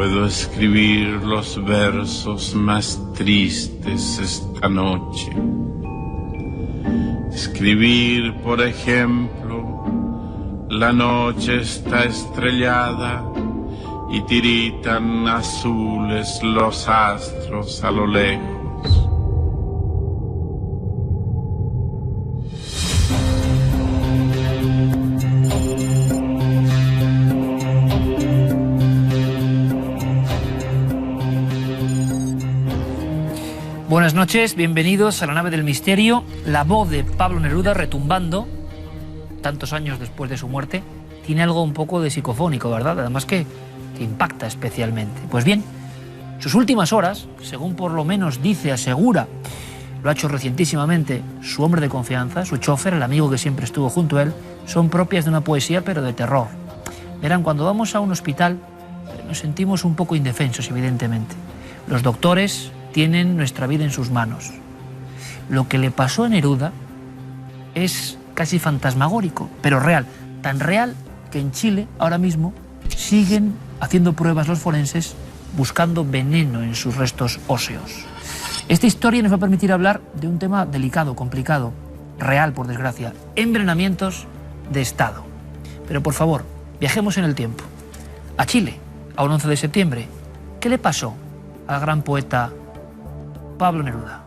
puedo escribir los versos más tristes esta noche. Escribir, por ejemplo, la noche está estrellada y tiritan azules los astros a lo lejos. Buenas noches, bienvenidos a la nave del misterio. La voz de Pablo Neruda retumbando, tantos años después de su muerte, tiene algo un poco de psicofónico, ¿verdad? Además que impacta especialmente. Pues bien, sus últimas horas, según por lo menos dice, asegura, lo ha hecho recientísimamente su hombre de confianza, su chofer, el amigo que siempre estuvo junto a él, son propias de una poesía pero de terror. Verán, cuando vamos a un hospital nos sentimos un poco indefensos, evidentemente. Los doctores tienen nuestra vida en sus manos. Lo que le pasó a Neruda es casi fantasmagórico, pero real. Tan real que en Chile ahora mismo siguen haciendo pruebas los forenses buscando veneno en sus restos óseos. Esta historia nos va a permitir hablar de un tema delicado, complicado, real por desgracia, envenenamientos de Estado. Pero por favor, viajemos en el tiempo. A Chile, a un 11 de septiembre. ¿Qué le pasó al gran poeta Pablo Neruda?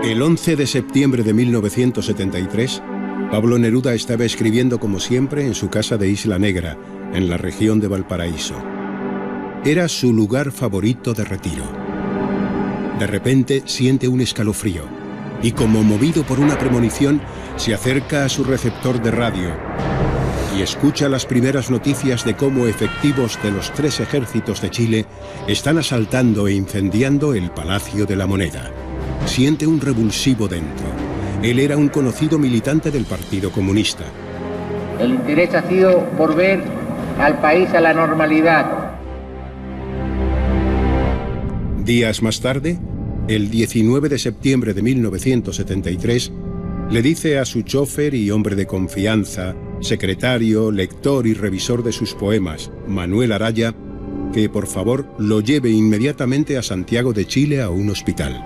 El 11 de septiembre de 1973, Pablo Neruda estaba escribiendo como siempre en su casa de Isla Negra, en la región de Valparaíso. Era su lugar favorito de retiro. De repente siente un escalofrío y, como movido por una premonición, se acerca a su receptor de radio y escucha las primeras noticias de cómo efectivos de los 3 ejércitos de Chile están asaltando e incendiando el Palacio de la Moneda. Siente un revulsivo dentro. Él era un conocido militante del Partido Comunista. El interés ha sido volver al país a la normalidad. Días más tarde, el 19 de septiembre de 1973, le dice a su chofer y hombre de confianza, secretario, lector y revisor de sus poemas, Manuel Araya, que por favor lo lleve inmediatamente a Santiago de Chile a un hospital.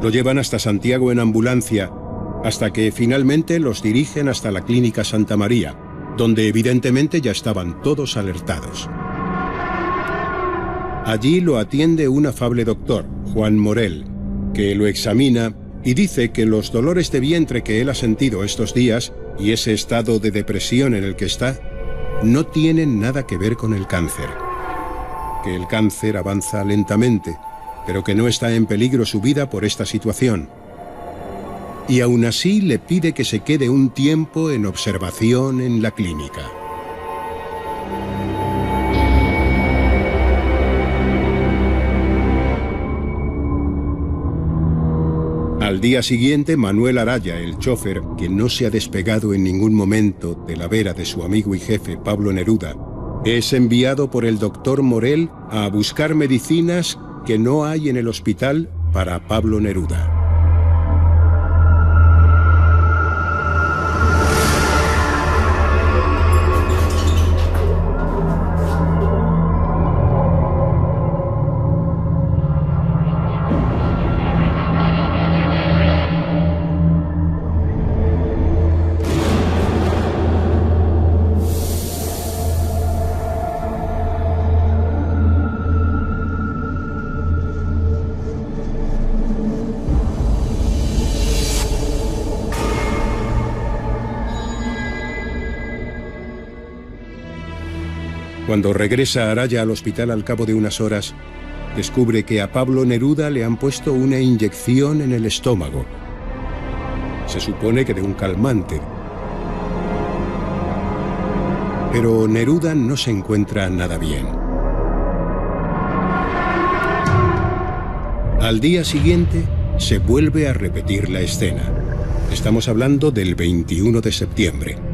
Lo llevan hasta Santiago en ambulancia, hasta que finalmente los dirigen hasta la Clínica Santa María, donde evidentemente ya estaban todos alertados. Allí lo atiende un afable doctor, Juan Morel, que lo examina y dice que los dolores de vientre que él ha sentido estos días y ese estado de depresión en el que está no tienen nada que ver con el cáncer. Que el cáncer avanza lentamente, pero que no está en peligro su vida por esta situación. Y aún así le pide que se quede un tiempo en observación en la clínica. Al día siguiente, Manuel Araya, el chofer, que no se ha despegado en ningún momento de la vera de su amigo y jefe Pablo Neruda, es enviado por el doctor Morel a buscar medicinas que no hay en el hospital para Pablo Neruda. Cuando regresa Araya al hospital al cabo de unas horas, descubre que a Pablo Neruda le han puesto una inyección en el estómago. Se supone que de un calmante. Pero Neruda no se encuentra nada bien. Al día siguiente, se vuelve a repetir la escena. Estamos hablando del 21 de septiembre.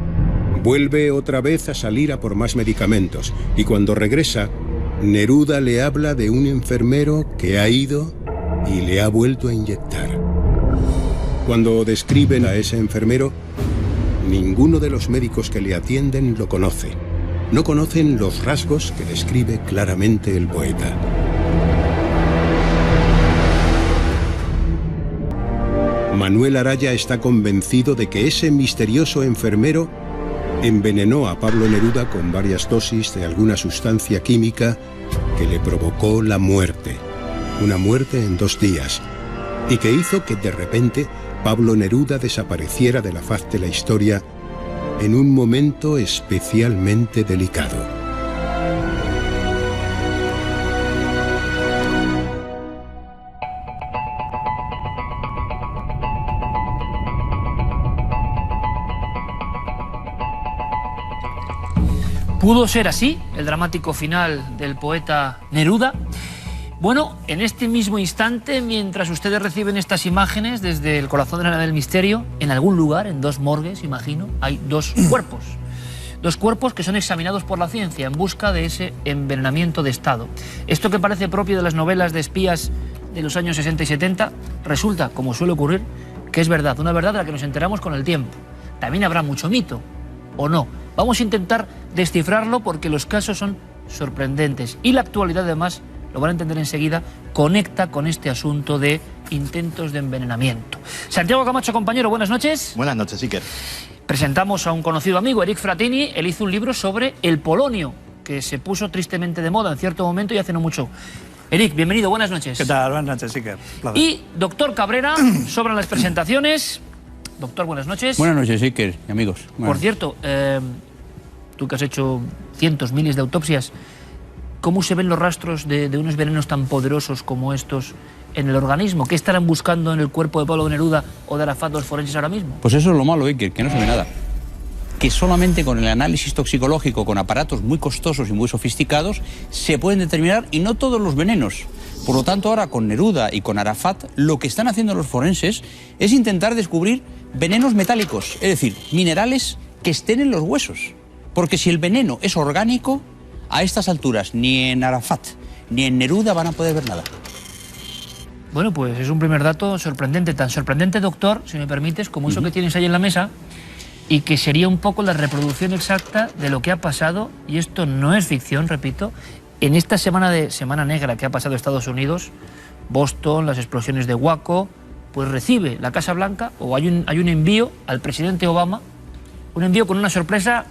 Vuelve otra vez a salir a por más medicamentos y cuando regresa, Neruda le habla de un enfermero que ha ido y le ha vuelto a inyectar. Cuando describen a ese enfermero, ninguno de los médicos que le atienden lo conoce. no conocen los rasgos que describe claramente el poeta. Manuel Araya está convencido de que ese misterioso enfermero envenenó a Pablo Neruda con varias dosis de alguna sustancia química que le provocó la muerte, una muerte en 2 días, y que hizo que de repente Pablo Neruda desapareciera de la faz de la historia en un momento especialmente delicado. ¿Pudo ser así el dramático final del poeta Neruda? Bueno, en este mismo instante, mientras ustedes reciben estas imágenes desde el corazón de la nave del misterio, en algún lugar, en 2 morgues, imagino, hay 2 cuerpos. 2 cuerpos que son examinados por la ciencia en busca de ese envenenamiento de Estado. Esto que parece propio de las novelas de espías de los años 60 y 70, resulta, como suele ocurrir, que es verdad, una verdad de la que nos enteramos con el tiempo. También habrá mucho mito, ¿o no? Vamos a intentar descifrarlo porque los casos son sorprendentes y la actualidad, además, lo van a entender enseguida, conecta con este asunto de intentos de envenenamiento. Santiago Camacho, compañero, buenas noches. Buenas noches, Iker. Presentamos a un conocido amigo, Eric Fratini. Él hizo un libro sobre el polonio, que se puso tristemente de moda en cierto momento y hace no mucho. Eric, bienvenido, buenas noches. ¿Qué tal? Buenas noches, Iker. Placer. Y doctor Cabrera, sobran las presentaciones. Doctor, buenas noches. Buenas noches, Iker y amigos. Por cierto, tú que has hecho cientos, miles de autopsias, ¿cómo se ven los rastros de unos venenos tan poderosos como estos en el organismo? ¿Qué estarán buscando en el cuerpo de Pablo Neruda o de Arafat los forenses ahora mismo? Pues eso es lo malo, Iker, que no se ve nada. Que solamente con el análisis toxicológico, con aparatos muy costosos y muy sofisticados, se pueden determinar, y no todos los venenos. Por lo tanto, ahora con Neruda y con Arafat, lo que están haciendo los forenses es intentar descubrir venenos metálicos, es decir, minerales que estén en los huesos. Porque si el veneno es orgánico, a estas alturas ni en Arafat ni en Neruda van a poder ver nada. Bueno, pues es un primer dato sorprendente. Tan sorprendente, doctor, si me permites, como eso que tienes ahí en la mesa, y que sería un poco la reproducción exacta de lo que ha pasado, y esto no es ficción, repito, en esta semana negra que ha pasado Estados Unidos, Boston, las explosiones de Waco, pues recibe la Casa Blanca, o hay un envío al presidente Obama, un envío con una sorpresa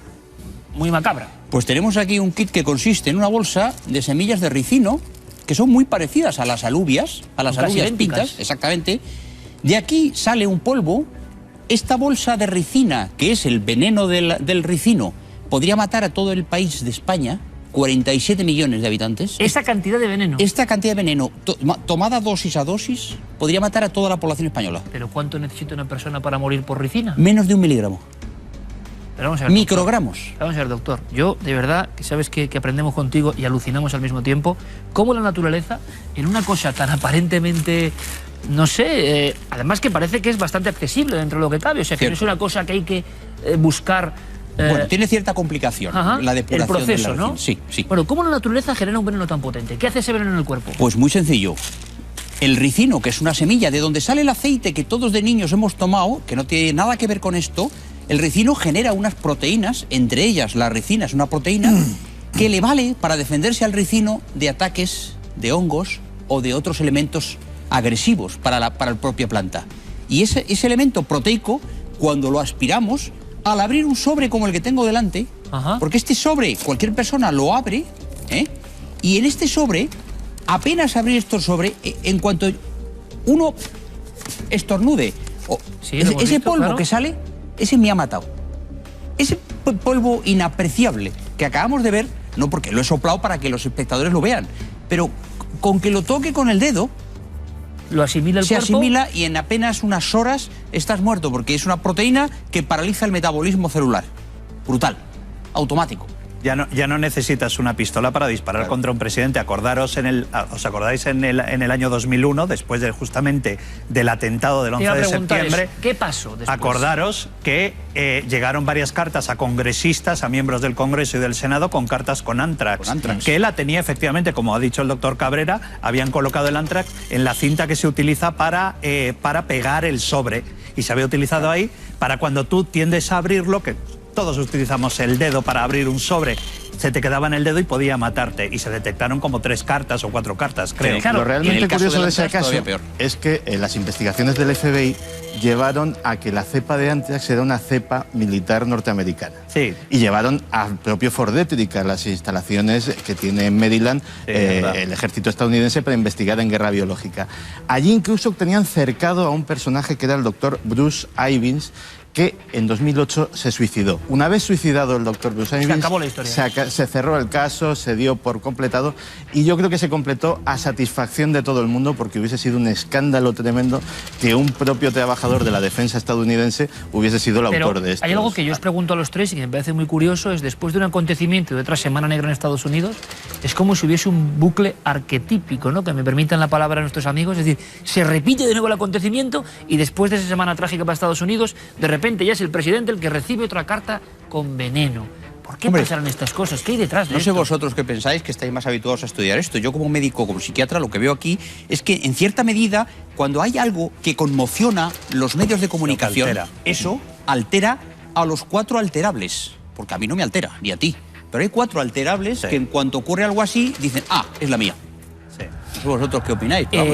muy macabra. Pues tenemos aquí un kit que consiste en una bolsa de semillas de ricino, que son muy parecidas a las alubias pintas, exactamente. De aquí sale un polvo. Esta bolsa de ricina, que es el veneno del ricino, podría matar a todo el país de España, 47 millones de habitantes. Esa cantidad de veneno. Esta cantidad de veneno, tomada dosis a dosis, podría matar a toda la población española. ¿Pero cuánto necesita una persona para morir por ricina? Menos de 1 miligramo. Pero vamos a ver, microgramos. Doctor. Vamos a ver, doctor. Yo, de verdad, que sabes que aprendemos contigo y alucinamos al mismo tiempo, cómo la naturaleza, en una cosa tan aparentemente, no sé, además que parece que es bastante accesible dentro de lo que cabe. O sea, que no es una cosa que hay que buscar. Bueno, tiene cierta complicación, la depuración. El proceso, de la ¿no? Sí, sí. Bueno, ¿cómo la naturaleza genera un veneno tan potente? ¿Qué hace ese veneno en el cuerpo? Pues muy sencillo. El ricino, que es una semilla de donde sale el aceite que todos de niños hemos tomado, que no tiene nada que ver con esto, el ricino genera unas proteínas, entre ellas la ricina es una proteína, que le vale para defenderse al ricino de ataques de hongos o de otros elementos agresivos para la propia planta. Y ese elemento proteico, cuando lo aspiramos, al abrir un sobre como el que tengo delante, porque este sobre cualquier persona lo abre, y en este sobre, apenas abrir este sobre, en cuanto uno estornude, ese polvo, claro, que sale, ese me ha matado. Ese polvo inapreciable que acabamos de ver, no porque lo he soplado para que los espectadores lo vean, pero con que lo toque con el dedo, lo asimila el cuerpo. Se asimila y en apenas unas horas estás muerto, porque es una proteína que paraliza el metabolismo celular. Brutal, automático. Ya no necesitas una pistola para disparar contra un presidente. Acordaros ¿os acordáis en el año 2001, después justamente del atentado del 11 de septiembre? ¿Qué pasó después? Acordaros que llegaron varias cartas a congresistas, a miembros del Congreso y del Senado, con cartas con anthrax. Que él la tenía efectivamente, como ha dicho el doctor Cabrera, habían colocado el anthrax en la cinta que se utiliza para pegar el sobre. Y se había utilizado ahí para cuando tú tiendes a abrirlo, que todos utilizamos el dedo para abrir un sobre, se te quedaba en el dedo y podía matarte. Y se detectaron como 3 cartas o 4 cartas, creo. Claro, Lo realmente curioso de ese Anthrax, caso todavía peor. es que las investigaciones del FBI llevaron a que la cepa de Anthrax era una cepa militar norteamericana. Sí. Y llevaron al propio Fort Detrick, a las instalaciones que tiene en Maryland el ejército estadounidense para investigar en guerra biológica. Allí incluso tenían cercado a un personaje que era el doctor Bruce Ivins, que en 2008 se suicidó. Una vez suicidado el doctor Bruce Ivins, se acabó la historia. se cerró el caso, se dio por completado, y yo creo que se completó a satisfacción de todo el mundo, porque hubiese sido un escándalo tremendo que un propio trabajador de la defensa estadounidense hubiese sido el autor de esto. Hay algo que yo os pregunto a los tres y que me parece muy curioso, es después de un acontecimiento de otra Semana Negra en Estados Unidos, es como si hubiese un bucle arquetípico, ¿no? Que me permitan la palabra a nuestros amigos, es decir, se repite de nuevo el acontecimiento y después de esa semana trágica para Estados Unidos, de repente ya es el presidente el que recibe otra carta con veneno. ¿Por qué pasarán estas cosas? ¿Qué hay detrás de No sé esto? vosotros qué pensáis, que estáis más habituados a estudiar esto. Yo como médico, como psiquiatra, lo que veo aquí es que en cierta medida, cuando hay algo que conmociona los medios de comunicación, eso altera a los 4 alterables. Porque a mí no me altera, ni a ti. Pero hay 4 alterables que en cuanto ocurre algo así, dicen, es la mía. Sí. No sé vosotros qué opináis. Pero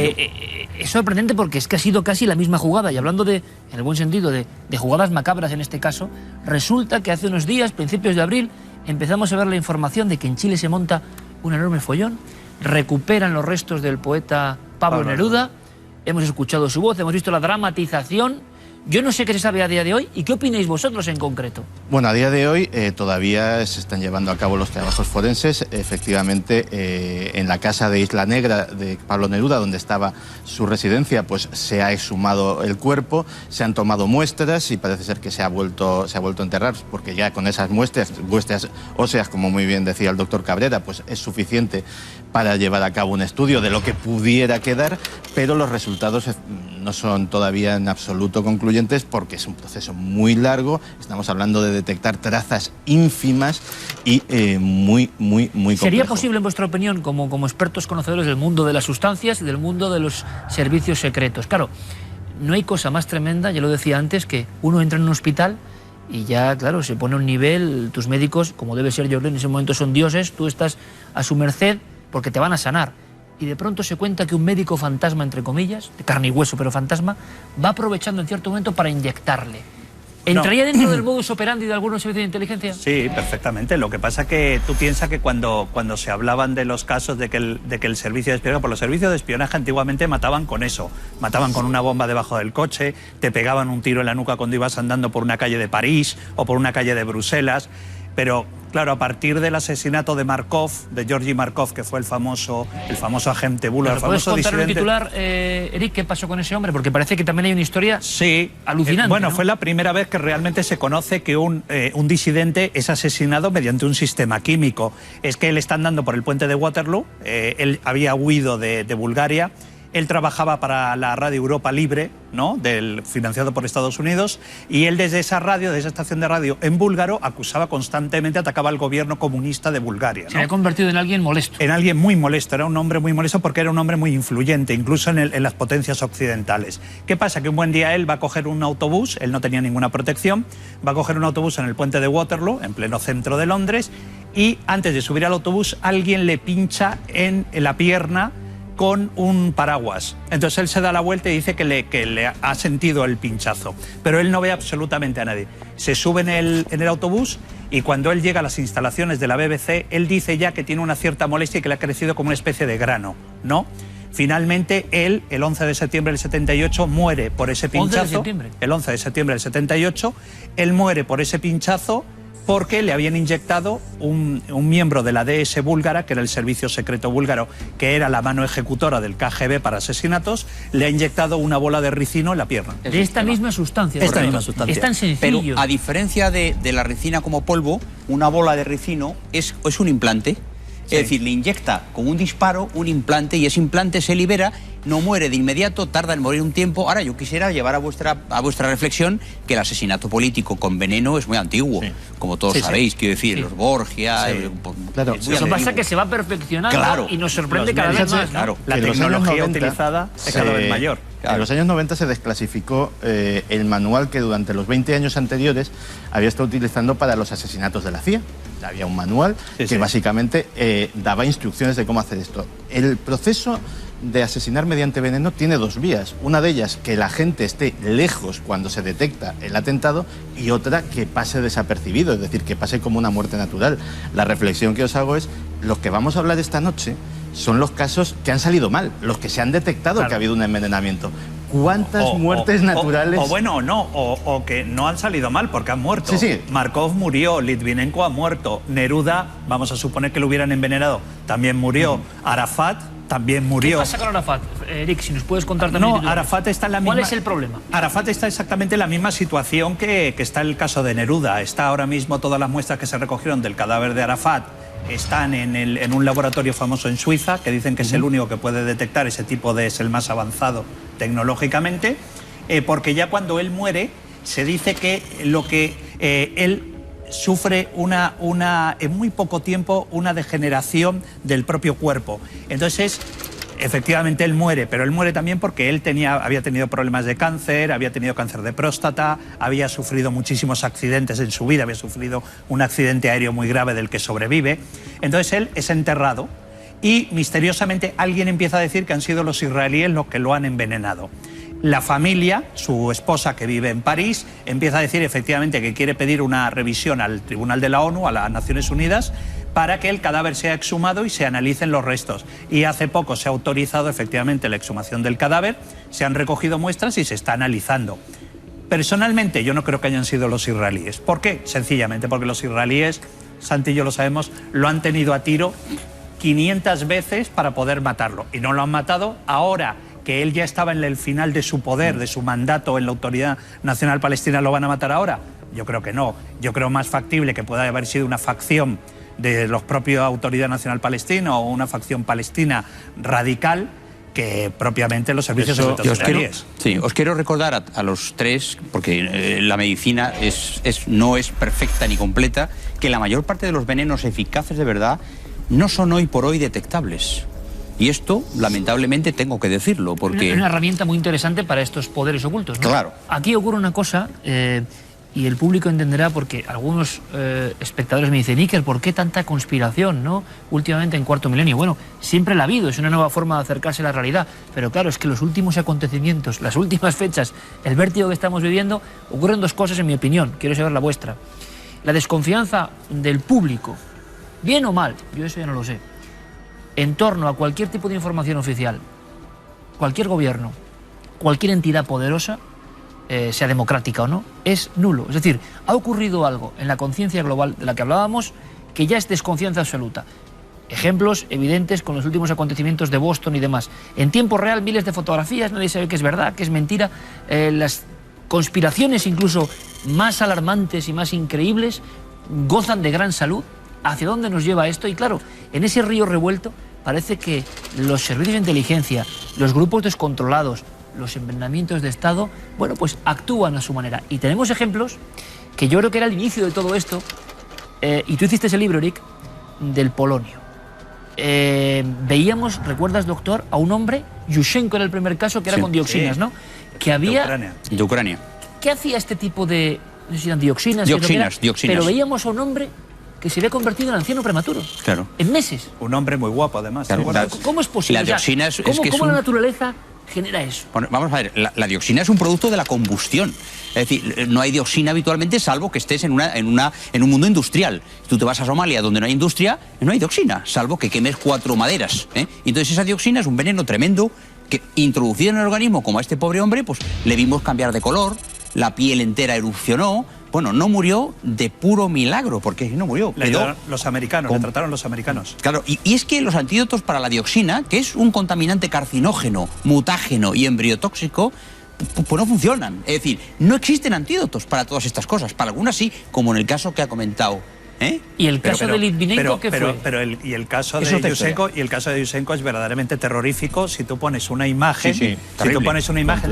Es sorprendente porque es que ha sido casi la misma jugada, y hablando en el buen sentido, de jugadas macabras en este caso, resulta que hace unos días, principios de abril, empezamos a ver la información de que en Chile se monta un enorme follón, recuperan los restos del poeta Pablo Neruda, hemos escuchado su voz, hemos visto la dramatización. Yo no sé qué se sabe a día de hoy, ¿y qué opináis vosotros en concreto? Bueno, a día de hoy todavía se están llevando a cabo los trabajos forenses. Efectivamente, en la casa de Isla Negra de Pablo Neruda, donde estaba su residencia, pues se ha exhumado el cuerpo, se han tomado muestras y parece ser que se ha vuelto a enterrar, porque ya con esas muestras óseas, como muy bien decía el doctor Cabrera, pues es suficiente para llevar a cabo un estudio de lo que pudiera quedar, pero los resultados no son todavía en absoluto concluyentes porque es un proceso muy largo. Estamos hablando de detectar trazas ínfimas y muy complejo. ¿Sería posible, en vuestra opinión, como expertos conocedores del mundo de las sustancias y del mundo de los servicios secretos? Claro, no hay cosa más tremenda, ya lo decía antes, que uno entra en un hospital y ya, claro, se pone a un nivel, tus médicos, como debe ser Jordi, en ese momento son dioses, tú estás a su merced porque te van a sanar. Y de pronto se cuenta que un médico fantasma, entre comillas, de carne y hueso pero fantasma, va aprovechando en cierto momento para inyectarle. ¿Entraría dentro del modus operandi de algunos servicios de inteligencia? Sí, perfectamente. Lo que pasa que tú piensas que cuando se hablaban de los casos de que el servicio de espionaje, por los servicios de espionaje antiguamente mataban con eso. Mataban con una bomba debajo del coche, te pegaban un tiro en la nuca cuando ibas andando por una calle de París o por una calle de Bruselas. Pero, claro, a partir del asesinato de Markov, de Georgi Markov, que fue el famoso agente Bullard, el ¿Puedes famoso contar en un disidente... titular, Eric, qué pasó con ese hombre? Porque parece que también hay una historia alucinante. Bueno, ¿no? fue la primera vez que realmente se conoce que un disidente es asesinado mediante un sistema químico. Es que él está andando por el puente de Waterloo, él había huido de Bulgaria. Él trabajaba para la Radio Europa Libre, ¿no? Financiado por Estados Unidos, y él desde esa radio, desde esa estación de radio en búlgaro, acusaba constantemente, atacaba al gobierno comunista de Bulgaria, ¿no? Se había convertido en alguien molesto. En alguien muy molesto, era un hombre muy molesto porque era un hombre muy influyente, incluso en las potencias occidentales. ¿Qué pasa? Que un buen día él va a coger un autobús, él no tenía ninguna protección, va a coger un autobús en el puente de Waterloo, en pleno centro de Londres, y antes de subir al autobús alguien le pincha en la pierna con un paraguas. Entonces él se da la vuelta y dice que le ha sentido el pinchazo. Pero él no ve absolutamente a nadie. Se sube en el autobús y cuando él llega a las instalaciones de la BBC, él dice ya que tiene una cierta molestia y que le ha crecido como una especie de grano, ¿no? Finalmente, él, el 11 de septiembre del 78, muere por ese pinchazo. 11 de septiembre. El 11 de septiembre del 78, él muere por ese pinchazo porque le habían inyectado un miembro de la DS búlgara, que era el servicio secreto búlgaro, que era la mano ejecutora del KGB para asesinatos, le ha inyectado una bola de ricino en la pierna. De esta misma sustancia. Esta misma sustancia. Es tan Pero sencillo. a diferencia de la ricina como polvo, una bola de ricino es un implante. Sí. Es decir, le inyecta con un disparo un implante y ese implante se libera, no muere de inmediato, tarda en morir un tiempo. Ahora, yo quisiera llevar a vuestra reflexión que el asesinato político con veneno es muy antiguo, como todos sabéis, quiero decir, los Borgia... Claro. Eso pasa que se va perfeccionando y nos sorprende cada vez más, ¿no? Claro. La En los tecnología años 90, utilizada es cada vez mayor. En los años 90 se desclasificó el manual que durante los 20 años anteriores había estado utilizando para los asesinatos de la CIA. Había un manual que básicamente daba instrucciones de cómo hacer esto. El proceso de asesinar mediante veneno tiene dos vías. Una de ellas, que la gente esté lejos cuando se detecta el atentado, y otra, que pase desapercibido, es decir, que pase como una muerte natural. La reflexión que os hago es, los que vamos a hablar esta noche son los casos que han salido mal, los que se han detectado que ha habido un envenenamiento. ¿Cuántas muertes naturales? O que no han salido mal porque han muerto. Sí. Markov murió, Litvinenko ha muerto, Neruda, vamos a suponer que lo hubieran envenenado, también murió, Arafat también murió. ¿Qué pasa con Arafat? Eric, si nos puedes contar también. No, Arafat está en la misma... ¿Cuál es el problema? Arafat está exactamente en la misma situación que está el caso de Neruda. Está ahora mismo, todas las muestras que se recogieron del cadáver de Arafat están en un laboratorio famoso en Suiza, que dicen que es el único que puede detectar ese tipo de... es el más avanzado tecnológicamente, porque ya cuando él muere se dice que lo que él sufre en muy poco tiempo una degeneración del propio cuerpo. Entonces, efectivamente él muere, pero él muere también porque él había tenido problemas de cáncer, había tenido cáncer de próstata, había sufrido muchísimos accidentes en su vida, había sufrido un accidente aéreo muy grave del que sobrevive. Entonces él es enterrado y misteriosamente alguien empieza a decir que han sido los israelíes los que lo han envenenado. La familia, su esposa que vive en París, empieza a decir efectivamente que quiere pedir una revisión al Tribunal de la ONU, a las Naciones Unidas, para que el cadáver sea exhumado y se analicen los restos. Y hace poco se ha autorizado efectivamente la exhumación del cadáver, se han recogido muestras y se está analizando. Personalmente yo no creo que hayan sido los israelíes. ¿Por qué? Sencillamente porque los israelíes, Santi y yo lo sabemos, lo han tenido a tiro 500 veces para poder matarlo. Y no lo han matado ahora, que él ya estaba en el final de su poder, de su mandato en la Autoridad Nacional Palestina. ¿Lo van a matar ahora? Yo creo que no. Yo creo más factible que pueda haber sido una facción de los propios Autoridad Nacional Palestina o una facción palestina radical que propiamente los servicios secretos israelíes. Sí, os quiero recordar a los tres, porque la medicina no es perfecta ni completa, que la mayor parte de los venenos eficaces de verdad no son hoy por hoy detectables. Y esto, lamentablemente, tengo que decirlo, porque... Es una herramienta muy interesante para estos poderes ocultos, ¿no? Claro. Aquí ocurre una cosa, y el público entenderá, porque algunos espectadores me dicen, Iker, ¿por qué tanta conspiración, no? Últimamente en Cuarto Milenio. Bueno, siempre la ha habido, es una nueva forma de acercarse a la realidad. Pero claro, es que los últimos acontecimientos, las últimas fechas, el vértigo que estamos viviendo, ocurren dos cosas, en mi opinión. Quiero saber la vuestra. La desconfianza del público, bien o mal, yo eso ya no lo sé, en torno a cualquier tipo de información oficial, cualquier gobierno, cualquier entidad poderosa, sea democrática o no, es nulo. Es decir, ha ocurrido algo en la conciencia global de la que hablábamos que ya es desconfianza absoluta. Ejemplos evidentes con los últimos acontecimientos de Boston y demás. En tiempo real, miles de fotografías, nadie sabe qué es verdad, qué es mentira. Las conspiraciones incluso más alarmantes y más increíbles gozan de gran salud. ¿Hacia dónde nos lleva esto? Y claro, en ese río revuelto parece que los servicios de inteligencia, los grupos descontrolados, los envenenamientos de Estado, bueno, pues actúan a su manera. Y tenemos ejemplos que yo creo que era el inicio de todo esto, y tú hiciste ese libro, Eric, del polonio. Veíamos, ¿recuerdas, doctor? A un hombre, Yushchenko era el primer caso, que era con dioxinas, ¿no? Que había... De Ucrania. ¿Qué hacía este tipo de... no sé si eran dioxinas? Dioxinas. Pero veíamos a un hombre que se había convertido en anciano prematuro. Claro. En meses. Un hombre muy guapo, además. Claro, ¿Cómo es posible? La dioxina ¿Cómo la naturaleza genera eso? Bueno, vamos a ver, la dioxina es un producto de la combustión. Es decir, no hay dioxina habitualmente salvo que estés en un mundo industrial. Si tú te vas a Somalia donde no hay industria, no hay dioxina, salvo que quemes 4 maderas. Y entonces esa dioxina es un veneno tremendo que, introducido en el organismo, como a este pobre hombre, pues le vimos cambiar de color, la piel entera erupcionó. Bueno, no murió de puro milagro, porque no murió. Le trataron los americanos. Claro, y es que los antídotos para la dioxina, que es un contaminante carcinógeno, mutágeno y embriotóxico, pues no funcionan. Es decir, no existen antídotos para todas estas cosas. Para algunas sí, como en el caso que ha comentado ¿Y el caso de Litvinenko qué fue? El caso de Yushchenko es verdaderamente terrorífico. Si tú pones una imagen,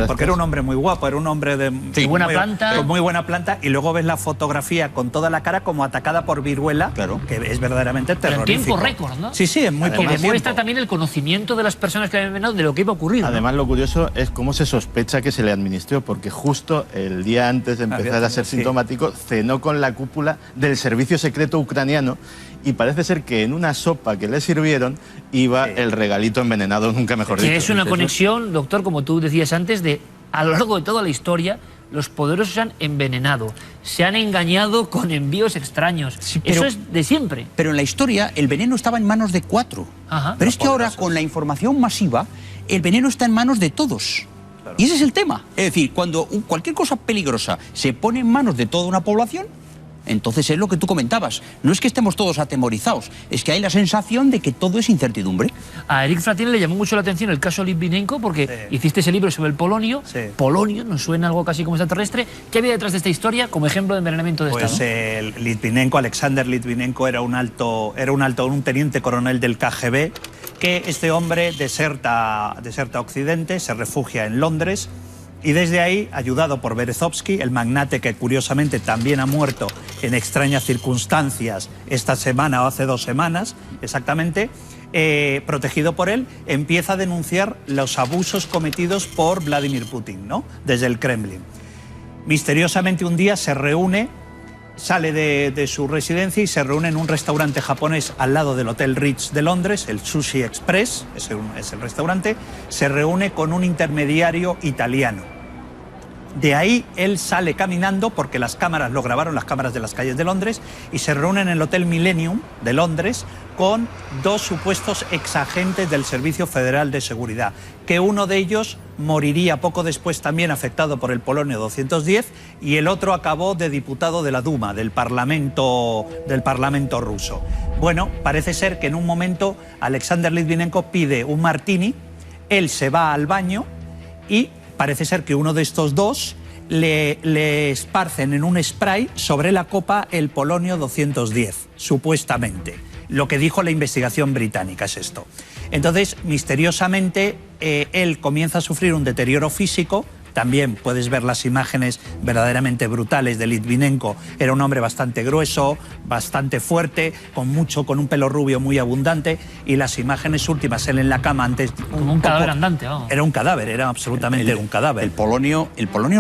porque era un hombre muy guapo, era un hombre de buena planta, con muy buena planta, y luego ves la fotografía con toda la cara como atacada por viruela, que es verdaderamente terrorífico. Pero en tiempo récord, ¿no? Sí, en muy poco tiempo. Demuestra también el conocimiento de las personas que habían envenenado de lo que iba a ocurrir. Además, lo curioso es cómo se sospecha que se le administró, porque justo el día antes de empezar a ser sintomático, cenó con la cúpula del servicio secreto ucraniano, y parece ser que en una sopa que le sirvieron iba el regalito envenenado, nunca mejor dicho. Es una conexión, doctor, como tú decías antes, de a lo largo de toda la historia los poderosos se han envenenado, se han engañado con envíos extraños. Sí, eso es de siempre. Pero en la historia el veneno estaba en manos de 4. Pero es que ahora, con la información masiva, el veneno está en manos de todos. Claro. Y ese es el tema. Es decir, cuando cualquier cosa peligrosa se pone en manos de toda una población, entonces es lo que tú comentabas. No es que estemos todos atemorizados, es que hay la sensación de que todo es incertidumbre. A Eric Fratini le llamó mucho la atención el caso Litvinenko, porque hiciste ese libro sobre el polonio. Polonio, nos suena algo casi como extraterrestre. ¿Qué había detrás de esta historia como ejemplo de envenenamiento de Estado? Pues Litvinenko, Alexander Litvinenko, era un teniente coronel del KGB, que este hombre deserta a Occidente, se refugia en Londres, y desde ahí, ayudado por Berezovsky, el magnate que curiosamente también ha muerto en extrañas circunstancias esta semana o hace 2 semanas exactamente, protegido por él, empieza a denunciar los abusos cometidos por Vladimir Putin, ¿no?, desde el Kremlin. Misteriosamente un día se reúne, sale de su residencia y se reúne en un restaurante japonés al lado del Hotel Ritz de Londres, el Sushi Express, es el restaurante, se reúne con un intermediario italiano. De ahí él sale caminando, porque las cámaras lo grabaron, las cámaras de las calles de Londres, y se reúne en el Hotel Millennium de Londres con 2 supuestos exagentes del Servicio Federal de Seguridad, que uno de ellos moriría poco después también afectado por el polonio 210, y el otro acabó de diputado de la Duma, del Parlamento ruso. Bueno, parece ser que en un momento Alexander Litvinenko pide un martini, él se va al baño y parece ser que uno de estos 2 le esparcen en un spray sobre la copa el polonio 210, supuestamente. Lo que dijo la investigación británica es esto. Entonces, misteriosamente, él comienza a sufrir un deterioro físico. También puedes ver las imágenes verdaderamente brutales de Litvinenko. Era un hombre bastante grueso, bastante fuerte, con un pelo rubio muy abundante, y las imágenes últimas, él en la cama antes... Como un cadáver andante, vamos. Era un cadáver, era absolutamente un cadáver. El polonio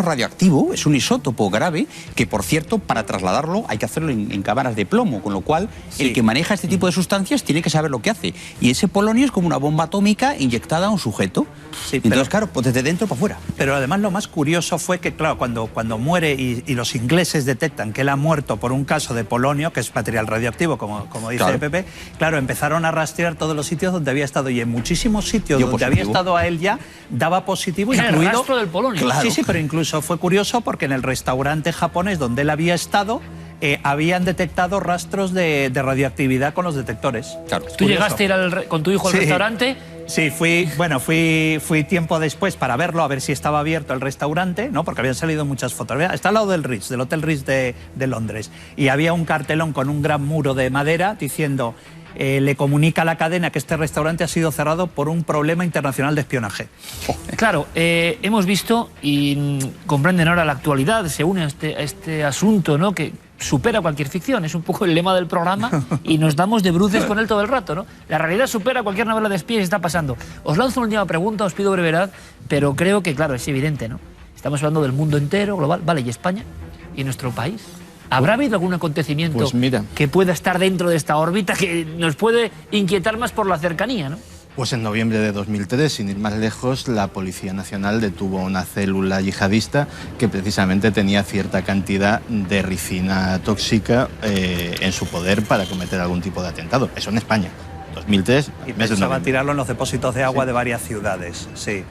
radioactivo es un isótopo grave que, por cierto, para trasladarlo hay que hacerlo en cámaras de plomo, con lo cual el que maneja este tipo de sustancias tiene que saber lo que hace. Y ese polonio es como una bomba atómica inyectada a un sujeto. Entonces, claro, pues desde dentro para afuera. Pero además lo más curioso fue que, claro, cuando muere y los ingleses detectan que él ha muerto por un caso de polonio, que es material radioactivo, como dice Pepe, claro, empezaron a rastrear todos los sitios donde había estado, y en muchísimos sitios donde había estado a él ya daba positivo, incluido el rastro del polonio. Claro. Sí, pero incluso fue curioso porque en el restaurante japonés donde él había estado habían detectado rastros de radioactividad con los detectores. Claro. ¿Tú llegaste a ir con tu hijo al restaurante? Sí, fui tiempo después para verlo, a ver si estaba abierto el restaurante, ¿no? Porque habían salido muchas fotos. Está al lado del Ritz, del Hotel Ritz de Londres. Y había un cartelón con un gran muro de madera diciendo: le comunica a la cadena que este restaurante ha sido cerrado por un problema internacional de espionaje. Claro, hemos visto, y comprenden ahora la actualidad, se une a este asunto, ¿no?, que supera cualquier ficción, es un poco el lema del programa, y nos damos de bruces con él todo el rato, ¿no? La realidad supera cualquier novela de espías y está pasando. Os lanzo una última pregunta, os pido brevedad, pero creo que, claro, es evidente, ¿no? Estamos hablando del mundo entero, global, vale, ¿y España? ¿Y nuestro país? ¿Habrá habido algún acontecimiento que pueda estar dentro de esta órbita que nos puede inquietar más por la cercanía, ¿no? Pues en noviembre de 2003, sin ir más lejos, la Policía Nacional detuvo una célula yihadista que precisamente tenía cierta cantidad de ricina tóxica en su poder para cometer algún tipo de atentado. Eso en España. 2003, y pensaba tirarlo en los depósitos de agua de varias ciudades, sí.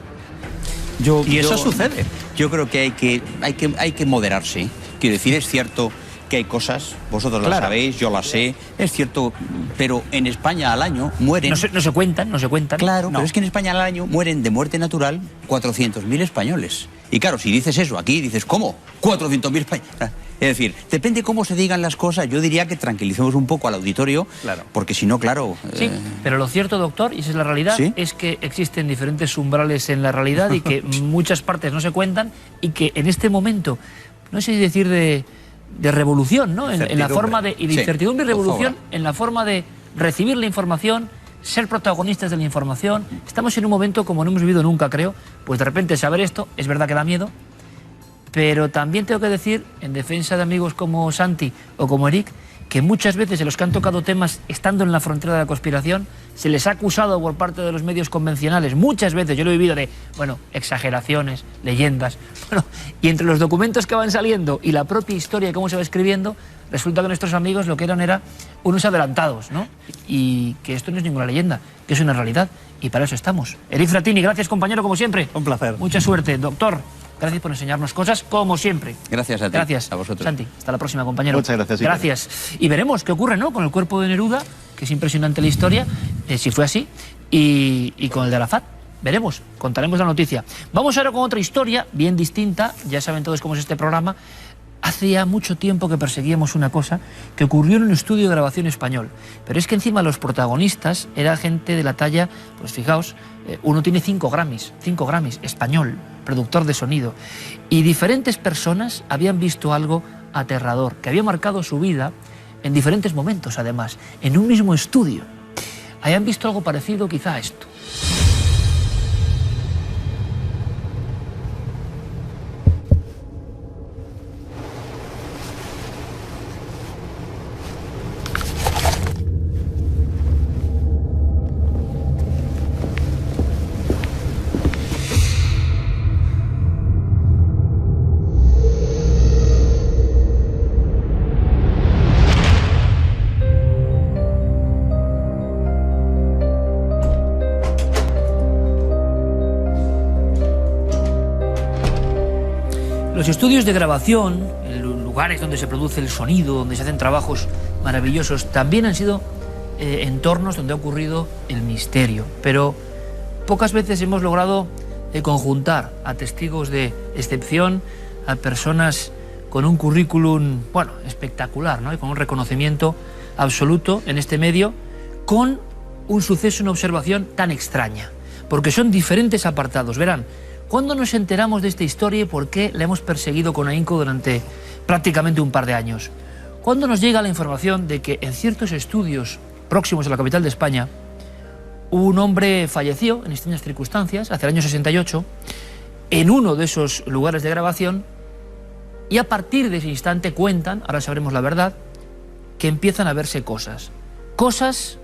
Y eso sucede. Yo creo que hay que moderarse. Quiero decir, es cierto que hay cosas, vosotros las sabéis, yo las sé, es cierto, pero en España al año mueren... No se cuentan. Claro, pero es que en España al año mueren de muerte natural 400.000 españoles. Y claro, si dices eso aquí, dices, ¿cómo? 400.000 españoles. Es decir, depende cómo se digan las cosas. Yo diría que tranquilicemos un poco al auditorio, Claro. porque si no, claro... Sí, pero lo cierto, doctor, y esa es la realidad, ¿Sí? es que existen diferentes umbrales en la realidad y que muchas partes no se cuentan y que en este momento, no sé si decir de revolución, ¿no? En la forma de... Y de Sí, incertidumbre y por revolución favor. en la forma de recibir la información, ser protagonistas de la información. Estamos en un momento como no hemos vivido nunca, creo, pues de repente saber esto, es verdad que da miedo, pero también tengo que decir, en defensa de amigos como Santi o como Eric, que muchas veces en los que han tocado temas estando en la frontera de la conspiración, se les ha acusado por parte de los medios convencionales, muchas veces, yo lo he vivido, de, bueno, exageraciones, leyendas, bueno, y entre los documentos que van saliendo y la propia historia de cómo se va escribiendo, resulta que nuestros amigos lo que eran unos adelantados, ¿no? Y que esto no es ninguna leyenda, que es una realidad, y para eso estamos. Eric Frattini, gracias compañero, como siempre. Un placer. Mucha suerte, doctor. Gracias por enseñarnos cosas, como siempre. Gracias a ti. Gracias. A vosotros. Santi, hasta la próxima, compañero. Muchas gracias, Iker. Gracias. Y veremos qué ocurre, ¿no? Con el cuerpo de Neruda, que es impresionante la historia, si fue así, y con el de Arafat. Veremos, contaremos la noticia. Vamos ahora con otra historia, bien distinta. Ya saben todos cómo es este programa. Hace ya mucho tiempo que perseguíamos una cosa que ocurrió en un estudio de grabación español. Pero es que encima los protagonistas era gente de la talla, pues fijaos, uno tiene 5 Grammys, español, productor de sonido. Y diferentes personas habían visto algo aterrador, que había marcado su vida en diferentes momentos, además, en un mismo estudio. Habían visto algo parecido quizá a esto. Los estudios de grabación, lugares donde se produce el sonido, donde se hacen trabajos maravillosos, también han sido entornos donde ha ocurrido el misterio. Pero pocas veces hemos logrado conjuntar a testigos de excepción, a personas con un currículum, bueno, espectacular, ¿no? Y con un reconocimiento absoluto en este medio, con un suceso, una observación tan extraña. Porque son diferentes apartados. Verán, ¿cuándo nos enteramos de esta historia y por qué la hemos perseguido con ahínco durante prácticamente un par de años? ¿Cuándo nos llega la información de que en ciertos estudios próximos a la capital de España un hombre falleció en extrañas circunstancias, hacia el año 68, en uno de esos lugares de grabación, y a partir de ese instante cuentan, ahora sabremos la verdad, que empiezan a verse cosas. Cosas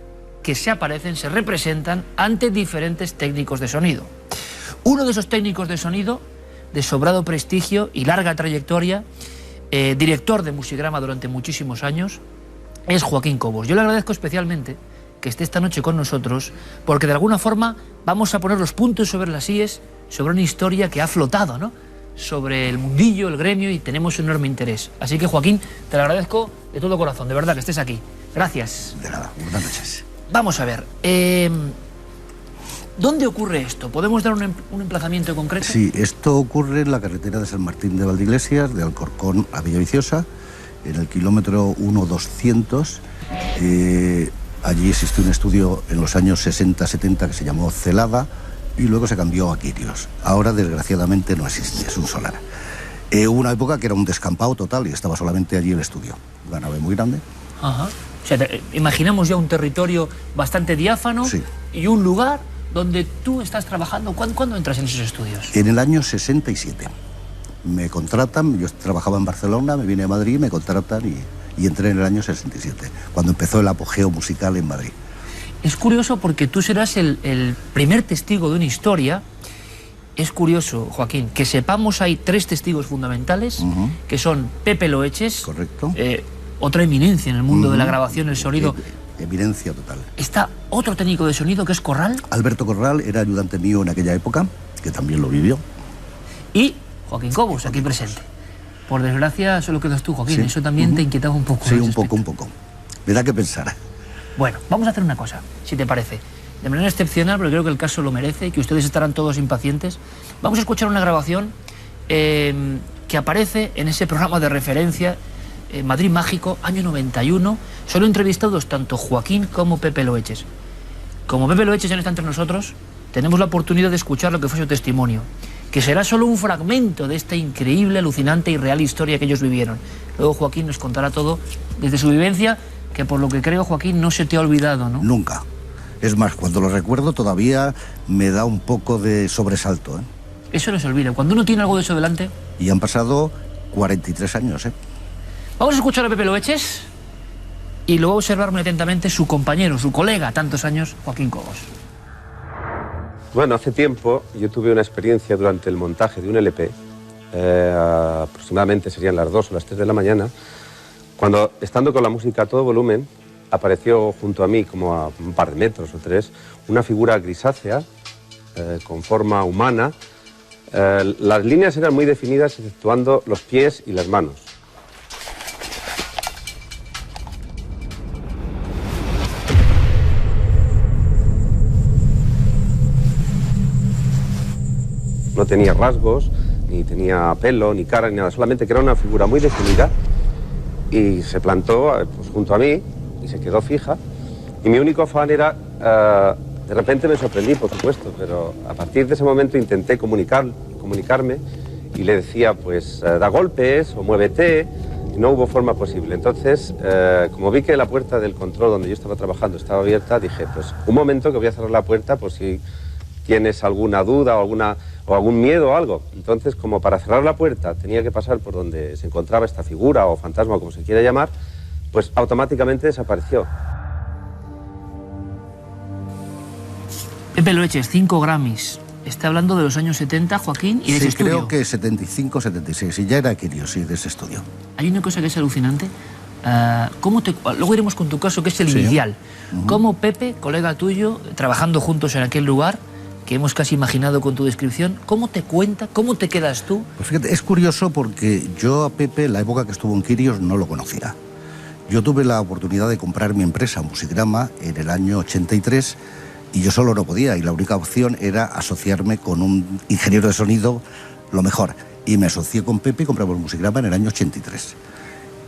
que se aparecen, se representan ante diferentes técnicos de sonido. Uno de esos técnicos de sonido, de sobrado prestigio y larga trayectoria, director de Musigrama durante muchísimos años, es Joaquín Cobos. Yo le agradezco especialmente que esté esta noche con nosotros, porque de alguna forma vamos a poner los puntos sobre las íes, sobre una historia que ha flotado, ¿no?, sobre el mundillo, el gremio, y tenemos un enorme interés. Así que, Joaquín, te lo agradezco de todo corazón, de verdad, que estés aquí. Gracias. De nada, buenas noches. Vamos a ver, ¿dónde ocurre esto? ¿Podemos dar un emplazamiento concreto? Sí, esto ocurre en la carretera de San Martín de Valdeiglesias, de Alcorcón a Villaviciosa, en el kilómetro 1200. Allí existió un estudio en los años 60-70 que se llamó Celada y luego se cambió a Quirios. Ahora, desgraciadamente, no existe, es un solar. Hubo una época que era un descampado total y estaba solamente allí el estudio. Una nave muy grande. Ajá. O sea, imaginamos ya un territorio bastante diáfano, Sí. Y un lugar donde tú estás trabajando. ¿Cuándo entras en esos estudios? En el año 67. Me contratan, yo trabajaba en Barcelona, me vine a Madrid, me contratan y entré en el año 67, cuando empezó el apogeo musical en Madrid. Es curioso porque tú serás el primer testigo de una historia. Es curioso, Joaquín, que sepamos hay 3 testigos fundamentales, que son Pepe Loeches, Correcto. Otra eminencia en el mundo de la grabación, el sonido. Eminencia total. Está otro técnico de sonido que es Corral. Alberto Corral era ayudante mío en aquella época, que también lo vivió. Y Joaquín Cobos, aquí presente. Por desgracia, solo quedas tú, Joaquín. Sí. Eso también te inquietaba un poco. Sí, en ese un poco, aspecto. un poco. Me da que pensar. Bueno, vamos a hacer una cosa, si te parece. De manera excepcional, porque creo que el caso lo merece y que ustedes estarán todos impacientes. Vamos a escuchar una grabación que aparece en ese programa de referencia, Madrid Mágico, año 91. Son entrevistados tanto Joaquín como Pepe Loeches. Como Pepe Loeches ya no está entre nosotros, tenemos la oportunidad de escuchar lo que fue su testimonio, que será solo un fragmento de esta increíble, alucinante y real historia que ellos vivieron. Luego Joaquín nos contará todo desde su vivencia, que por lo que creo, Joaquín, no se te ha olvidado, ¿no? Nunca. Es más, cuando lo recuerdo todavía me da un poco de sobresalto, ¿eh? Eso no se olvida. Cuando uno tiene algo de eso delante... Y han pasado 43 años, ¿eh? Vamos a escuchar a Pepe Loeches y luego observar muy atentamente su compañero, su colega, tantos años, Joaquín Cobos. Bueno, hace tiempo yo tuve una experiencia durante el montaje de un LP, aproximadamente serían las 2 o las 3 de la mañana, cuando, estando con la música a todo volumen, apareció junto a mí, como a un par de metros o 3, una figura grisácea, con forma humana. Las líneas eran muy definidas, exceptuando los pies y las manos. No tenía rasgos, ni tenía pelo, ni cara, ni nada, solamente que era una figura muy definida y se plantó pues, junto a mí y se quedó fija. Y mi único afán era, de repente me sorprendí, por supuesto, pero a partir de ese momento intenté comunicarme y le decía, pues, da golpes o muévete, y no hubo forma posible. Entonces, como vi que la puerta del control donde yo estaba trabajando estaba abierta, dije, pues, un momento que voy a cerrar la puerta por si tienes alguna duda o algún miedo o algo. Entonces, como para cerrar la puerta tenía que pasar por donde se encontraba esta figura o fantasma, o como se quiera llamar, pues automáticamente desapareció. Pepe Loeches, 5 Grammys. Está hablando de los años 70, Joaquín, y de ese estudio. Creo que 75, 76, y ya era Quirios, sí, de ese estudio. Hay una cosa que es alucinante. Luego iremos con tu caso, que es el inicial. ¿Cómo Pepe, colega tuyo, trabajando juntos en aquel lugar, que hemos casi imaginado con tu descripción, cómo te cuenta, cómo te quedas tú? Pues fíjate, es curioso porque yo a Pepe, en la época que estuvo en Quirios, no lo conocía. Yo tuve la oportunidad de comprar mi empresa, Musigrama, en el año 83, y yo solo no podía, y la única opción era asociarme con un ingeniero de sonido, lo mejor. Y me asocié con Pepe y compramos Musigrama en el año 83.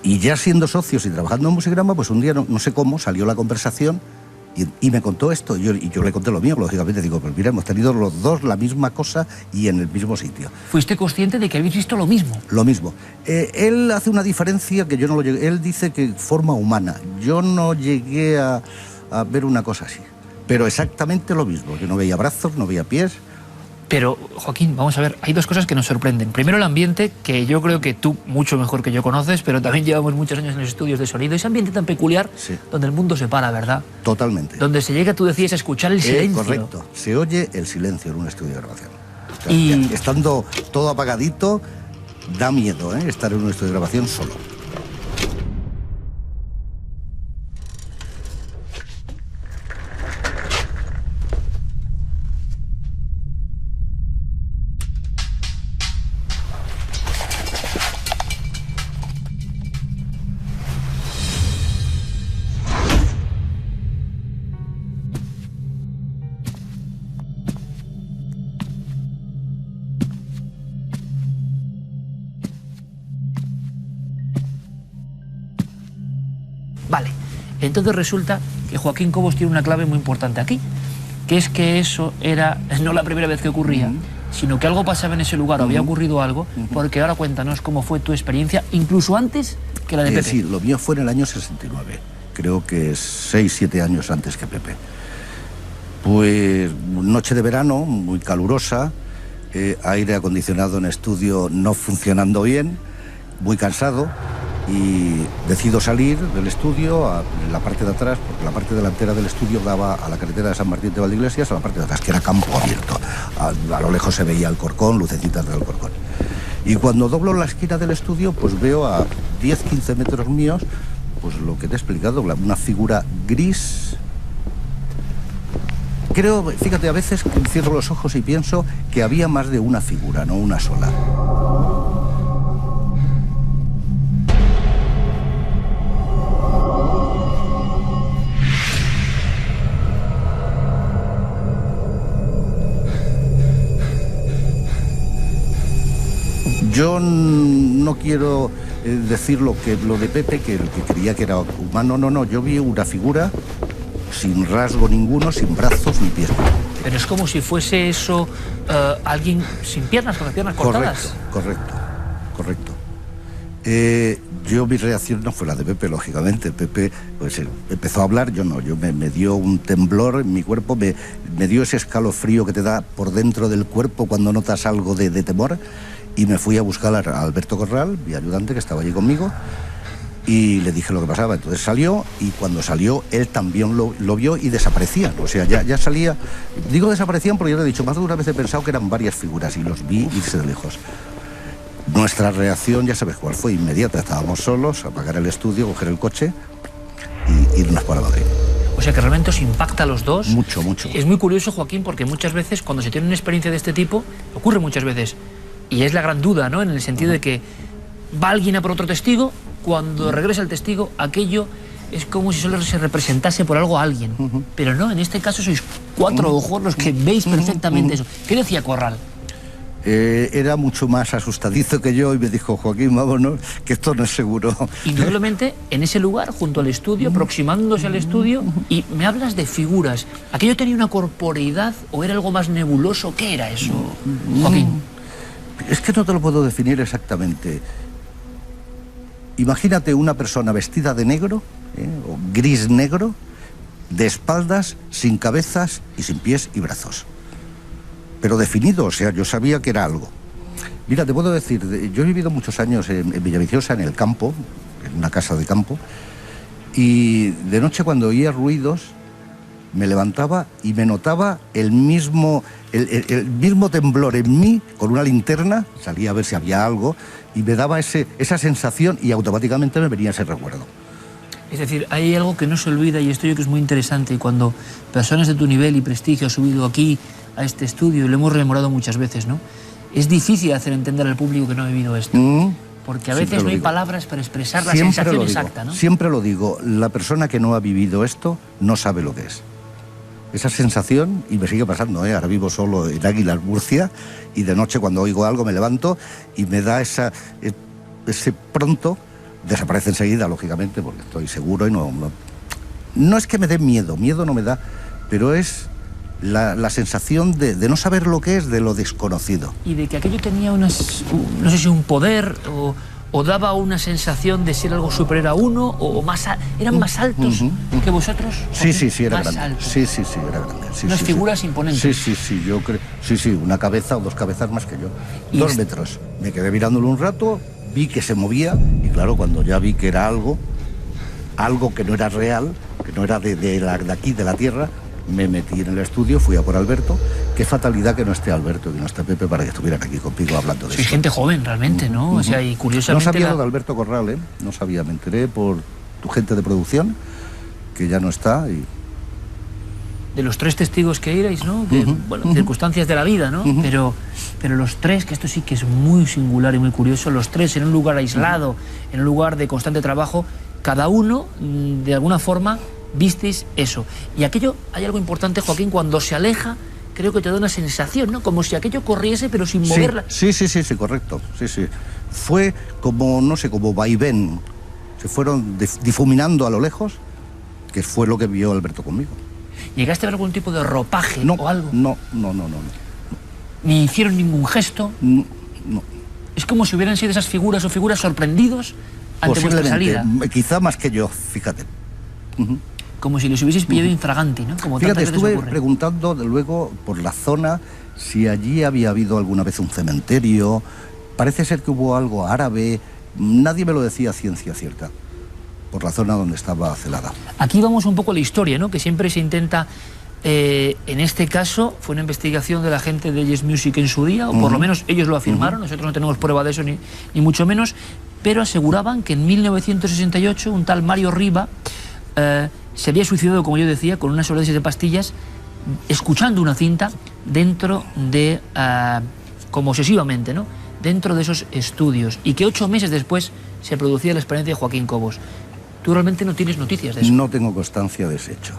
Y ya siendo socios y trabajando en Musigrama, pues un día, no sé cómo, salió la conversación y me contó esto. Y yo le conté lo mío, lógicamente. Digo, pues mira, hemos tenido los dos la misma cosa y en el mismo sitio. ¿Fuiste consciente de que habéis visto lo mismo? Lo mismo. Él hace una diferencia que yo no lo llegué. Él dice que forma humana. Yo no llegué a ver una cosa así. Pero exactamente lo mismo. Yo no veía brazos, no veía pies. Pero, Joaquín, vamos a ver, hay dos cosas que nos sorprenden. Primero, el ambiente, que yo creo que tú mucho mejor que yo conoces, pero también llevamos muchos años en los estudios de sonido. Ese ambiente tan peculiar, sí, donde el mundo se para, ¿verdad? Totalmente. Donde se llega, tú decías, a escuchar el silencio. Correcto. Se oye el silencio en un estudio de grabación. O sea, y estando todo apagadito, da miedo, estar en un estudio de grabación solo. Vale, entonces resulta que Joaquín Cobos tiene una clave muy importante aquí, que es que eso era no la primera vez que ocurría, sino que algo pasaba en ese lugar, o había ocurrido algo, porque ahora cuéntanos cómo fue tu experiencia, incluso antes que la de Pepe. Sí, lo mío fue en el año 69, creo que 6, 7 años antes que Pepe. Pues noche de verano, muy calurosa, aire acondicionado en estudio no funcionando bien, muy cansado, y decido salir del estudio a la parte de atrás, porque la parte delantera del estudio daba a la carretera de San Martín de Valdeiglesias, a la parte de atrás, que era campo abierto. A lo lejos se veía Alcorcón, lucecitas de Alcorcón. Y cuando doblo la esquina del estudio, pues veo a 10-15 metros míos, pues lo que te he explicado, una figura gris. Creo, fíjate, a veces cierro los ojos y pienso que había más de una figura, no una sola. Yo no quiero decir lo de Pepe, que creía que era humano. No, yo vi una figura sin rasgo ninguno, sin brazos ni pies. Pero es como si fuese eso alguien sin piernas, con las piernas cortadas. Correcto. Yo mi reacción no fue la de Pepe, lógicamente. Pepe pues empezó a hablar, yo no. Me dio un temblor en mi cuerpo, me dio ese escalofrío que te da por dentro del cuerpo cuando notas algo de temor, y me fui a buscar a Alberto Corral, mi ayudante, que estaba allí conmigo, y le dije lo que pasaba. Entonces salió, y cuando salió él también lo vio y desaparecían. O sea, ya salía. Digo desaparecían porque yo le he dicho, más de una vez he pensado que eran varias figuras y los vi irse de lejos. Nuestra reacción, ya sabes cuál fue, inmediata. Estábamos solos, apagar el estudio, coger el coche y irnos para Madrid. O sea que realmente os impacta a los dos. Mucho. Es muy curioso, Joaquín, porque muchas veces cuando se tiene una experiencia de este tipo, ocurre muchas veces, y es la gran duda, ¿no? En el sentido de que va alguien a por otro testigo, cuando regresa el testigo, aquello es como si solo se representase por algo a alguien. Pero no, en este caso sois 4 ojos los que veis perfectamente eso. ¿Qué decía Corral? Era mucho más asustadizo que yo y me dijo, Joaquín, vámonos, que esto no es seguro. Indudablemente, en ese lugar, junto al estudio, aproximándose al estudio, y me hablas de figuras. ¿Aquello tenía una corporeidad o era algo más nebuloso? ¿Qué era eso, Joaquín? Es que no te lo puedo definir exactamente. Imagínate una persona vestida de negro, o gris negro, de espaldas, sin cabezas y sin pies y brazos. Pero definido, o sea, yo sabía que era algo. Mira, te puedo decir, yo he vivido muchos años en Villaviciosa, en el campo, en una casa de campo, y de noche cuando oía ruidos, me levantaba y me notaba el mismo temblor en mí, con una linterna, salía a ver si había algo, y me daba esa sensación y automáticamente me venía ese recuerdo. Es decir, hay algo que no se olvida, y esto yo creo que es muy interesante, y cuando personas de tu nivel y prestigio han subido aquí a este estudio, y lo hemos rememorado muchas veces, ¿no? Es difícil hacer entender al público que no ha vivido esto, porque a veces no hay palabras para expresar la sensación exacta, ¿no? Siempre lo digo, la persona que no ha vivido esto no sabe lo que es. Esa sensación, y me sigue pasando, ahora vivo solo en Águilas, Murcia, y de noche cuando oigo algo me levanto y me da ese pronto, desaparece enseguida, lógicamente, porque estoy seguro y no es que me dé miedo no me da, pero es la sensación de no saber lo que es, de lo desconocido. Y de que aquello tenía no sé si un poder o daba una sensación de ser algo superior a uno, o eran más altos que vosotros. Sí, era grande. Alto. Sí, era grande. Unas figuras imponentes. Sí, yo creo. Sí, una cabeza o 2 cabezas más que yo. 2 metros. Me quedé mirándolo un rato, vi que se movía, y claro, cuando ya vi que era algo que no era real, que no era de aquí, de la tierra, me metí en el estudio, fui a por Alberto. Qué fatalidad que no esté Alberto, que no esté Pepe, para que estuvieran aquí conmigo hablando de eso. Soy gente joven, realmente, ¿no? O sea, y curiosamente... No sabía lo de Alberto Corral, no sabía, me enteré por tu gente de producción, que ya no está, y... De los 3 testigos que erais, ¿no? Que, bueno, circunstancias de la vida, ¿no? Pero los 3, que esto sí que es muy singular y muy curioso, los 3 en un lugar aislado, en un lugar de constante trabajo, cada uno, de alguna forma, visteis eso. Y aquello, hay algo importante, Joaquín, cuando se aleja, creo que te da una sensación, ¿no? Como si aquello corriese, pero sin moverla. Sí, correcto. Sí. Fue como, no sé, como vaivén. Se fueron difuminando a lo lejos, que fue lo que vio Alberto conmigo. ¿Llegaste a ver algún tipo de ropaje o algo? No. ¿Ni hicieron ningún gesto? No. Es como si hubieran sido esas figuras o figuras sorprendidos ante vuestra salida. Quizá más que yo, fíjate. Como si les hubieseis pillado infraganti, ¿no? Como fíjate, estuve preguntando luego por la zona si allí había habido alguna vez un cementerio. Parece ser que hubo algo árabe. Nadie me lo decía a ciencia cierta, por la zona donde estaba celada. Aquí vamos un poco a la historia, ¿no? Que siempre se intenta... en este caso fue una investigación de la gente de Yes Music en su día, o por lo menos ellos lo afirmaron. Nosotros no tenemos prueba de eso ni mucho menos, pero aseguraban que en 1968 un tal Mario Riva se había suicidado, como yo decía, con una sobredosis de pastillas, escuchando una cinta dentro de, como obsesivamente, ¿no? Dentro de esos estudios, y que 8 meses después se producía la experiencia de Joaquín Cobos. ¿Tú realmente no tienes noticias de eso? No tengo constancia de ese hecho.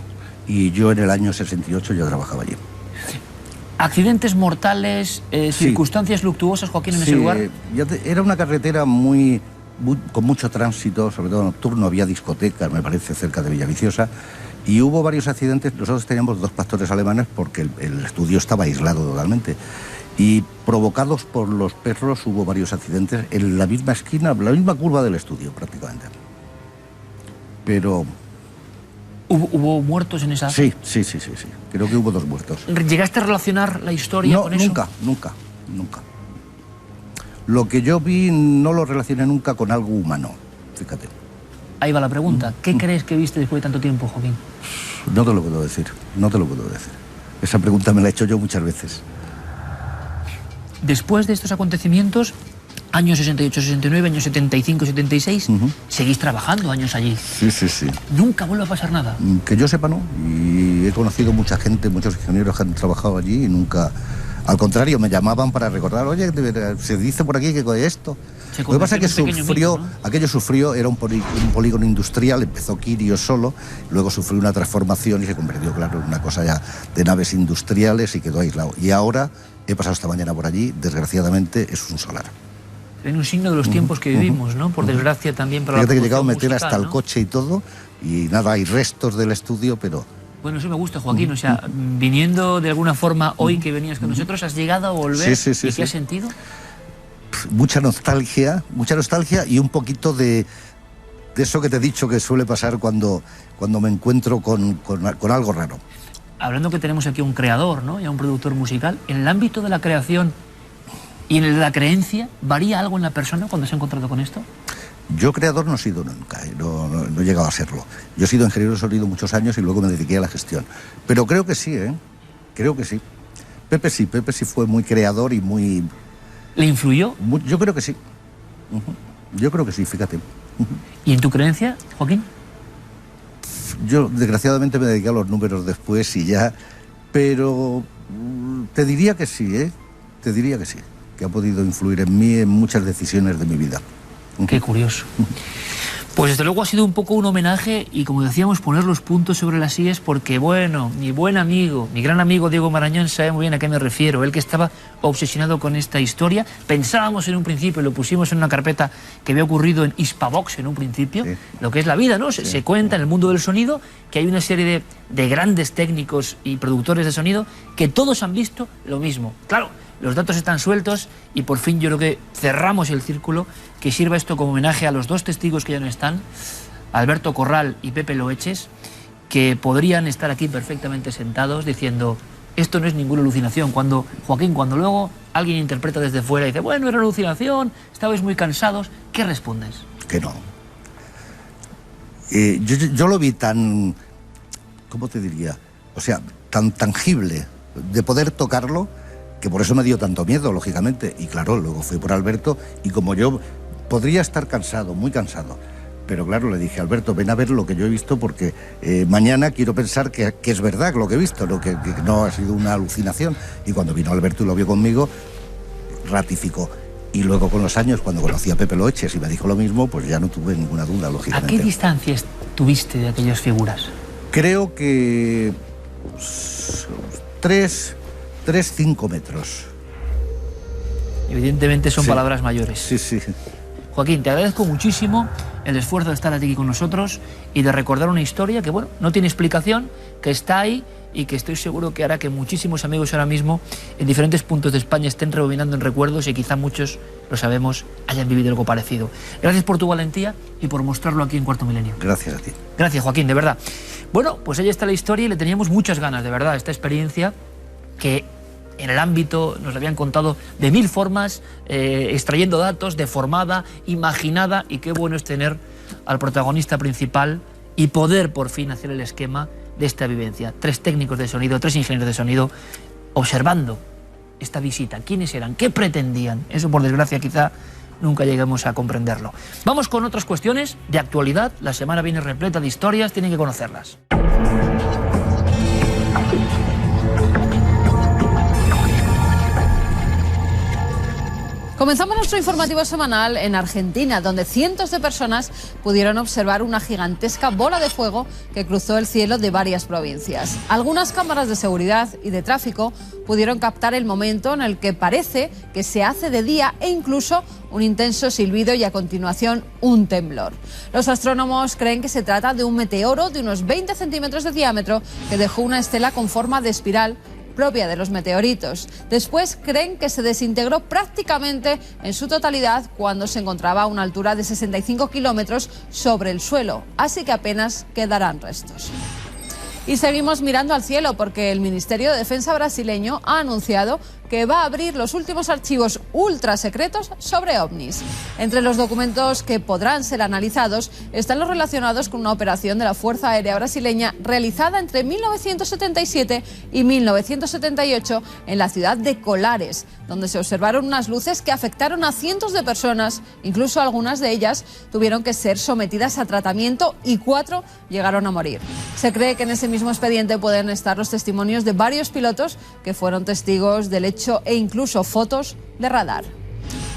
Y yo en el año 68 ya trabajaba allí. ¿Accidentes mortales, circunstancias luctuosas, Joaquín, en ese lugar? Era una carretera con mucho tránsito, sobre todo nocturno, había discotecas, me parece, cerca de Villaviciosa, y hubo varios accidentes. Nosotros teníamos 2 pastores alemanes porque el estudio estaba aislado totalmente, y provocados por los perros hubo varios accidentes en la misma esquina, la misma curva del estudio prácticamente. Pero... ¿Hubo muertos en esa...? Sí. Creo que hubo 2 muertos. ¿Llegaste a relacionar la historia con eso? Nunca. Lo que yo vi no lo relacioné nunca con algo humano, fíjate. Ahí va la pregunta. ¿Qué crees que viste después de tanto tiempo, Joaquín? No te lo puedo decir. Esa pregunta me la he hecho yo muchas veces. Después de estos acontecimientos, años 68, 69, años 75, 76, seguís trabajando años allí. Sí. ¿Nunca vuelve a pasar nada? Que yo sepa, no. Y he conocido mucha gente, muchos ingenieros que han trabajado allí y nunca... Al contrario, me llamaban para recordar, oye, se dice por aquí que esto... Lo que pasa es que aquello sufrió, era un polígono industrial, empezó Quirio solo, luego sufrió una transformación y se convirtió, claro, en una cosa ya de naves industriales y quedó aislado. Y ahora, he pasado esta mañana por allí, desgraciadamente, es un solar. Es un signo de los tiempos que vivimos, ¿no? Por desgracia también para la producción musical. Fíjate que he llegado a meter hasta ¿no? el coche y todo, y nada, hay restos del estudio, pero... Bueno, eso me gusta, Joaquín. O sea, viniendo de alguna forma hoy que venías con nosotros, ¿has llegado a volver? Sí. ¿Y qué has sentido? Mucha nostalgia y un poquito de eso que te he dicho que suele pasar cuando me encuentro con algo raro. Hablando que tenemos aquí un creador, ¿no? Y a un productor musical, en el ámbito de la creación y en el de la creencia, ¿varía algo en la persona cuando se ha encontrado con esto? Yo creador no he sido nunca, no he llegado a serlo. Yo he sido ingeniero de sonido muchos años y luego me dediqué a la gestión. Pero creo que sí, creo que sí. Pepe sí fue muy creador y muy... ¿Le influyó? Yo creo que sí. Yo creo que sí, fíjate. ¿Y en tu creencia, Joaquín? Yo desgraciadamente me dediqué a los números después y ya, pero te diría que sí, te diría que sí, que ha podido influir en mí en muchas decisiones de mi vida. Qué curioso. Pues desde luego ha sido un poco un homenaje y, como decíamos, poner los puntos sobre las íes porque, bueno, mi buen amigo, mi gran amigo Diego Marañón sabe muy bien a qué me refiero. Él que estaba obsesionado con esta historia. Pensábamos en un principio, lo pusimos en una carpeta que había ocurrido en Hispavox en un principio, lo que es la vida, ¿no? Se cuenta en el mundo del sonido que hay una serie de grandes técnicos y productores de sonido que todos han visto lo mismo. Claro, los datos están sueltos y por fin yo creo que cerramos el círculo, que sirva esto como homenaje a los 2 testigos que ya no están, Alberto Corral y Pepe Loeches, que podrían estar aquí perfectamente sentados diciendo, esto no es ninguna alucinación. Cuando luego alguien interpreta desde fuera y dice, bueno, era una alucinación, estabais muy cansados, ¿qué respondes? Que no. Yo lo vi tan, ¿cómo te diría? O sea, tan tangible, de poder tocarlo, que por eso me dio tanto miedo, lógicamente. Y claro, luego fui por Alberto y como yo podría estar cansado, muy cansado, pero claro, le dije, Alberto, ven a ver lo que yo he visto porque mañana quiero pensar que es verdad lo que he visto, que no ha sido una alucinación. Y cuando vino Alberto y lo vio conmigo, ratificó. Y luego con los años, cuando conocí a Pepe Loeches y me dijo lo mismo, pues ya no tuve ninguna duda, lógicamente. ¿A qué distancias tuviste de aquellas figuras? Creo que 3-5 metros. Evidentemente son palabras mayores. Sí. Joaquín, te agradezco muchísimo el esfuerzo de estar aquí con nosotros y de recordar una historia que, bueno, no tiene explicación, que está ahí y que estoy seguro que hará que muchísimos amigos ahora mismo en diferentes puntos de España estén rebobinando en recuerdos y quizá muchos, lo sabemos, hayan vivido algo parecido. Gracias por tu valentía y por mostrarlo aquí en Cuarto Milenio. Gracias a ti. Gracias, Joaquín, de verdad. Bueno, pues ahí está la historia y le teníamos muchas ganas, de verdad, esta experiencia que en el ámbito nos habían contado de 1000 formas, extrayendo datos, deformada, imaginada, y qué bueno es tener al protagonista principal y poder por fin hacer el esquema de esta vivencia. 3 técnicos de sonido, 3 ingenieros de sonido, observando esta visita. ¿Quiénes eran? ¿Qué pretendían? Eso, por desgracia, quizá nunca lleguemos a comprenderlo. Vamos con otras cuestiones de actualidad. La semana viene repleta de historias, tienen que conocerlas. Comenzamos nuestro informativo semanal en Argentina, donde cientos de personas pudieron observar una gigantesca bola de fuego que cruzó el cielo de varias provincias. Algunas cámaras de seguridad y de tráfico pudieron captar el momento en el que parece que se hace de día e incluso un intenso silbido y a continuación un temblor. Los astrónomos creen que se trata de un meteoro de unos 20 centímetros de diámetro que dejó una estela con forma de espiral propia de los meteoritos. Después creen que se desintegró prácticamente en su totalidad cuando se encontraba a una altura de 65 kilómetros sobre el suelo, así que apenas quedarán restos. Y seguimos mirando al cielo porque el Ministerio de Defensa brasileño ha anunciado que va a abrir los últimos archivos ultra secretos sobre ovnis. Entre los documentos que podrán ser analizados están los relacionados con una operación de la Fuerza Aérea Brasileña realizada entre 1977 y 1978 en la ciudad de Colares, donde se observaron unas luces que afectaron a cientos de personas, incluso algunas de ellas tuvieron que ser sometidas a tratamiento y 4 llegaron a morir. Se cree que en ese mismo expediente pueden estar los testimonios de varios pilotos que fueron testigos del hecho e incluso fotos de radar.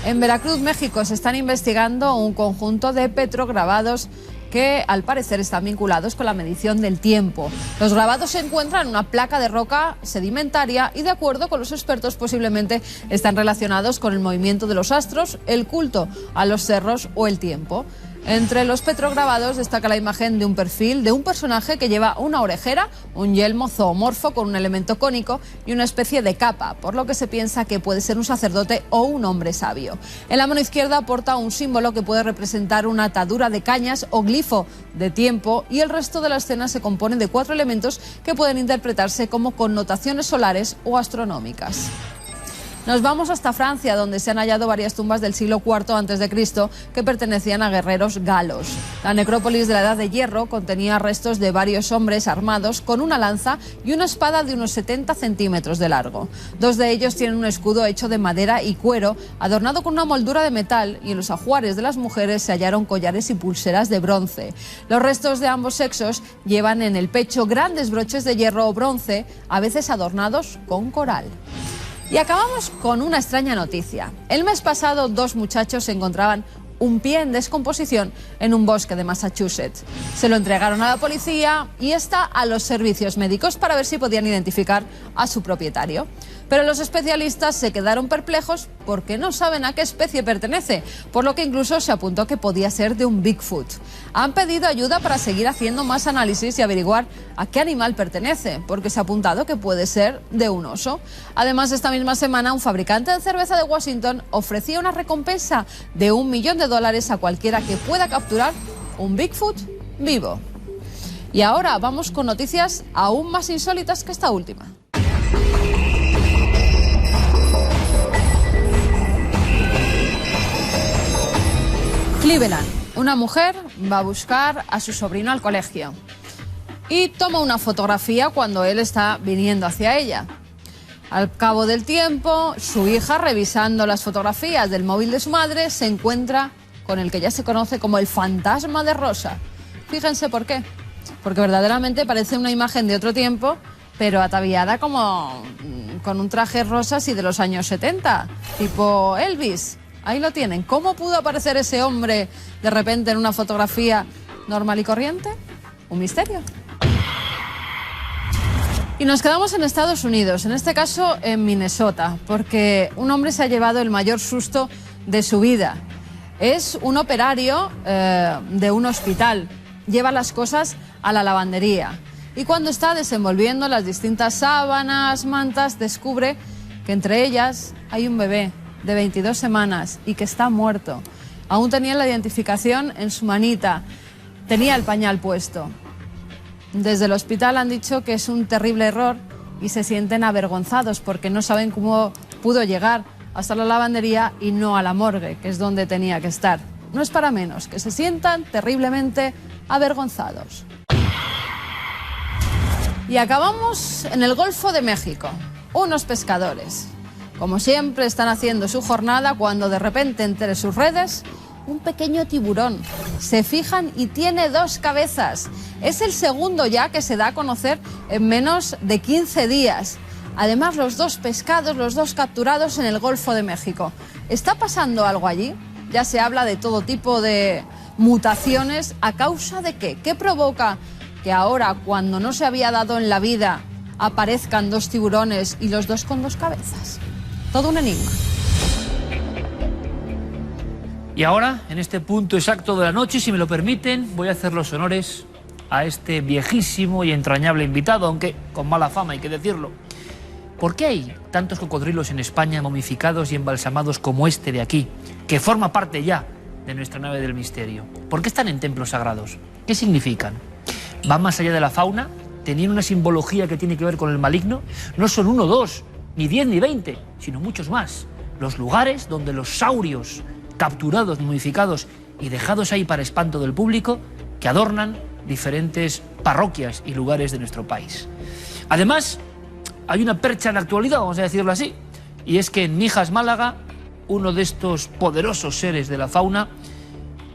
En Veracruz, México, se están investigando un conjunto de petrograbados que al parecer están vinculados con la medición del tiempo. Los grabados se encuentran en una placa de roca sedimentaria y, de acuerdo con los expertos, posiblemente están relacionados con el movimiento de los astros, el culto a los cerros o el tiempo. Entre los petrograbados destaca la imagen de un perfil de un personaje que lleva una orejera, un yelmo zoomorfo con un elemento cónico y una especie de capa, por lo que se piensa que puede ser un sacerdote o un hombre sabio. En la mano izquierda porta un símbolo que puede representar una atadura de cañas o glifo de tiempo, y el resto de la escena se compone de 4 elementos que pueden interpretarse como connotaciones solares o astronómicas. Nos vamos hasta Francia, donde se han hallado varias tumbas del siglo IV a.C. que pertenecían a guerreros galos. La necrópolis de la Edad de Hierro contenía restos de varios hombres armados con una lanza y una espada de unos 70 centímetros de largo. 2 de ellos tienen un escudo hecho de madera y cuero, adornado con una moldura de metal, y en los ajuares de las mujeres se hallaron collares y pulseras de bronce. Los restos de ambos sexos llevan en el pecho grandes broches de hierro o bronce, a veces adornados con coral. Y acabamos con una extraña noticia. El mes pasado 2 muchachos se encontraban un pie en descomposición en un bosque de Massachusetts. Se lo entregaron a la policía y esta a los servicios médicos para ver si podían identificar a su propietario. Pero los especialistas se quedaron perplejos porque no saben a qué especie pertenece, por lo que incluso se apuntó que podía ser de un Bigfoot. Han pedido ayuda para seguir haciendo más análisis y averiguar a qué animal pertenece, porque se ha apuntado que puede ser de un oso. Además, esta misma semana un fabricante de cerveza de Washington ofrecía una recompensa de $1 millón a cualquiera que pueda capturar un Bigfoot vivo. Y ahora vamos con noticias aún más insólitas que esta última. Cleveland, una mujer va a buscar a su sobrino al colegio y toma una fotografía cuando él está viniendo hacia ella. Al cabo del tiempo, su hija, revisando las fotografías del móvil de su madre, se encuentra con el que ya se conoce como el fantasma de Rosa. Fíjense por qué. Porque verdaderamente parece una imagen de otro tiempo, pero ataviada como con un traje rosa así de los años 70, tipo Elvis. Ahí lo tienen. ¿Cómo pudo aparecer ese hombre de repente en una fotografía normal y corriente? Un misterio. Y nos quedamos en Estados Unidos, en este caso en Minnesota, porque un hombre se ha llevado el mayor susto de su vida. Es un operario de un hospital. Lleva las cosas a la lavandería. Y cuando está desenvolviendo las distintas sábanas, mantas, descubre que entre ellas hay un bebé de 22 semanas y que está muerto. Aún tenía la identificación en su manita, tenía el pañal puesto. Desde el hospital han dicho que es un terrible error y se sienten avergonzados porque no saben cómo pudo llegar hasta la lavandería y no a la morgue, que es donde tenía que estar. No es para menos, que se sientan terriblemente avergonzados. Y acabamos en el Golfo de México. Unos pescadores, como siempre, están haciendo su jornada cuando de repente entre sus redes un pequeño tiburón. Se fijan y tiene 2 cabezas. Es el segundo ya que se da a conocer en menos de 15 días. Además, los 2 pescados, los 2 capturados en el Golfo de México. ¿Está pasando algo allí? Ya se habla de todo tipo de mutaciones. ¿A causa de qué? ¿Qué provoca que ahora, cuando no se había dado en la vida, aparezcan 2 tiburones y los 2 con 2 cabezas? Todo un enigma. Y ahora, en este punto exacto de la noche, si me lo permiten, voy a hacer los honores a este viejísimo y entrañable invitado, aunque con mala fama hay que decirlo. ¿Por qué hay tantos cocodrilos en España momificados y embalsamados como este de aquí, que forma parte ya de nuestra nave del misterio? ¿Por qué están en templos sagrados? ¿Qué significan? ¿Van más allá de la fauna? ¿Tenían una simbología que tiene que ver con el maligno? No son 1, 2, ni 10, ni 20, sino muchos más. Los lugares donde los saurios capturados, momificados y dejados ahí para espanto del público, que adornan diferentes parroquias y lugares de nuestro país. Además, hay una percha en la actualidad, vamos a decirlo así, y es que en Mijas, Málaga, uno de estos poderosos seres de la fauna,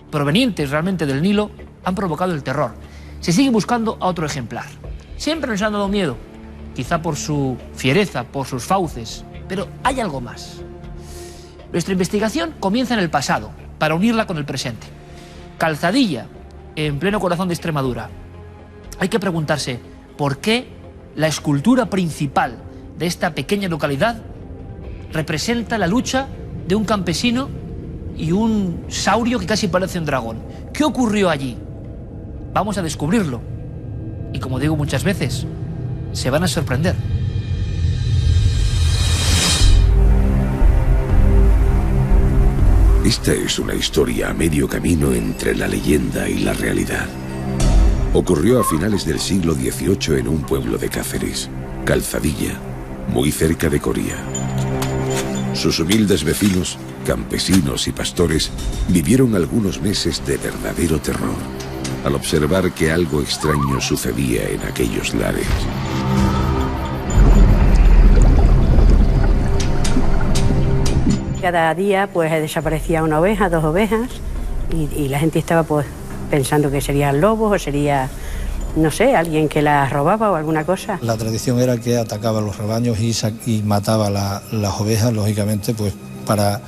provenientes realmente del Nilo, han provocado el terror. Se sigue buscando a otro ejemplar. Siempre nos han dado miedo, quizá por su fiereza, por sus fauces, pero hay algo más. Nuestra investigación comienza en el pasado, para unirla con el presente. Calzadilla, en pleno corazón de Extremadura. Hay que preguntarse, ¿por qué la escultura principal de esta pequeña localidad representa la lucha de un campesino y un saurio que casi parece un dragón? ¿Qué ocurrió allí? Vamos a descubrirlo. Y como digo muchas veces, se van a sorprender. Esta es una historia a medio camino entre la leyenda y la realidad. Ocurrió a finales del siglo XVIII en un pueblo de Cáceres, Calzadilla, muy cerca de Coria. Sus humildes vecinos, campesinos y pastores, vivieron algunos meses de verdadero terror al observar que algo extraño sucedía en aquellos lares. Cada día pues desaparecía una oveja, 2 ovejas y la gente estaba pues pensando que serían lobos o sería, no sé, alguien que las robaba o alguna cosa. La tradición era que atacaba los rebaños y mataba las ovejas, lógicamente, pues para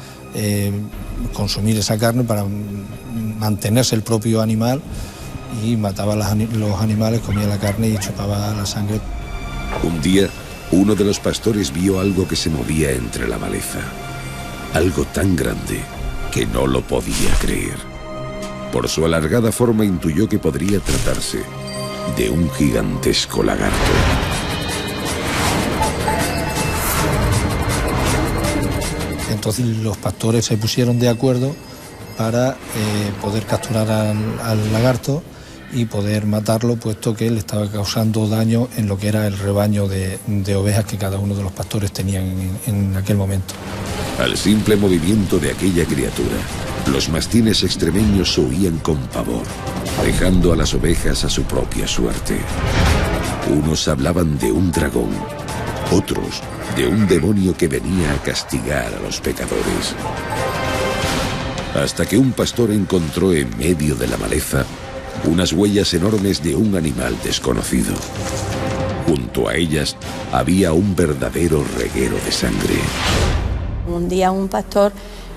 consumir esa carne, para mantenerse el propio animal, y mataba los animales, comía la carne y chupaba la sangre. Un día, uno de los pastores vio algo que se movía entre la maleza. Algo tan grande que no lo podía creer. Por su alargada forma intuyó que podría tratarse de un gigantesco lagarto. Entonces los pastores se pusieron de acuerdo para poder capturar al lagarto y poder matarlo, puesto que él estaba causando daño en lo que era el rebaño de ovejas que cada uno de los pastores tenían en aquel momento. Al simple movimiento de aquella criatura, los mastines extremeños huían con pavor, dejando a las ovejas a su propia suerte. Unos hablaban de un dragón, otros de un demonio que venía a castigar a los pecadores. Hasta que un pastor encontró en medio de la maleza unas huellas enormes de un animal desconocido. Junto a ellas había un verdadero reguero de sangre. Un día un pastor,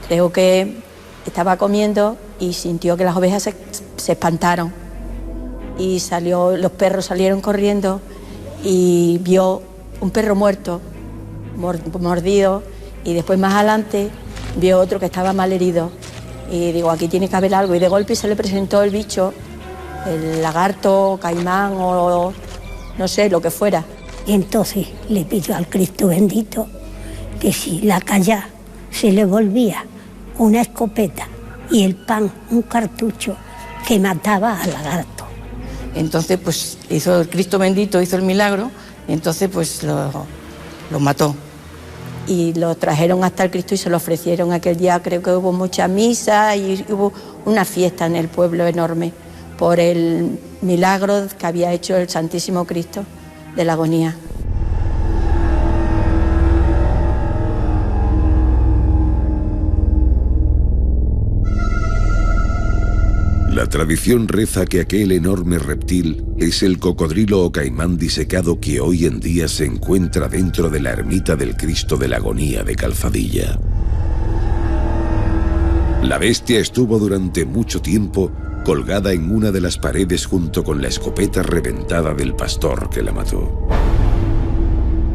creo que estaba comiendo y sintió que las ovejas se espantaron. Y los perros salieron corriendo y vio un perro muerto, mordido, y después más adelante vio otro que estaba mal herido. Y digo, aquí tiene que haber algo. Y de golpe se le presentó el bicho, el lagarto, caimán o no sé, lo que fuera. Y entonces le pidió al Cristo bendito que si la calla se le volvía una escopeta y el pan un cartucho que mataba al lagarto. Entonces pues hizo el Cristo bendito, hizo el milagro, y entonces pues lo mató. Y lo trajeron hasta el Cristo y se lo ofrecieron aquel día. Creo que hubo mucha misa y hubo una fiesta en el pueblo enorme por el milagro que había hecho el Santísimo Cristo de la agonía. La tradición reza que aquel enorme reptil es el cocodrilo o caimán disecado que hoy en día se encuentra dentro de la ermita del Cristo de la Agonía de Calzadilla. La bestia estuvo durante mucho tiempo colgada en una de las paredes junto con la escopeta reventada del pastor que la mató.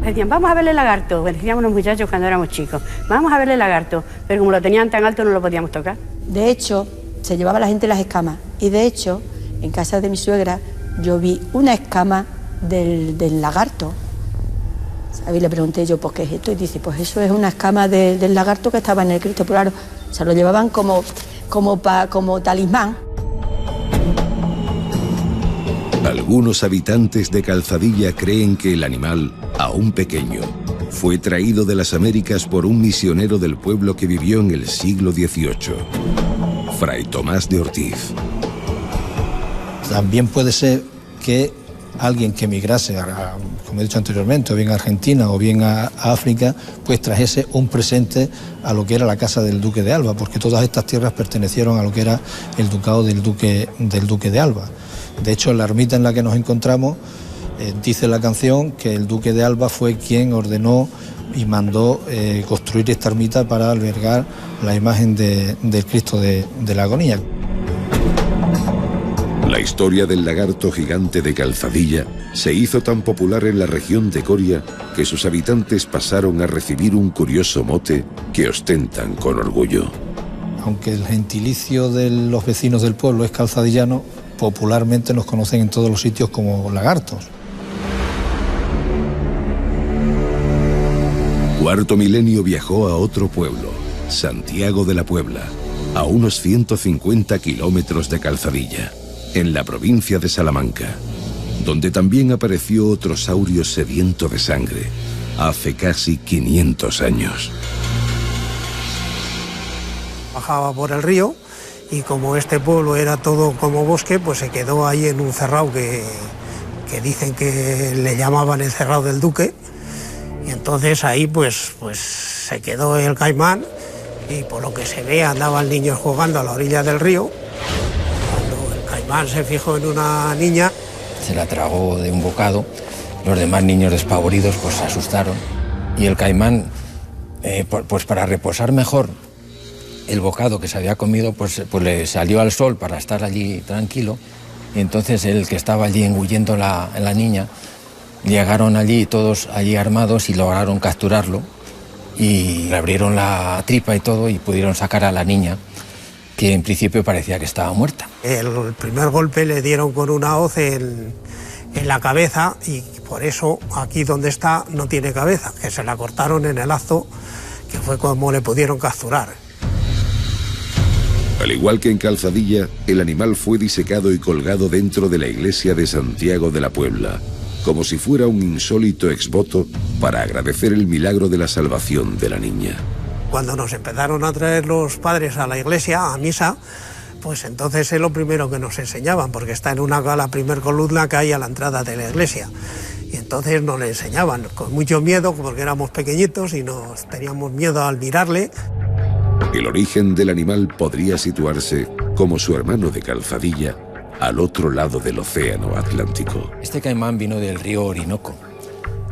Decían, vamos a verle el lagarto, decíamos los muchachos cuando éramos chicos, vamos a verle el lagarto, pero como lo tenían tan alto no lo podíamos tocar. De hecho, se llevaba la gente las escamas y de hecho, en casa de mi suegra, yo vi una escama del lagarto. ¿Sabes? Le pregunté yo, ¿pues qué es esto? Y dice, pues eso es una escama del lagarto que estaba en el Cristo, pero claro, se lo llevaban como talismán. Algunos habitantes de Calzadilla creen que el animal, aún pequeño, fue traído de las Américas por un misionero del pueblo que vivió en el siglo XVIII, Fray Tomás de Ortiz. También puede ser que alguien que emigrase, como he dicho anteriormente, o bien a Argentina o bien a África, pues trajese un presente a lo que era la casa del duque de Alba, porque todas estas tierras pertenecieron a lo que era el ducado del duque de Alba. De hecho, en la ermita en la que nos encontramos, dice la canción que el duque de Alba fue quien ordenó y mandó construir esta ermita para albergar la imagen del Cristo de la Agonía. La historia del lagarto gigante de Calzadilla se hizo tan popular en la región de Coria que sus habitantes pasaron a recibir un curioso mote que ostentan con orgullo. Aunque el gentilicio de los vecinos del pueblo es calzadillano, popularmente nos conocen en todos los sitios como lagartos. Cuarto Milenio viajó a otro pueblo, Santiago de la Puebla, a unos 150 kilómetros de Calzadilla, en la provincia de Salamanca, donde también apareció otro saurio sediento de sangre, hace casi 500 años. Bajaba por el río y como este pueblo era todo como bosque, pues se quedó ahí en un cerrado que dicen que le llamaban el cerrado del Duque, y entonces ahí pues se quedó el caimán y por lo que se ve andaban niños jugando a la orilla del río. Cuando el caimán se fijó en una niña, se la tragó de un bocado, los demás niños despavoridos pues se asustaron y el caimán pues para reposar mejor el bocado que se había comido, pues le salió al sol para estar allí tranquilo, y entonces el que estaba allí engullendo la niña, llegaron allí todos allí armados y lograron capturarlo y le abrieron la tripa y todo y pudieron sacar a la niña, que en principio parecía que estaba muerta. El primer golpe le dieron con una hoz en la cabeza y por eso aquí donde está no tiene cabeza, que se la cortaron en el acto, que fue como le pudieron capturar. Al igual que en Calzadilla, el animal fue disecado y colgado dentro de la iglesia de Santiago de la Puebla, como si fuera un insólito exvoto para agradecer el milagro de la salvación de la niña. Cuando nos empezaron a traer los padres a la iglesia, a misa, pues entonces es lo primero que nos enseñaban, porque está en la primer columna que hay a la entrada de la iglesia. Y entonces nos le enseñaban con mucho miedo, porque éramos pequeñitos y nos teníamos miedo al mirarle. El origen del animal podría situarse, como su hermano de Calzadilla, al otro lado del océano Atlántico. Este caimán vino del río Orinoco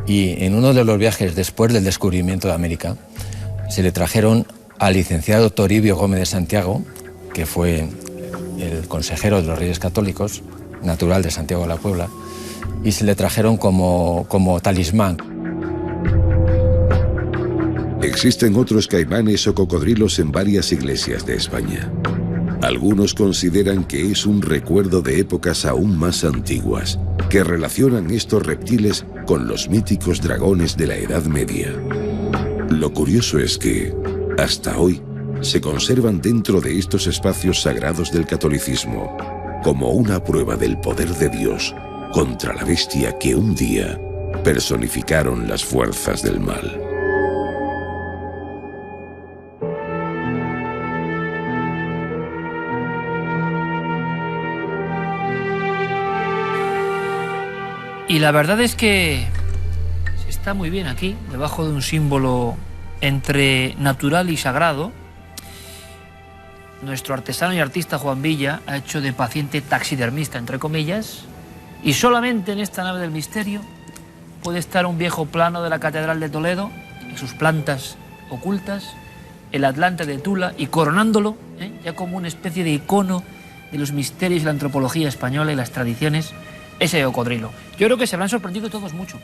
y en uno de los viajes después del descubrimiento de América se le trajeron al licenciado Toribio Gómez de Santiago, que fue el consejero de los Reyes Católicos, natural de Santiago de la Puebla, y se le trajeron como talismán. Existen otros caimanes o cocodrilos en varias iglesias de España. Algunos consideran que es un recuerdo de épocas aún más antiguas, que relacionan estos reptiles con los míticos dragones de la Edad Media. Lo curioso es que, hasta hoy, se conservan dentro de estos espacios sagrados del catolicismo, como una prueba del poder de Dios contra la bestia que un día personificaron las fuerzas del mal. Y la verdad es que se está muy bien aquí, debajo de un símbolo entre natural y sagrado. nuestro artesano y artista Juan Villa ha hecho de paciente taxidermista, entre comillas, y solamente en esta nave del misterio puede estar un viejo plano de la Catedral de Toledo y sus plantas ocultas, el Atlante de Tula, y coronándolo, ya como una especie de icono de los misterios de la antropología española y las tradiciones, ese cocodrilo. Yo creo que se habrán sorprendido todos mucho.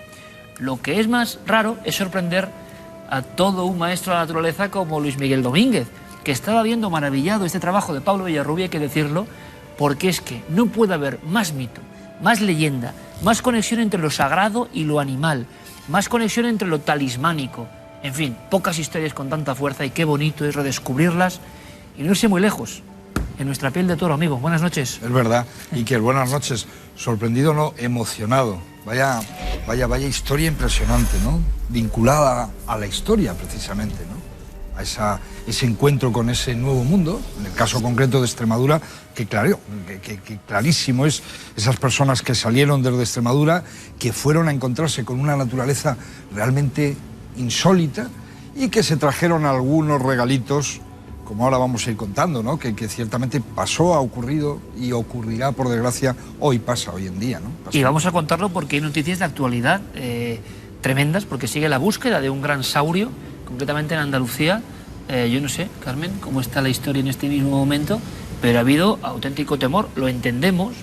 Lo que es más raro es sorprender a todo un maestro de la naturaleza como Luis Miguel Domínguez, que estaba viendo maravillado este trabajo de Pablo Villarrubia, hay que decirlo, porque es que no puede haber más mito, más leyenda, más conexión entre lo sagrado y lo animal, más conexión entre lo talismánico. En fin, pocas historias con tanta fuerza, y qué bonito es redescubrirlas y no irse muy lejos. En nuestra piel de toro, amigo. Buenas noches. Es verdad, Iker, buenas noches. Sorprendido, no, emocionado. Vaya historia impresionante, ¿no? Vinculada a la historia, precisamente, ¿no? A ese encuentro con ese nuevo mundo, en el caso concreto de Extremadura, que clarísimo es esas personas que salieron desde Extremadura, que fueron a encontrarse con una naturaleza realmente insólita y que se trajeron algunos regalitos, como ahora vamos a ir contando, ¿no? Que ciertamente pasó, ha ocurrido y ocurrirá, por desgracia, hoy en día, ¿no? Y vamos a contarlo porque hay noticias de actualidad tremendas, porque sigue la búsqueda de un gran saurio, concretamente en Andalucía. Yo no sé, Carmen, cómo está la historia en este mismo momento, pero ha habido auténtico temor, lo entendemos.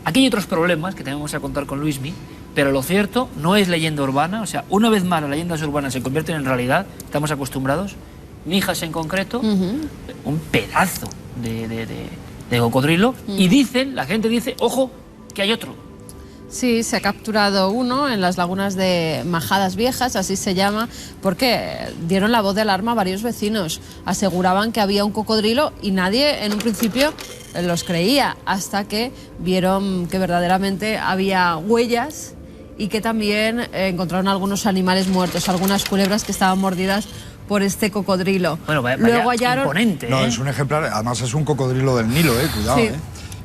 Aquí hay otros problemas que tenemos a contar con Luismi, pero lo cierto no es leyenda urbana, o sea, una vez más las leyendas urbanas se convierten en realidad, estamos acostumbrados. Mijas en concreto, un pedazo de cocodrilo, y dicen, la gente dice, ojo, que hay otro. Sí, se ha capturado uno en las lagunas de Majadas Viejas, así se llama, porque dieron la voz de alarma a varios vecinos. Aseguraban que había un cocodrilo y nadie en un principio los creía, hasta que vieron que verdaderamente había huellas y que también encontraron algunos animales muertos, algunas culebras que estaban mordidas por este cocodrilo. Bueno, luego hallaron... imponente, No, es un ejemplar, además es un cocodrilo del Nilo, cuidado, sí.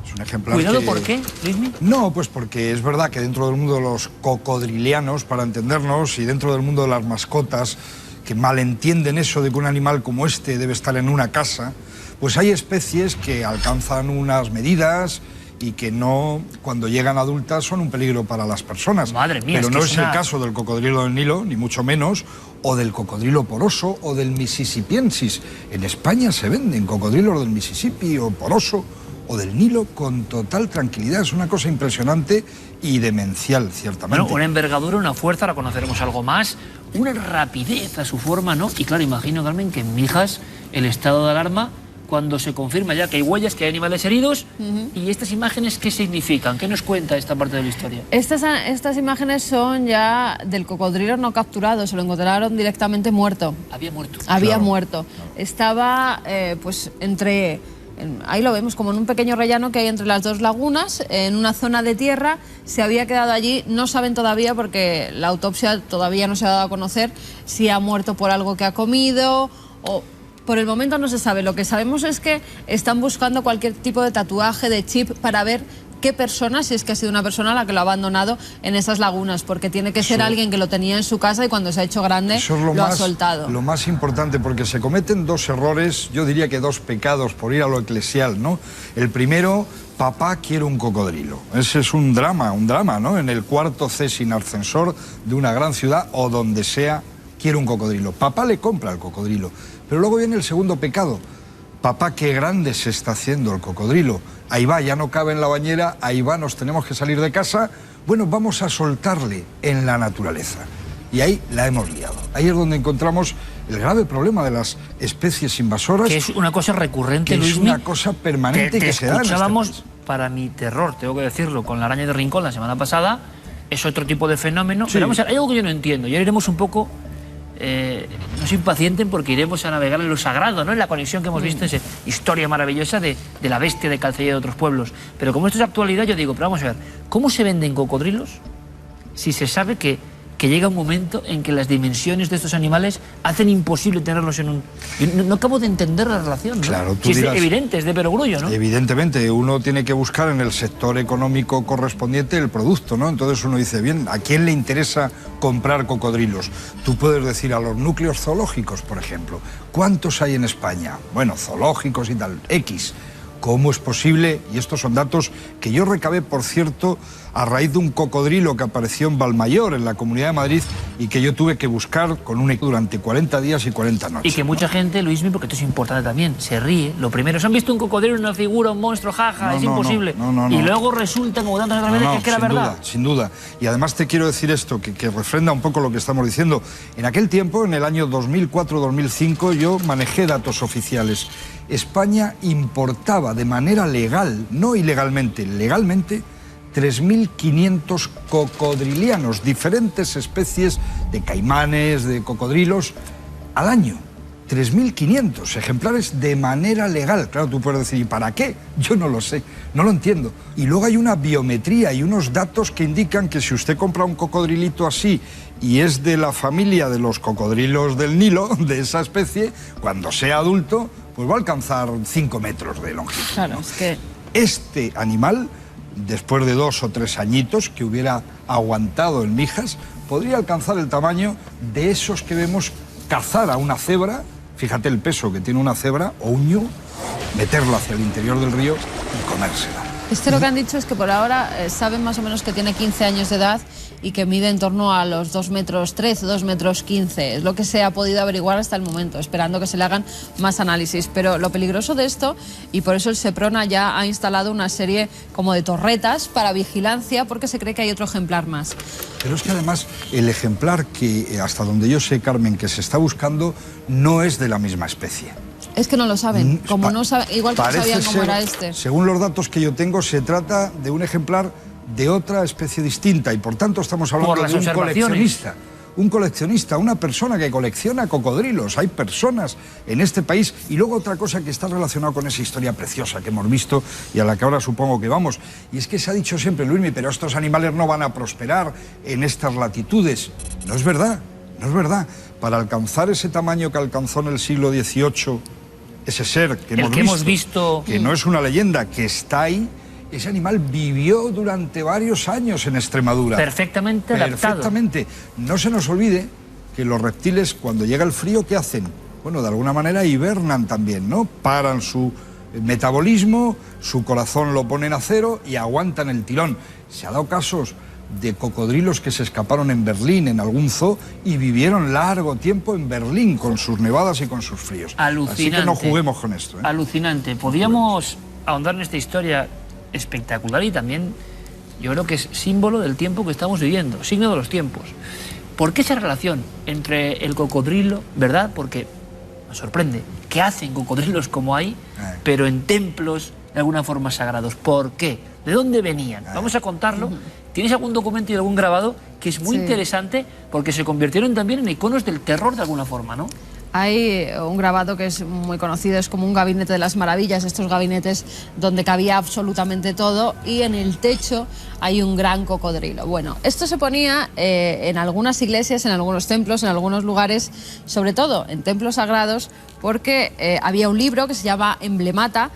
Es un ejemplar. Cuidado, que... ¿por qué, Luismi? No, pues porque es verdad que dentro del mundo de los cocodrilianos, para entendernos, y dentro del mundo de las mascotas, que malentienden eso de que un animal como este debe estar en una casa, pues hay especies que alcanzan unas medidas y que no, cuando llegan adultas, son un peligro para las personas. Madre mía, pero es que no es es el caso del cocodrilo del Nilo, ni mucho menos, o del cocodrilo poroso o del mississippiensis. En España se venden cocodrilos del Mississippi o poroso o del Nilo con total tranquilidad. Es una cosa impresionante y demencial, ciertamente. Bueno, una envergadura, una fuerza, ahora conoceremos algo más, una rapidez a su forma, ¿no? Y claro, imagino, Carmen, que en Mijas el estado de alarma, cuando se confirma ya que hay huellas, que hay animales heridos, y estas imágenes, ¿qué significan? ¿Qué nos cuenta esta parte de la historia? Estas imágenes son ya del cocodrilo no capturado, se lo encontraron directamente muerto. Había muerto. Había muerto. Estaba, pues, ahí lo vemos, como en un pequeño rellano que hay entre las dos lagunas, en una zona de tierra, se había quedado allí. No saben todavía, porque la autopsia todavía no se ha dado a conocer, si ha muerto por algo que ha comido o... Por el momento no se sabe. Lo que sabemos es que están buscando cualquier tipo de tatuaje, de chip, para ver qué persona, si es que ha sido una persona la que lo ha abandonado en esas lagunas, porque tiene que ser alguien que lo tenía en su casa y cuando se ha hecho grande lo ha soltado. Lo más importante, porque se cometen dos errores, yo diría que dos pecados, por ir a lo eclesial, ¿no? El primero, papá quiere un cocodrilo. Ese es un drama, ¿no? En el cuarto C sin ascensor de una gran ciudad o donde sea, quiere un cocodrilo. Papá le compra el cocodrilo. Pero luego viene el segundo pecado. Papá, qué grande se está haciendo el cocodrilo. Ahí va, ya no cabe en la bañera, ahí va, nos tenemos que salir de casa. Bueno, vamos a soltarle en la naturaleza. Y ahí la hemos liado. Ahí es donde encontramos el grave problema de las especies invasoras. Que es una cosa recurrente, Luismi. Luismi. Es una cosa permanente que se da. Escuchábamos, para mi terror, tengo que decirlo, con la araña de Rincón la semana pasada. Es otro tipo de fenómeno. Sí. Pero vamos a ver, hay algo que yo no entiendo. Y ahora iremos un poco... no se impacienten, porque iremos a navegar en lo sagrado, ¿no? En la conexión que hemos visto, esa historia maravillosa de la bestia de Calcella de otros pueblos. Pero como esto es actualidad, yo digo, pero vamos a ver, ¿cómo se venden cocodrilos si se sabe que que llega un momento en que las dimensiones de estos animales hacen imposible tenerlos en un... Yo no acabo de entender la relación, ¿no? Claro, tú si dirás, es evidente, es de perogrullo, ¿no? Evidentemente, uno tiene que buscar en el sector económico correspondiente el producto, ¿no? Entonces uno dice, bien, ¿a quién le interesa comprar cocodrilos? Tú puedes decir a los núcleos zoológicos, por ejemplo, ¿cuántos hay en España? Bueno, zoológicos y tal, X. ¿Cómo es posible? Y estos son datos que yo recabé, por cierto, a raíz de un cocodrilo que apareció en Valmayor, en la Comunidad de Madrid, y que yo tuve que buscar con un equipo durante 40 días y 40 noches. Y que mucha gente, Luismi, porque esto es importante también, se ríe. Lo primero, ¿se han visto un cocodrilo, una figura, un monstruo, jaja, es imposible? Y luego resulta, como tantas otras veces, que era verdad. Sin duda. Y además te quiero decir esto, que refrenda un poco lo que estamos diciendo. En aquel tiempo, en el año 2004-2005, yo manejé datos oficiales. España importaba de manera legal, no ilegalmente, legalmente, 3.500 cocodrilianos, diferentes especies de caimanes, de cocodrilos, al año. 3.500 ejemplares de manera legal. Claro, tú puedes decir, ¿y para qué? Yo no lo sé, no lo entiendo. Y luego hay una biometría y unos datos que indican que si usted compra un cocodrilito así y es de la familia de los cocodrilos del Nilo, de esa especie, cuando sea adulto, pues va a alcanzar 5 metros de longitud. Claro, es que... Este animal, después de 2 o 3 añitos que hubiera aguantado en Mijas, podría alcanzar el tamaño de esos que vemos cazar a una cebra, fíjate el peso que tiene una cebra o un ñu, meterlo hacia el interior del río y comérsela. Lo que han dicho es que por ahora saben más o menos que tiene 15 años de edad y que mide en torno a los 2,13 metros, 2,15 metros. Es lo que se ha podido averiguar hasta el momento, esperando que se le hagan más análisis. Pero lo peligroso de esto, y por eso el Seprona ya ha instalado una serie como de torretas para vigilancia, porque se cree que hay otro ejemplar más. Pero es que además el ejemplar que, hasta donde yo sé, Carmen, que se está buscando, no es de la misma especie. Es que no lo saben, como no saben, igual que no sabían cómo era este. Según los datos que yo tengo, se trata de un ejemplar de otra especie distinta y por tanto estamos hablando de un coleccionista. Un coleccionista, una persona que colecciona cocodrilos. Hay personas en este país. Y luego otra cosa que está relacionada con esa historia preciosa que hemos visto y a la que ahora supongo que vamos. Y es que se ha dicho siempre, Luismi, pero estos animales no van a prosperar en estas latitudes. No es verdad, no es verdad. Para alcanzar ese tamaño que alcanzó en el siglo XVIII, ese ser que hemos visto, que no es una leyenda, que está ahí, ese animal vivió durante varios años en Extremadura. Perfectamente adaptado. Perfectamente. No se nos olvide que los reptiles, cuando llega el frío, ¿qué hacen? Bueno, de alguna manera hibernan también, ¿no? Paran su metabolismo, su corazón lo ponen a cero y aguantan el tirón. Se ha dado casos de cocodrilos que se escaparon en Berlín, en algún zoo, y vivieron largo tiempo en Berlín con sus nevadas y con sus fríos. Alucinante. Así que no juguemos con esto, ¿eh? Alucinante. Podríamos ahondar en esta historia espectacular y también yo creo que es símbolo del tiempo que estamos viviendo, signo de los tiempos. ¿Por qué esa relación entre el cocodrilo, verdad? Porque me sorprende que hacen cocodrilos como hay, pero en templos de alguna forma sagrados. ¿Por qué? ¿De dónde venían? Vamos a contarlo. ¿Tienes algún documento y algún grabado que es muy interesante porque se convirtieron también en iconos del terror de alguna forma, ¿no? Hay un grabado que es muy conocido, es como un gabinete de las maravillas, estos gabinetes donde cabía absolutamente todo, y en el techo hay un gran cocodrilo. Bueno, esto se ponía en algunas iglesias, en algunos templos, en algunos lugares, sobre todo en templos sagrados, porque había un libro que se llama Emblemata,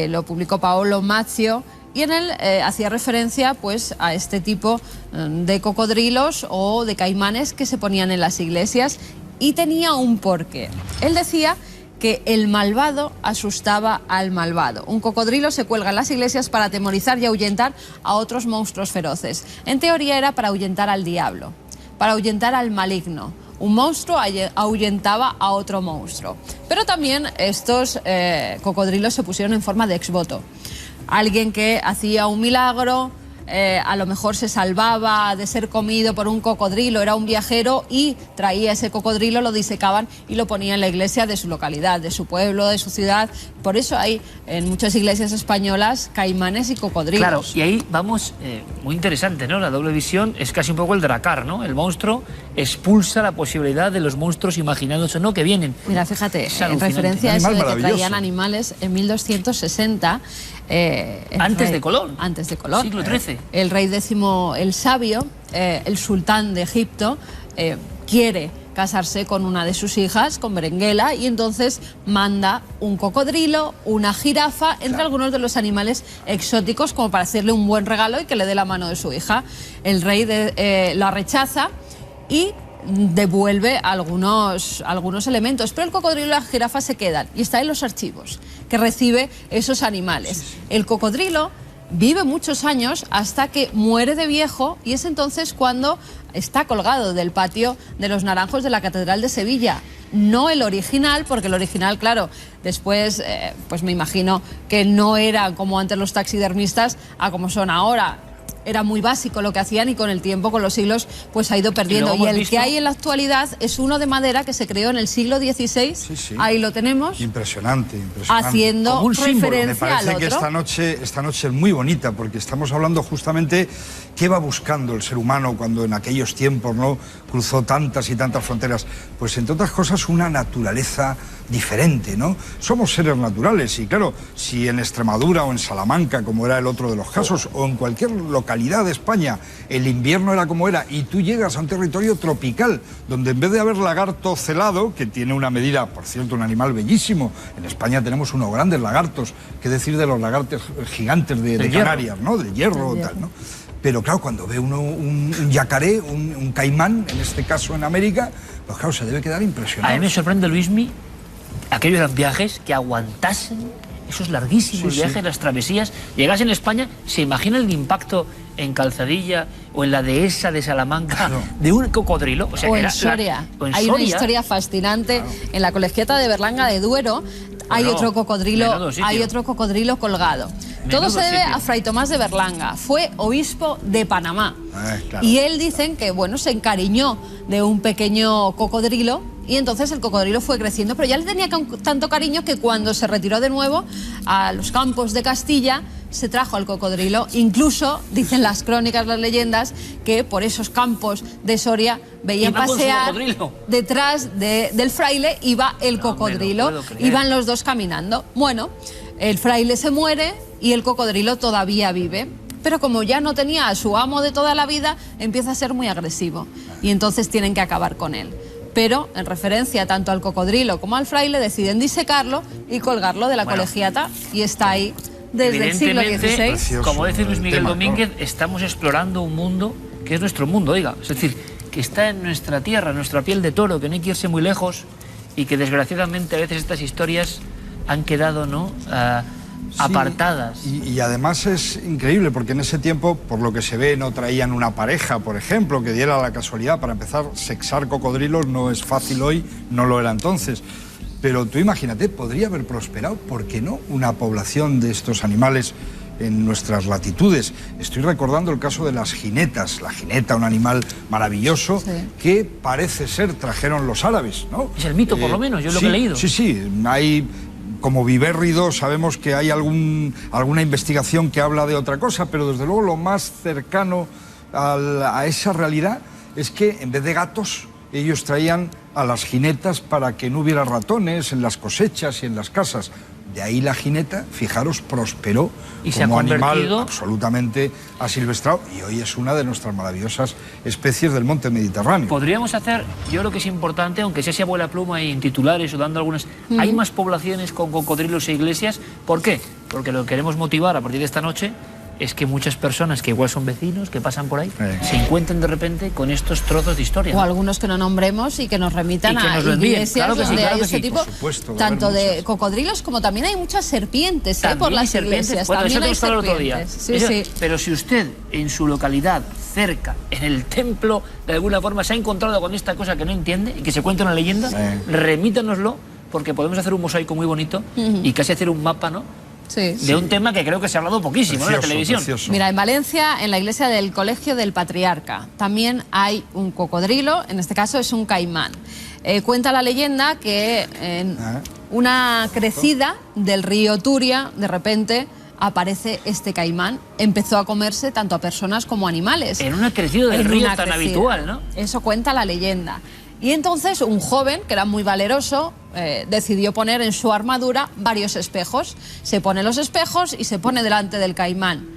lo publicó Paolo Mazzio, y en él hacía referencia pues a este tipo de cocodrilos o de caimanes que se ponían en las iglesias, y tenía un porqué. Él decía que el malvado asustaba al malvado. Un cocodrilo se cuelga en las iglesias para atemorizar y ahuyentar a otros monstruos feroces. En teoría era para ahuyentar al diablo, para ahuyentar al maligno. Un monstruo ahuyentaba a otro monstruo. Pero también estos cocodrilos se pusieron en forma de exvoto. Alguien que hacía un milagro, a lo mejor se salvaba de ser comido por un cocodrilo, era un viajero y traía ese cocodrilo, lo disecaban y lo ponía en la iglesia de su localidad, de su pueblo, de su ciudad. Por eso hay en muchas iglesias españolas caimanes y cocodrilos. Claro, y ahí vamos, muy interesante, ¿no? La doble visión es casi un poco el Drakkar, ¿no? El monstruo expulsa la posibilidad de los monstruos imaginados o no que vienen. Mira, fíjate, en referencia a eso de que traían animales, en 1260 Antes de Colón. Antes de Colón. Siglo XIII. El rey X el Sabio, el sultán de Egipto, quiere casarse con una de sus hijas, con Berenguela, y entonces manda un cocodrilo, una jirafa, entre algunos de los animales exóticos, como para hacerle un buen regalo y que le dé la mano de su hija. El rey la rechaza y devuelve algunos elementos, pero el cocodrilo y la jirafa se quedan, y está en los archivos que recibe esos animales. El cocodrilo vive muchos años hasta que muere de viejo, y es entonces cuando está colgado del patio de los Naranjos de la Catedral de Sevilla. No el original, porque el original, claro, después pues me imagino que no era como antes los taxidermistas a como son ahora. Era muy básico lo que hacían, y con el tiempo, con los siglos, pues ha ido perdiendo. Y el que hay en la actualidad es uno de madera que se creó en el siglo XVI. Sí. Ahí lo tenemos. Impresionante, impresionante. Haciendo un referencia Me parece al otro. Que esta noche es muy bonita, porque estamos hablando justamente qué va buscando el ser humano cuando en aquellos tiempos, ¿no?, cruzó tantas y tantas fronteras. Pues entre otras cosas una naturaleza diferente, ¿no? Somos seres naturales, y claro, si en Extremadura o en Salamanca, como era el otro de los casos, o en cualquier localidad de España, el invierno era como era, y tú llegas a un territorio tropical, donde en vez de haber lagarto celado, que tiene una medida, por cierto, un animal bellísimo, en España tenemos unos grandes lagartos, qué decir de los lagartos gigantes de Canarias, ¿no?, de hierro, tal, ¿no? Pero claro, cuando ve uno un yacaré, un caimán, en este caso en América, pues claro, se debe quedar impresionado. A mí me sorprende, Luismi, aquellos eran viajes que aguantasen esos larguísimos viajes, las travesías. Llegasen a España, ¿se imagina el impacto en Calzadilla o en la dehesa de Salamanca de un cocodrilo? O en Soria. Hay una historia fascinante en la Colegiata de Berlanga de Duero. Hay otro cocodrilo colgado. Todo se debe a Fray Tomás de Berlanga. Fue obispo de Panamá. Y él, dicen que, bueno, se encariñó de un pequeño cocodrilo, y entonces el cocodrilo fue creciendo, pero ya le tenía tanto cariño que cuando se retiró de nuevo a los campos de Castilla, se trajo al cocodrilo. Incluso dicen las crónicas, las leyendas, que por esos campos de Soria veían pasear detrás del fraile, iba el cocodrilo, iban los dos caminando. Bueno, el fraile se muere y el cocodrilo todavía vive, pero como ya no tenía a su amo de toda la vida, empieza a ser muy agresivo, y entonces tienen que acabar con él. Pero, en referencia tanto al cocodrilo como al fraile, deciden disecarlo y colgarlo de la colegiata, y está ahí desde el siglo XVI. Como dice Luis Miguel Domínguez, estamos explorando un mundo que es nuestro mundo, oiga. Es decir, que está en nuestra tierra, en nuestra piel de toro, que no hay que irse muy lejos, y que desgraciadamente a veces estas historias han quedado, ¿no?, apartadas. Y además es increíble, porque en ese tiempo, por lo que se ve, no traían una pareja, por ejemplo, que diera la casualidad. Para empezar, sexar cocodrilos no es fácil hoy, no lo era entonces. Pero tú imagínate, podría haber prosperado, ¿por qué no?, una población de estos animales en nuestras latitudes. Estoy recordando el caso de las jinetas. La jineta, un animal maravilloso, que parece ser trajeron los árabes, ¿no? Es el mito, por lo menos, yo lo que he leído. Sí, hay... Como vivérrido, sabemos que hay alguna investigación que habla de otra cosa, pero desde luego lo más cercano a esa realidad es que en vez de gatos, ellos traían a las jinetas para que no hubiera ratones en las cosechas y en las casas. De ahí la jineta, fijaros, prosperó como animal absolutamente asilvestrado, y hoy es una de nuestras maravillosas especies del monte Mediterráneo. Podríamos hacer, yo creo que es importante, aunque sea si abuela pluma y en titulares o dando algunas... Hay más poblaciones con cocodrilos e iglesias. ¿Por qué? Porque lo que queremos motivar a partir de esta noche es que muchas personas que igual son vecinos, que pasan por ahí, se encuentren de repente con estos trozos de historia. O algunos que no nombremos y que nos remitan a iglesias donde hay ese tipo, tanto de cocodrilos como también hay muchas serpientes por las iglesias. También hay serpientes. Pero si usted en su localidad, cerca, en el templo, de alguna forma se ha encontrado con esta cosa que no entiende y que se cuenta una leyenda, remítanoslo, porque podemos hacer un mosaico muy bonito y casi hacer un mapa, ¿no?, de un tema que creo que se ha hablado poquísimo en la televisión. Mira, en Valencia, en la iglesia del Colegio del Patriarca, también hay un cocodrilo, en este caso es un caimán. Cuenta la leyenda que en una crecida del río Turia, de repente aparece este caimán. Empezó a comerse tanto a personas como a animales. En una crecida del río tan habitual, ¿no? Eso cuenta la leyenda. Y entonces un joven, que era muy valeroso, decidió poner en su armadura varios espejos. Se pone los espejos y se pone delante del caimán.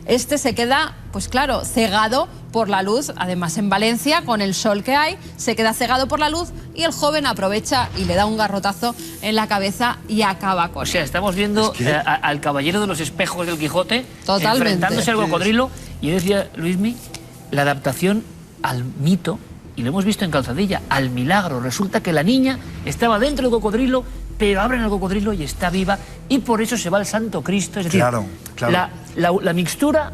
Este se queda, pues claro, cegado por la luz. Además, en Valencia, con el sol que hay, se queda cegado por la luz y el joven aprovecha y le da un garrotazo en la cabeza y acaba con él. O sea, estamos viendo al caballero de los espejos del Quijote Totalmente. enfrentándose al cocodrilo. Y yo decía, Luismi, la adaptación al mito, y lo hemos visto en Calzadilla, al milagro. Resulta que la niña estaba dentro del cocodrilo, pero abren el cocodrilo y está viva, y por eso se va al Santo Cristo. Es decir, la mixtura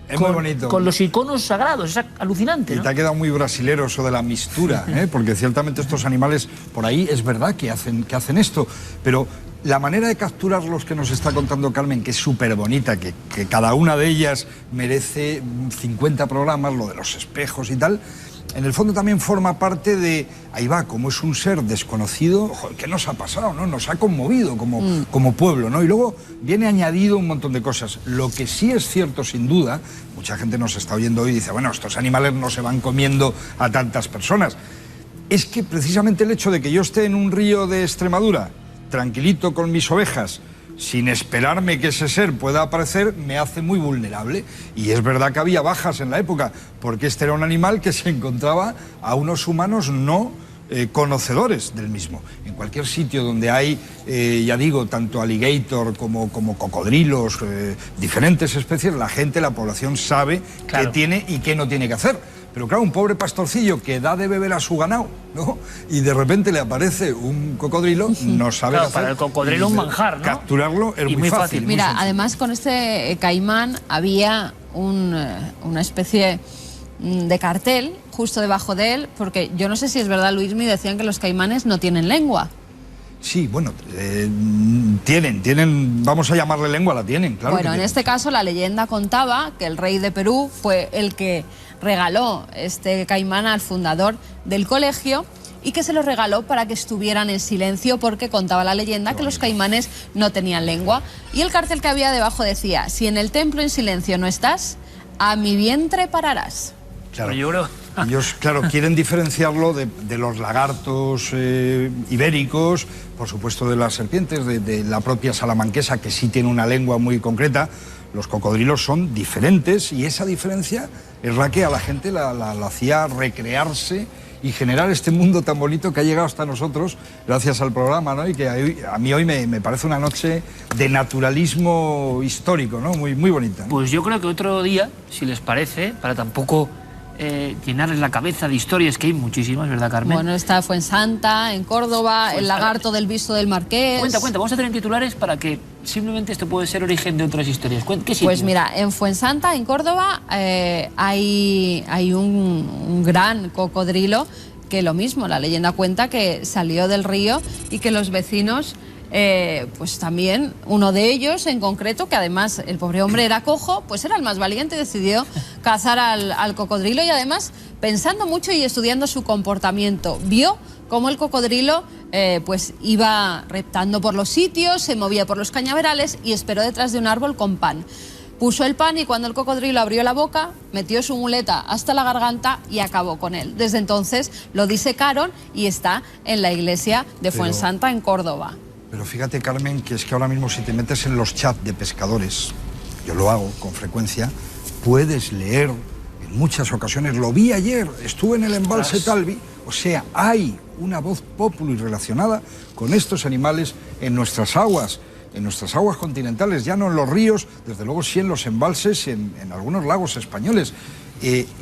es muy bonito. Con los iconos sagrados, es alucinante, ¿no? Y te ha quedado muy brasilero eso de la mistura, porque ciertamente estos animales por ahí es verdad que hacen esto, pero la manera de capturarlos que nos está contando Carmen, que es súper bonita, que cada una de ellas merece 50 programas, lo de los espejos y tal, en el fondo también forma parte de, ahí va, como es un ser desconocido, ¿qué nos ha pasado, no? Nos ha conmovido como pueblo, ¿no? Y luego viene añadido un montón de cosas. Lo que sí es cierto, sin duda, mucha gente nos está oyendo hoy y dice, bueno, estos animales no se van comiendo a tantas personas. Es que precisamente el hecho de que yo esté en un río de Extremadura, tranquilito con mis ovejas, sin esperarme que ese ser pueda aparecer, me hace muy vulnerable. Y es verdad que había bajas en la época, porque este era un animal que se encontraba a unos humanos no conocedores del mismo. En cualquier sitio donde hay, ya digo, tanto alligator como cocodrilos, diferentes especies, la gente, la población sabe qué tiene y qué no tiene que hacer. Pero claro, un pobre pastorcillo que da de beber a su ganado, ¿no? Y de repente le aparece un cocodrilo, no sabe claro, hacer. para el cocodrilo un manjar, ¿no? Capturarlo es muy fácil. Mira, además con este caimán había una especie de cartel justo debajo de él, porque yo no sé si es verdad, Luismi, decían que los caimanes no tienen lengua. Sí, bueno, tienen, vamos a llamarle lengua, la tienen, claro. Bueno, en este caso la leyenda contaba que el rey de Perú fue el que regaló este caimán al fundador del colegio y que se lo regaló para que estuvieran en silencio, porque contaba la leyenda que los caimanes no tenían lengua. Y el cartel que había debajo decía, si en el templo en silencio no estás, a mi vientre pararás. Claro, ellos, claro, quieren diferenciarlo de los lagartos ibéricos, por supuesto de las serpientes, de la propia salamanquesa, que sí tiene una lengua muy concreta. Los cocodrilos son diferentes y esa diferencia es la que a la gente la hacía recrearse y generar este mundo tan bonito que ha llegado hasta nosotros gracias al programa, ¿no? Y que a mí hoy me parece una noche de naturalismo histórico, ¿no? Muy, muy bonita. Pues yo creo que otro día, si les parece, para tampoco llenarles la cabeza de historias, que hay muchísimas, ¿verdad, Carmen? Bueno, está Fuensanta, en Córdoba, el lagarto del Visto del Marqués. Cuenta, vamos a tener titulares para que simplemente esto puede ser origen de otras historias. ¿Qué sitio? Pues mira, en Fuensanta, en Córdoba, hay un gran cocodrilo que lo mismo, la leyenda cuenta que salió del río y que los vecinos, pues también, uno de ellos en concreto, que además el pobre hombre era cojo, pues era el más valiente y decidió cazar al cocodrilo, y además pensando mucho y estudiando su comportamiento, vio cómo el cocodrilo pues iba reptando por los sitios, se movía por los cañaverales y esperó detrás de un árbol con pan. Puso el pan y cuando el cocodrilo abrió la boca, metió su muleta hasta la garganta y acabó con él. Desde entonces lo disecaron y está en la iglesia de Fuensanta, en Córdoba. Pero fíjate, Carmen, que es que ahora mismo si te metes en los chats de pescadores, yo lo hago con frecuencia, puedes leer en muchas ocasiones, lo vi ayer, estuve en el embalse Talvi, o sea, hay una voz populi relacionada con estos animales en nuestras aguas continentales, ya no en los ríos, desde luego sí en los embalses, en algunos lagos españoles.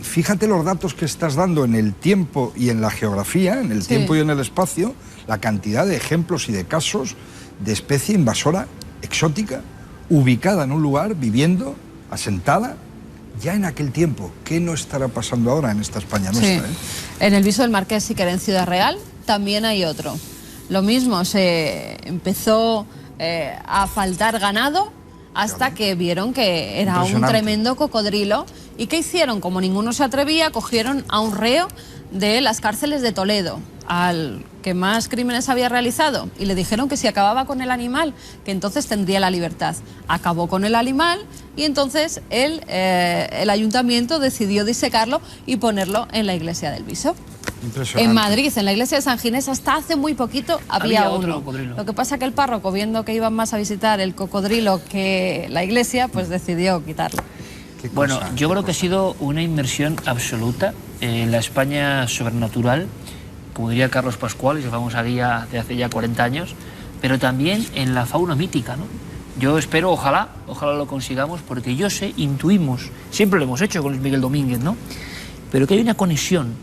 Fíjate los datos que estás dando en el tiempo y en la geografía, en el tiempo y en el espacio, la cantidad de ejemplos y de casos de especie invasora exótica, ubicada en un lugar, viviendo, asentada, ya en aquel tiempo. ¿Qué no estará pasando ahora en esta España nuestra? En el Viso del Marqués, sí, que era en Ciudad Real, también hay otro. Lo mismo, se empezó a faltar ganado hasta que vieron que era un tremendo cocodrilo. ¿Y qué hicieron? Como ninguno se atrevía, cogieron a un reo de las cárceles de Toledo, al que más crímenes había realizado, y le dijeron que si acababa con el animal, que entonces tendría la libertad. Acabó con el animal y entonces el ayuntamiento decidió disecarlo y ponerlo en la iglesia del Viso. Impresionante. En Madrid, en la iglesia de San Ginés, hasta hace muy poquito había otro uno. cocodrilo. Lo que pasa que el párroco, viendo que iban más a visitar el cocodrilo que la iglesia, pues decidió quitarlo. Bueno, yo creo que ha sido una inmersión absoluta en la España sobrenatural, como diría Carlos Pascual, y su famosa guía de hace ya 40 años, pero también en la fauna mítica, ¿no? Yo espero, ojalá lo consigamos, porque yo sé, intuimos, siempre lo hemos hecho con Luis Miguel Domínguez, ¿no? Pero que hay una conexión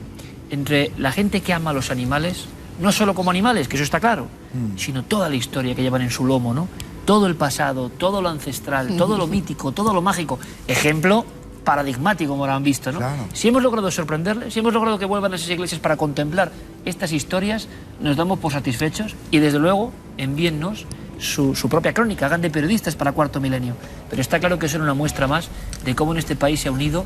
entre la gente que ama a los animales, no solo como animales, que eso está claro, sino toda la historia que llevan en su lomo, ¿no? Todo el pasado, todo lo ancestral, todo lo mítico, todo lo mágico. Ejemplo paradigmático, como lo han visto, ¿no? Claro. Si hemos logrado sorprenderles, si hemos logrado que vuelvan a esas iglesias para contemplar estas historias, nos damos por satisfechos y, desde luego, envíennos su propia crónica, hagan de periodistas para Cuarto Milenio. Pero está claro que eso es una muestra más de cómo en este país se ha unido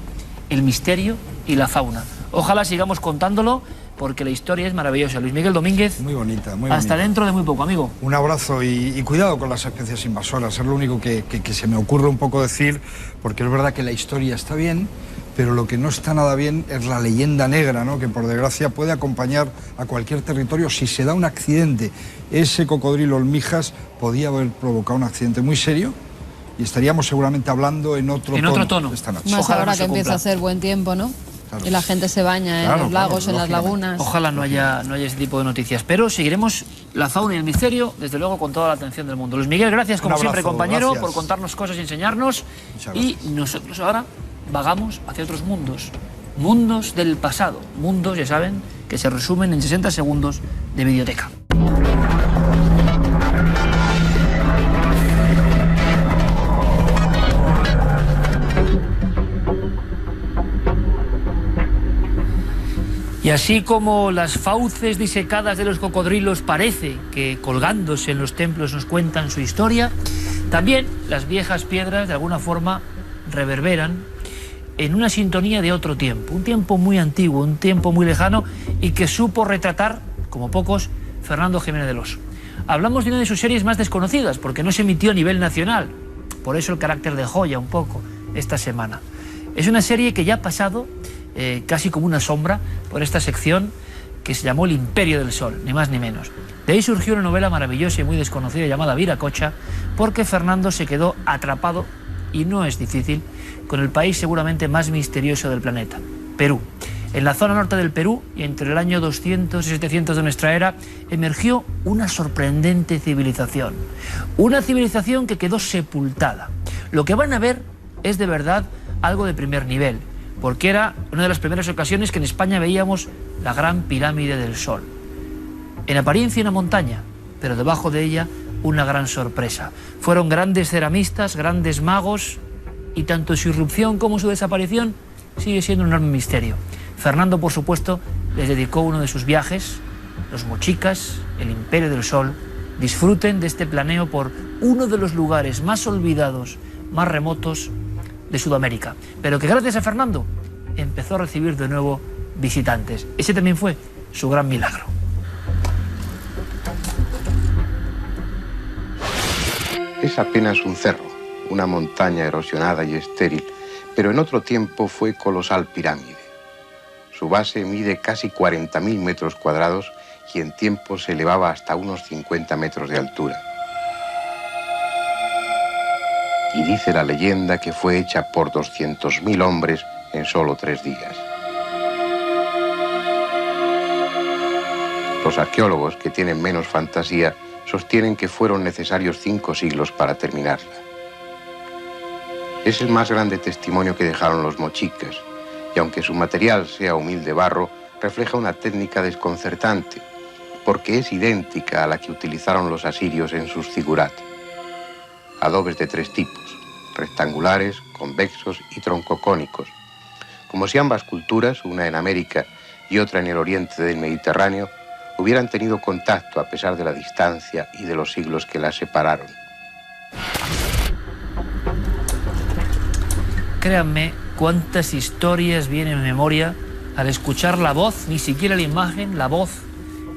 el misterio y la fauna. Ojalá sigamos contándolo, porque la historia es maravillosa. Luis Miguel Domínguez, muy bonita, muy hasta bonita. dentro de muy poco, amigo. Un abrazo y cuidado con las especies invasoras. Es lo único que se me ocurre un poco decir, porque es verdad que la historia está bien, pero lo que no está nada bien es la leyenda negra, ¿no? Que por desgracia puede acompañar a cualquier territorio si se da un accidente. Ese cocodrilo Olmijas podía haber provocado un accidente muy serio y estaríamos seguramente hablando en otro tono esta noche. Más Ojalá ahora no se que empieza cumpla. a hacer buen tiempo, ¿no? Claro. Y la gente se baña en los lagos, en las lagunas. Ojalá no haya ese tipo de noticias. Pero seguiremos la fauna y el misterio, desde luego, con toda la atención del mundo. Luis Miguel, gracias como siempre, compañero, gracias. por contarnos cosas y enseñarnos. Y nosotros ahora vagamos hacia otros mundos. Mundos del pasado. Mundos, ya saben, que se resumen en 60 segundos de Videoteca. Y así como las fauces disecadas de los cocodrilos parece que colgándose en los templos nos cuentan su historia, también las viejas piedras de alguna forma reverberan en una sintonía de otro tiempo, un tiempo muy antiguo, un tiempo muy lejano y que supo retratar, como pocos, Fernando Jiménez del Oso. Hablamos de una de sus series más desconocidas porque no se emitió a nivel nacional, por eso el carácter de joya un poco esta semana. Es una serie que ya ha pasado casi como una sombra por esta sección que se llamó El Imperio del Sol, ni más ni menos. De ahí surgió una novela maravillosa y muy desconocida llamada Viracocha, porque Fernando se quedó atrapado, y no es difícil, con el país seguramente más misterioso del planeta, Perú. En la zona norte del Perú, y entre el año 200 y 700 de nuestra era, emergió una sorprendente civilización. Una civilización que quedó sepultada. Lo que van a ver es de verdad algo de primer nivel, porque era una de las primeras ocasiones que en España veíamos la Gran Pirámide del Sol. En apariencia una montaña, pero debajo de ella una gran sorpresa. Fueron grandes ceramistas, grandes magos, y tanto su irrupción como su desaparición sigue siendo un enorme misterio. Fernando, por supuesto, les dedicó uno de sus viajes, los Mochicas, el Imperio del Sol. Disfruten de este planeo por uno de los lugares más olvidados, más remotos de Sudamérica, pero que gracias a Fernando empezó a recibir de nuevo visitantes. Ese también fue su gran milagro. Es apenas un cerro, una montaña erosionada y estéril, pero en otro tiempo fue colosal pirámide. Su base mide casi 40.000 metros cuadrados y en tiempo se elevaba hasta unos 50 metros de altura. Y dice la leyenda que fue hecha por 200.000 hombres en solo 3 días. Los arqueólogos, que tienen menos fantasía, sostienen que fueron necesarios 5 siglos para terminarla. Es el más grande testimonio que dejaron los mochicas, y aunque su material sea humilde barro, refleja una técnica desconcertante, porque es idéntica a la que utilizaron los asirios en sus zigurat. Adobes de 3 tipos, rectangulares, convexos y troncocónicos, como si ambas culturas, una en América y otra en el oriente del Mediterráneo, hubieran tenido contacto a pesar de la distancia y de los siglos que las separaron. Créanme cuántas historias vienen en memoria al escuchar la voz, ni siquiera la imagen, la voz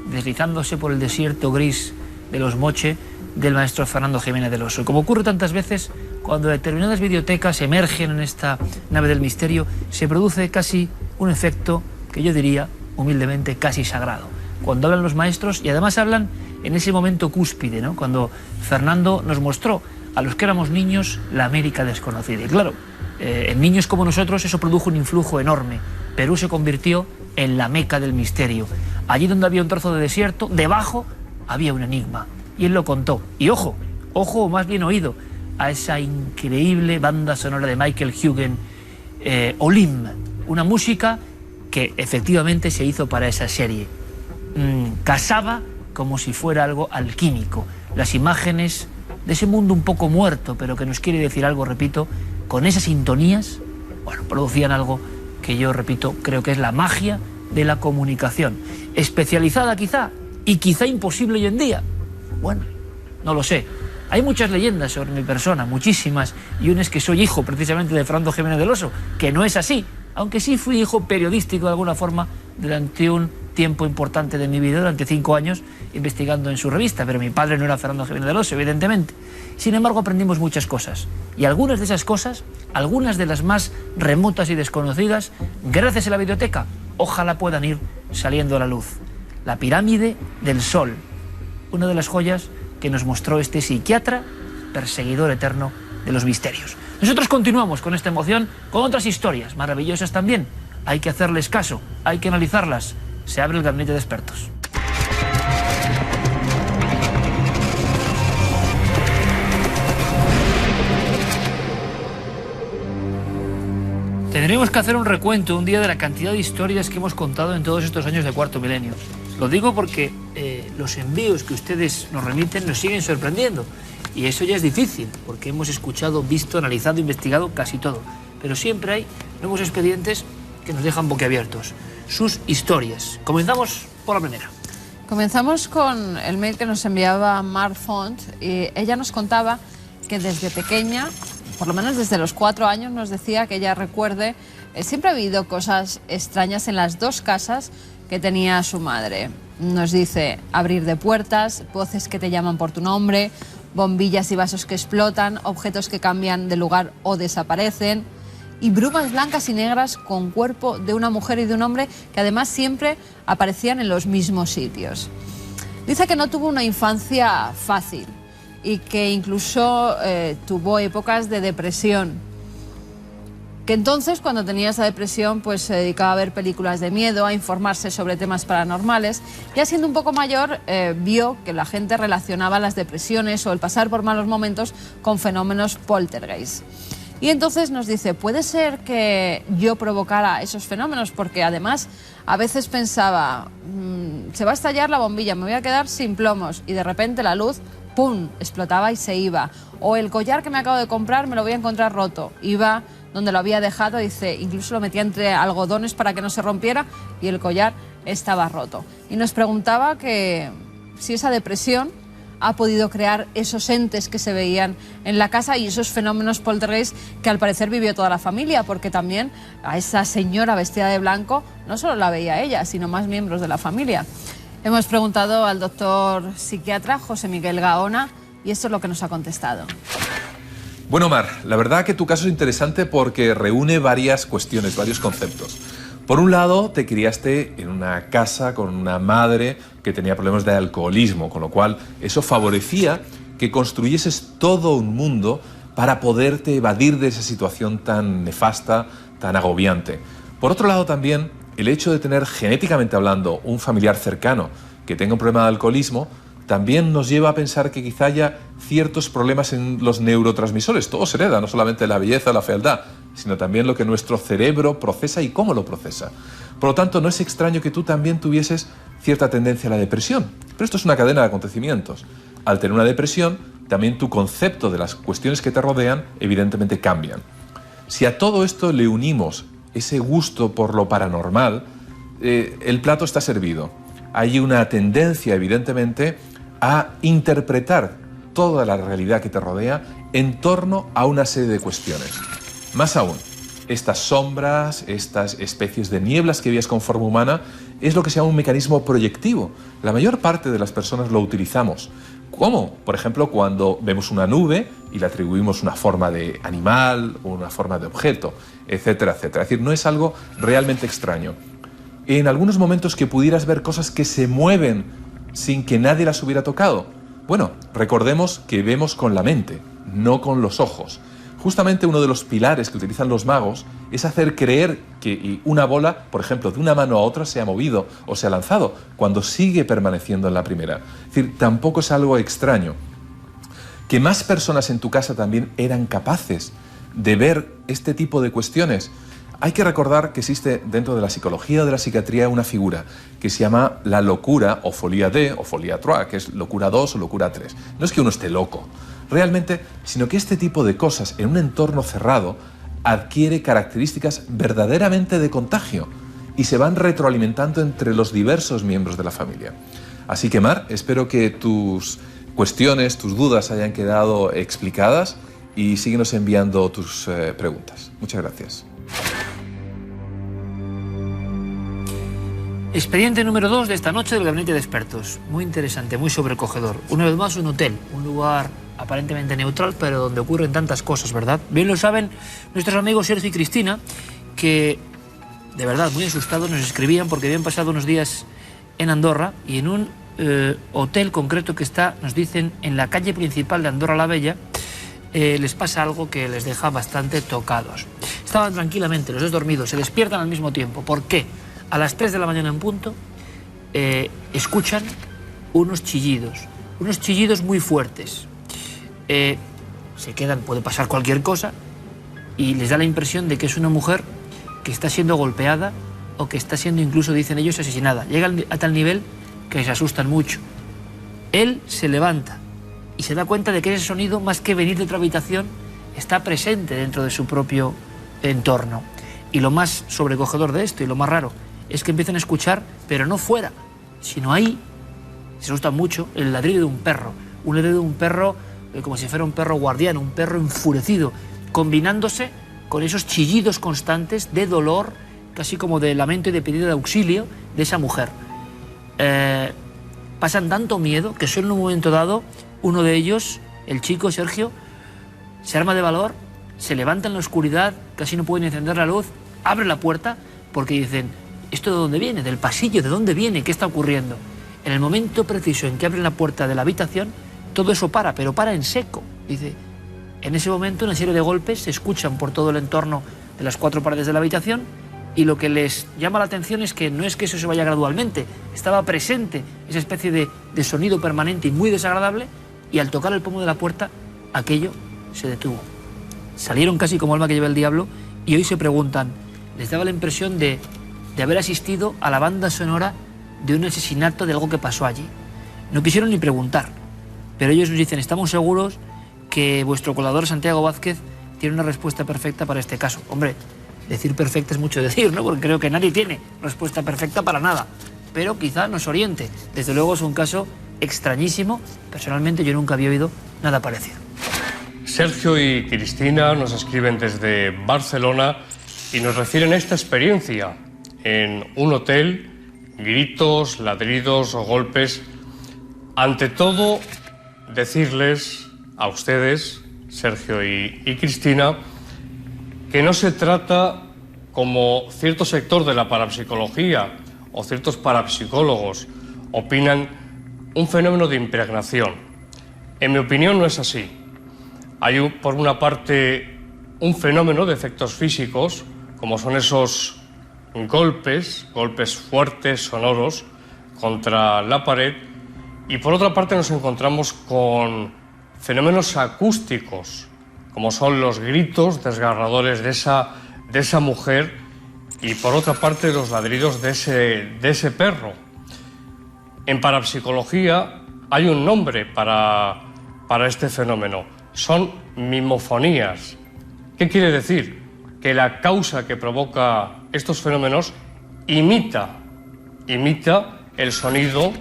deslizándose por el desierto gris de los Moche del maestro Fernando Jiménez del Oso. Como ocurre tantas veces, cuando determinadas videotecas emergen en esta nave del misterio, se produce casi un efecto que yo diría humildemente casi sagrado. Cuando hablan los maestros, y además hablan en ese momento cúspide, ¿no? Cuando Fernando nos mostró a los que éramos niños la América desconocida. Y claro, en niños como nosotros eso produjo un influjo enorme. Perú se convirtió en la meca del misterio. Allí donde había un trozo de desierto, debajo había un enigma. Y él lo contó. Y ojo, o más bien oído, a esa increíble banda sonora de Michael Huguen, Olim, una música que efectivamente se hizo para esa serie. Casaba como si fuera algo alquímico. Las imágenes de ese mundo un poco muerto, pero que nos quiere decir algo, repito, con esas sintonías, bueno, producían algo que yo, repito, creo que es la magia de la comunicación. Especializada quizá, y quizá imposible hoy en día. Bueno, no lo sé. Hay muchas leyendas sobre mi persona, muchísimas, y una es que soy hijo precisamente de Fernando Jiménez del Oso, que no es así, aunque sí fui hijo periodístico de alguna forma durante un tiempo importante de mi vida, durante 5 años, investigando en su revista, pero mi padre no era Fernando Jiménez del Oso, evidentemente. Sin embargo, aprendimos muchas cosas, y algunas de esas cosas, algunas de las más remotas y desconocidas, gracias a la biblioteca, ojalá puedan ir saliendo a la luz. La pirámide del Sol, una de las joyas que nos mostró este psiquiatra, perseguidor eterno de los misterios. Nosotros continuamos con esta emoción, con otras historias maravillosas también. Hay que hacerles caso, hay que analizarlas. Se abre el gabinete de expertos. Tendremos que hacer un recuento un día de la cantidad de historias que hemos contado en todos estos años de Cuarto Milenio. Lo digo porque los envíos que ustedes nos remiten nos siguen sorprendiendo. Y eso ya es difícil, porque hemos escuchado, visto, analizado, investigado casi todo. Pero siempre hay nuevos expedientes que nos dejan boquiabiertos. Sus historias. Comenzamos por la primera. Comenzamos con el mail que nos enviaba Mar Font. Y ella nos contaba que desde pequeña, por lo menos desde los 4 años, nos decía que ella recuerde, siempre ha habido cosas extrañas en las 2 casas que tenía su madre. Nos dice abrir de puertas, voces que te llaman por tu nombre, bombillas y vasos que explotan, objetos que cambian de lugar o desaparecen, y brumas blancas y negras con cuerpo de una mujer y de un hombre que además siempre aparecían en los mismos sitios. Dice que no tuvo una infancia fácil y que incluso tuvo épocas de depresión. Que entonces, cuando tenía esa depresión, pues se dedicaba a ver películas de miedo, a informarse sobre temas paranormales. Ya siendo un poco mayor, vio que la gente relacionaba las depresiones o el pasar por malos momentos con fenómenos poltergeist. Y entonces nos dice, ¿puede ser que yo provocara esos fenómenos? Porque además a veces pensaba, se va a estallar la bombilla, me voy a quedar sin plomos, y de repente la luz, ¡pum!, explotaba y se iba. O el collar que me acabo de comprar me lo voy a encontrar roto. Iba donde lo había dejado, dice, incluso lo metía entre algodones para que no se rompiera y el collar estaba roto. Y nos preguntaba que si esa depresión ha podido crear esos entes que se veían en la casa y esos fenómenos poltergeist que al parecer vivió toda la familia, porque también a esa señora vestida de blanco no solo la veía ella, sino más miembros de la familia. Hemos preguntado al doctor psiquiatra José Miguel Gaona y esto es lo que nos ha contestado. Bueno, Mar, la verdad que tu caso es interesante porque reúne varias cuestiones, varios conceptos. Por un lado, te criaste en una casa con una madre que tenía problemas de alcoholismo, con lo cual eso favorecía que construyeses todo un mundo para poderte evadir de esa situación tan nefasta, tan agobiante. Por otro lado, también, el hecho de tener, genéticamente hablando, un familiar cercano que tenga un problema de alcoholismo también nos lleva a pensar que quizá haya ciertos problemas en los neurotransmisores. Todo se hereda, no solamente la belleza o la fealdad, sino también lo que nuestro cerebro procesa y cómo lo procesa. Por lo tanto, no es extraño que tú también tuvieses cierta tendencia a la depresión. Pero esto es una cadena de acontecimientos. Al tener una depresión, también tu concepto de las cuestiones que te rodean, evidentemente cambian. Si a todo esto le unimos ese gusto por lo paranormal, el plato está servido. Hay una tendencia, evidentemente, a interpretar toda la realidad que te rodea en torno a una serie de cuestiones. Más aún, estas sombras, estas especies de nieblas que veías con forma humana, es lo que se llama un mecanismo proyectivo. La mayor parte de las personas lo utilizamos. ¿Cómo? Por ejemplo, cuando vemos una nube y le atribuimos una forma de animal o una forma de objeto, etcétera, etcétera. Es decir, no es algo realmente extraño. en algunos momentos que pudieras ver cosas que se mueven sin que nadie las hubiera tocado? Bueno, recordemos que vemos con la mente, no con los ojos. Justamente uno de los pilares que utilizan los magos es hacer creer que una bola, por ejemplo, de una mano a otra se ha movido o se ha lanzado, cuando sigue permaneciendo en la primera. Es decir, tampoco es algo extraño. Que más personas en tu casa también eran capaces de ver este tipo de cuestiones. Hay que recordar que existe dentro de la psicología o de la psiquiatría una figura que se llama la locura o folia 2 o folia 3, que es locura 2 o locura 3. No es que uno esté loco, realmente, sino que este tipo de cosas en un entorno cerrado adquiere características verdaderamente de contagio y se van retroalimentando entre los diversos miembros de la familia. Así que, Mar, espero que tus cuestiones, tus dudas hayan quedado explicadas y síguenos enviando tus preguntas. Muchas gracias. Expediente número 2 de esta noche del Gabinete de Expertos. Muy interesante, muy sobrecogedor. Una vez más, un hotel, un lugar aparentemente neutral, pero donde ocurren tantas cosas, ¿verdad? Bien lo saben nuestros amigos Sergio y Cristina, que de verdad muy asustados nos escribían porque habían pasado unos días en Andorra y en un hotel concreto que está, nos dicen, en la calle principal de Andorra la Bella, les pasa algo que les deja bastante tocados. Estaban tranquilamente, los dos dormidos, se despiertan al mismo tiempo. ¿Por qué? A las 3 de la mañana en punto, escuchan unos chillidos muy fuertes. Se quedan, puede pasar cualquier cosa, y les da la impresión de que es una mujer que está siendo golpeada o que está siendo, incluso dicen ellos, asesinada. Llegan a tal nivel que se asustan mucho. Él se levanta y se da cuenta de que ese sonido, más que venir de otra habitación, está presente dentro de su propio entorno. Y lo más sobrecogedor de esto, y lo más raro, es que empiezan a escuchar, pero no fuera, sino ahí. Se asustan mucho, el ladrido de un perro. Un ladrido de un perro como si fuera un perro guardián, un perro enfurecido, combinándose con esos chillidos constantes de dolor, casi como de lamento y de pedido de auxilio de esa mujer. Pasan tanto miedo que solo en un momento dado uno de ellos, el chico Sergio, se arma de valor, se levanta en la oscuridad, casi no pueden encender la luz, abre la puerta porque dicen: ¿esto de dónde viene? ¿Del pasillo? ¿De dónde viene? ¿Qué está ocurriendo? En el momento preciso en que abren la puerta de la habitación, todo eso para, pero para en seco. Dice, en ese momento una serie de golpes se escuchan por todo el entorno de las 4 paredes de la habitación, y lo que les llama la atención es que no es que eso se vaya gradualmente, estaba presente esa especie de sonido permanente y muy desagradable, y al tocar el pomo de la puerta, aquello se detuvo. Salieron casi como alma que lleva el diablo, y hoy se preguntan, les daba la impresión de haber asistido a la banda sonora de un asesinato, de algo que pasó allí. No quisieron ni preguntar, pero ellos nos dicen, estamos seguros que vuestro colaborador Santiago Vázquez tiene una respuesta perfecta para este caso. Hombre, decir perfecta es mucho decir, ¿no? Porque creo que nadie tiene respuesta perfecta para nada, pero quizá nos oriente. Desde luego es un caso extrañísimo. Personalmente yo nunca había oído nada parecido. Sergio y Cristina nos escriben desde Barcelona y nos refieren esta experiencia en un hotel, gritos, ladridos o golpes. Ante todo, decirles a ustedes, Sergio y Cristina, que no se trata, como cierto sector de la parapsicología o ciertos parapsicólogos opinan, un fenómeno de impregnación. En mi opinión no es así. Hay, por una parte, un fenómeno de efectos físicos, como son esos golpes fuertes, sonoros, contra la pared, y por otra parte nos encontramos con fenómenos acústicos, como son los gritos desgarradores de esa mujer, y por otra parte los ladridos de ese perro. En parapsicología hay un nombre para este fenómeno, son mimofonías. ¿Qué quiere decir? Que la causa que provoca estos fenómenos imita el sonido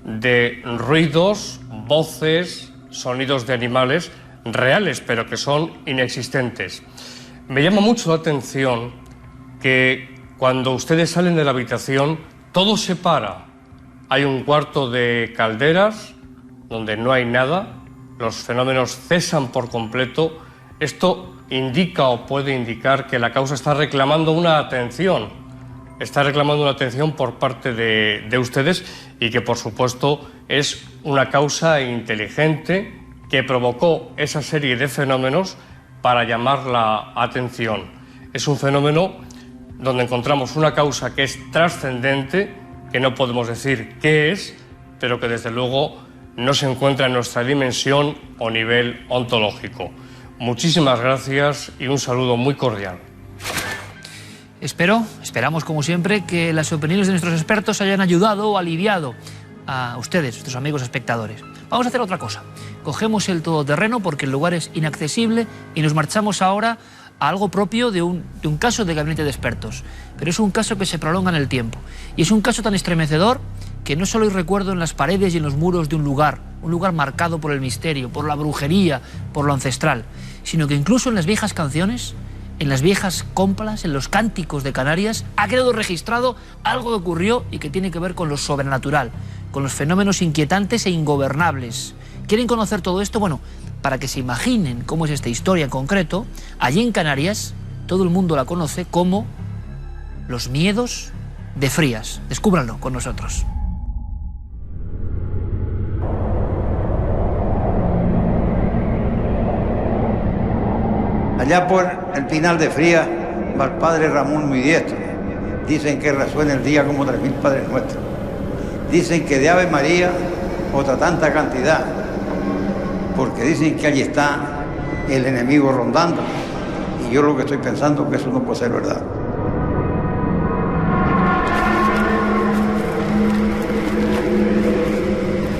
de ruidos, voces, sonidos de animales reales, pero que son inexistentes. Me llama mucho la atención que cuando ustedes salen de la habitación, todo se para. Hay un cuarto de calderas donde no hay nada, los fenómenos cesan por completo. Esto indica o puede indicar que la causa está reclamando una atención. está reclamando una atención por parte de ustedes y que, por supuesto, es una causa inteligente que provocó esa serie de fenómenos para llamar la atención. Es un fenómeno donde encontramos una causa que es trascendente, que no podemos decir qué es, pero que desde luego no se encuentra en nuestra dimensión o nivel ontológico. Muchísimas gracias y un saludo muy cordial. Esperamos como siempre que las opiniones de nuestros expertos hayan ayudado o aliviado a ustedes, nuestros amigos espectadores. Vamos a hacer otra cosa. Cogemos el todoterreno porque el lugar es inaccesible y nos marchamos ahora a algo propio de un caso de gabinete de expertos. Pero es un caso que se prolonga en el tiempo. Y es un caso tan estremecedor que no solo hay recuerdo en las paredes y en los muros de un lugar marcado por el misterio, por la brujería, por lo ancestral, sino que incluso en las viejas canciones, en las viejas cómpulas, en los cánticos de Canarias, ha quedado registrado algo que ocurrió y que tiene que ver con lo sobrenatural, con los fenómenos inquietantes e ingobernables. ¿Quieren conocer todo esto? Bueno, para que se imaginen cómo es esta historia en concreto, allí en Canarias todo el mundo la conoce como los miedos de Frías. Descúbranlo con nosotros. Allá por el Pinal de Frías va el padre Ramón muy diestro. Dicen que resuena el día como 3000 Padres Nuestros. Dicen que de Ave María otra tanta cantidad, porque dicen que allí está el enemigo rondando. Y yo lo que estoy pensando es que eso no puede ser verdad.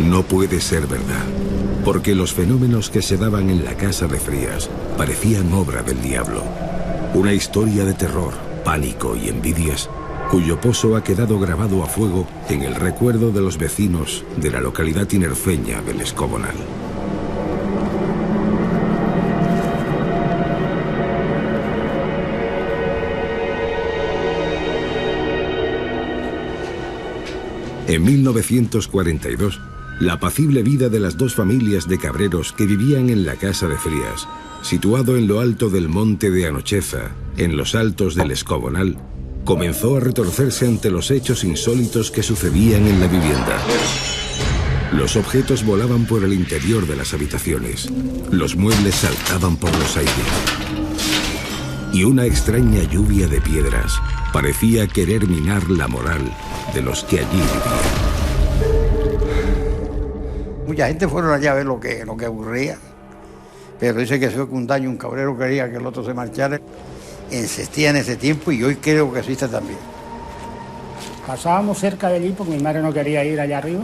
No puede ser verdad, porque los fenómenos que se daban en la casa de Frías parecían obra del diablo. Una historia de terror, pánico y envidias, cuyo pozo ha quedado grabado a fuego en el recuerdo de los vecinos de la localidad tinerfeña del Escobonal. En 1942, la apacible vida de las dos familias de cabreros que vivían en la casa de Frías, situado en lo alto del monte de Anocheza, en los altos del Escobonal, comenzó a retorcerse ante los hechos insólitos que sucedían en la vivienda. Los objetos volaban por el interior de las habitaciones, los muebles saltaban por los aires, y una extraña lluvia de piedras parecía querer minar la moral de los que allí vivían. Mucha gente fueron allá a ver lo que ocurría, pero dice que fue un daño, un cabrero quería que el otro se marchara. Existía en ese tiempo y hoy creo que existe también. Pasábamos cerca de allí porque mi madre no quería ir allá arriba.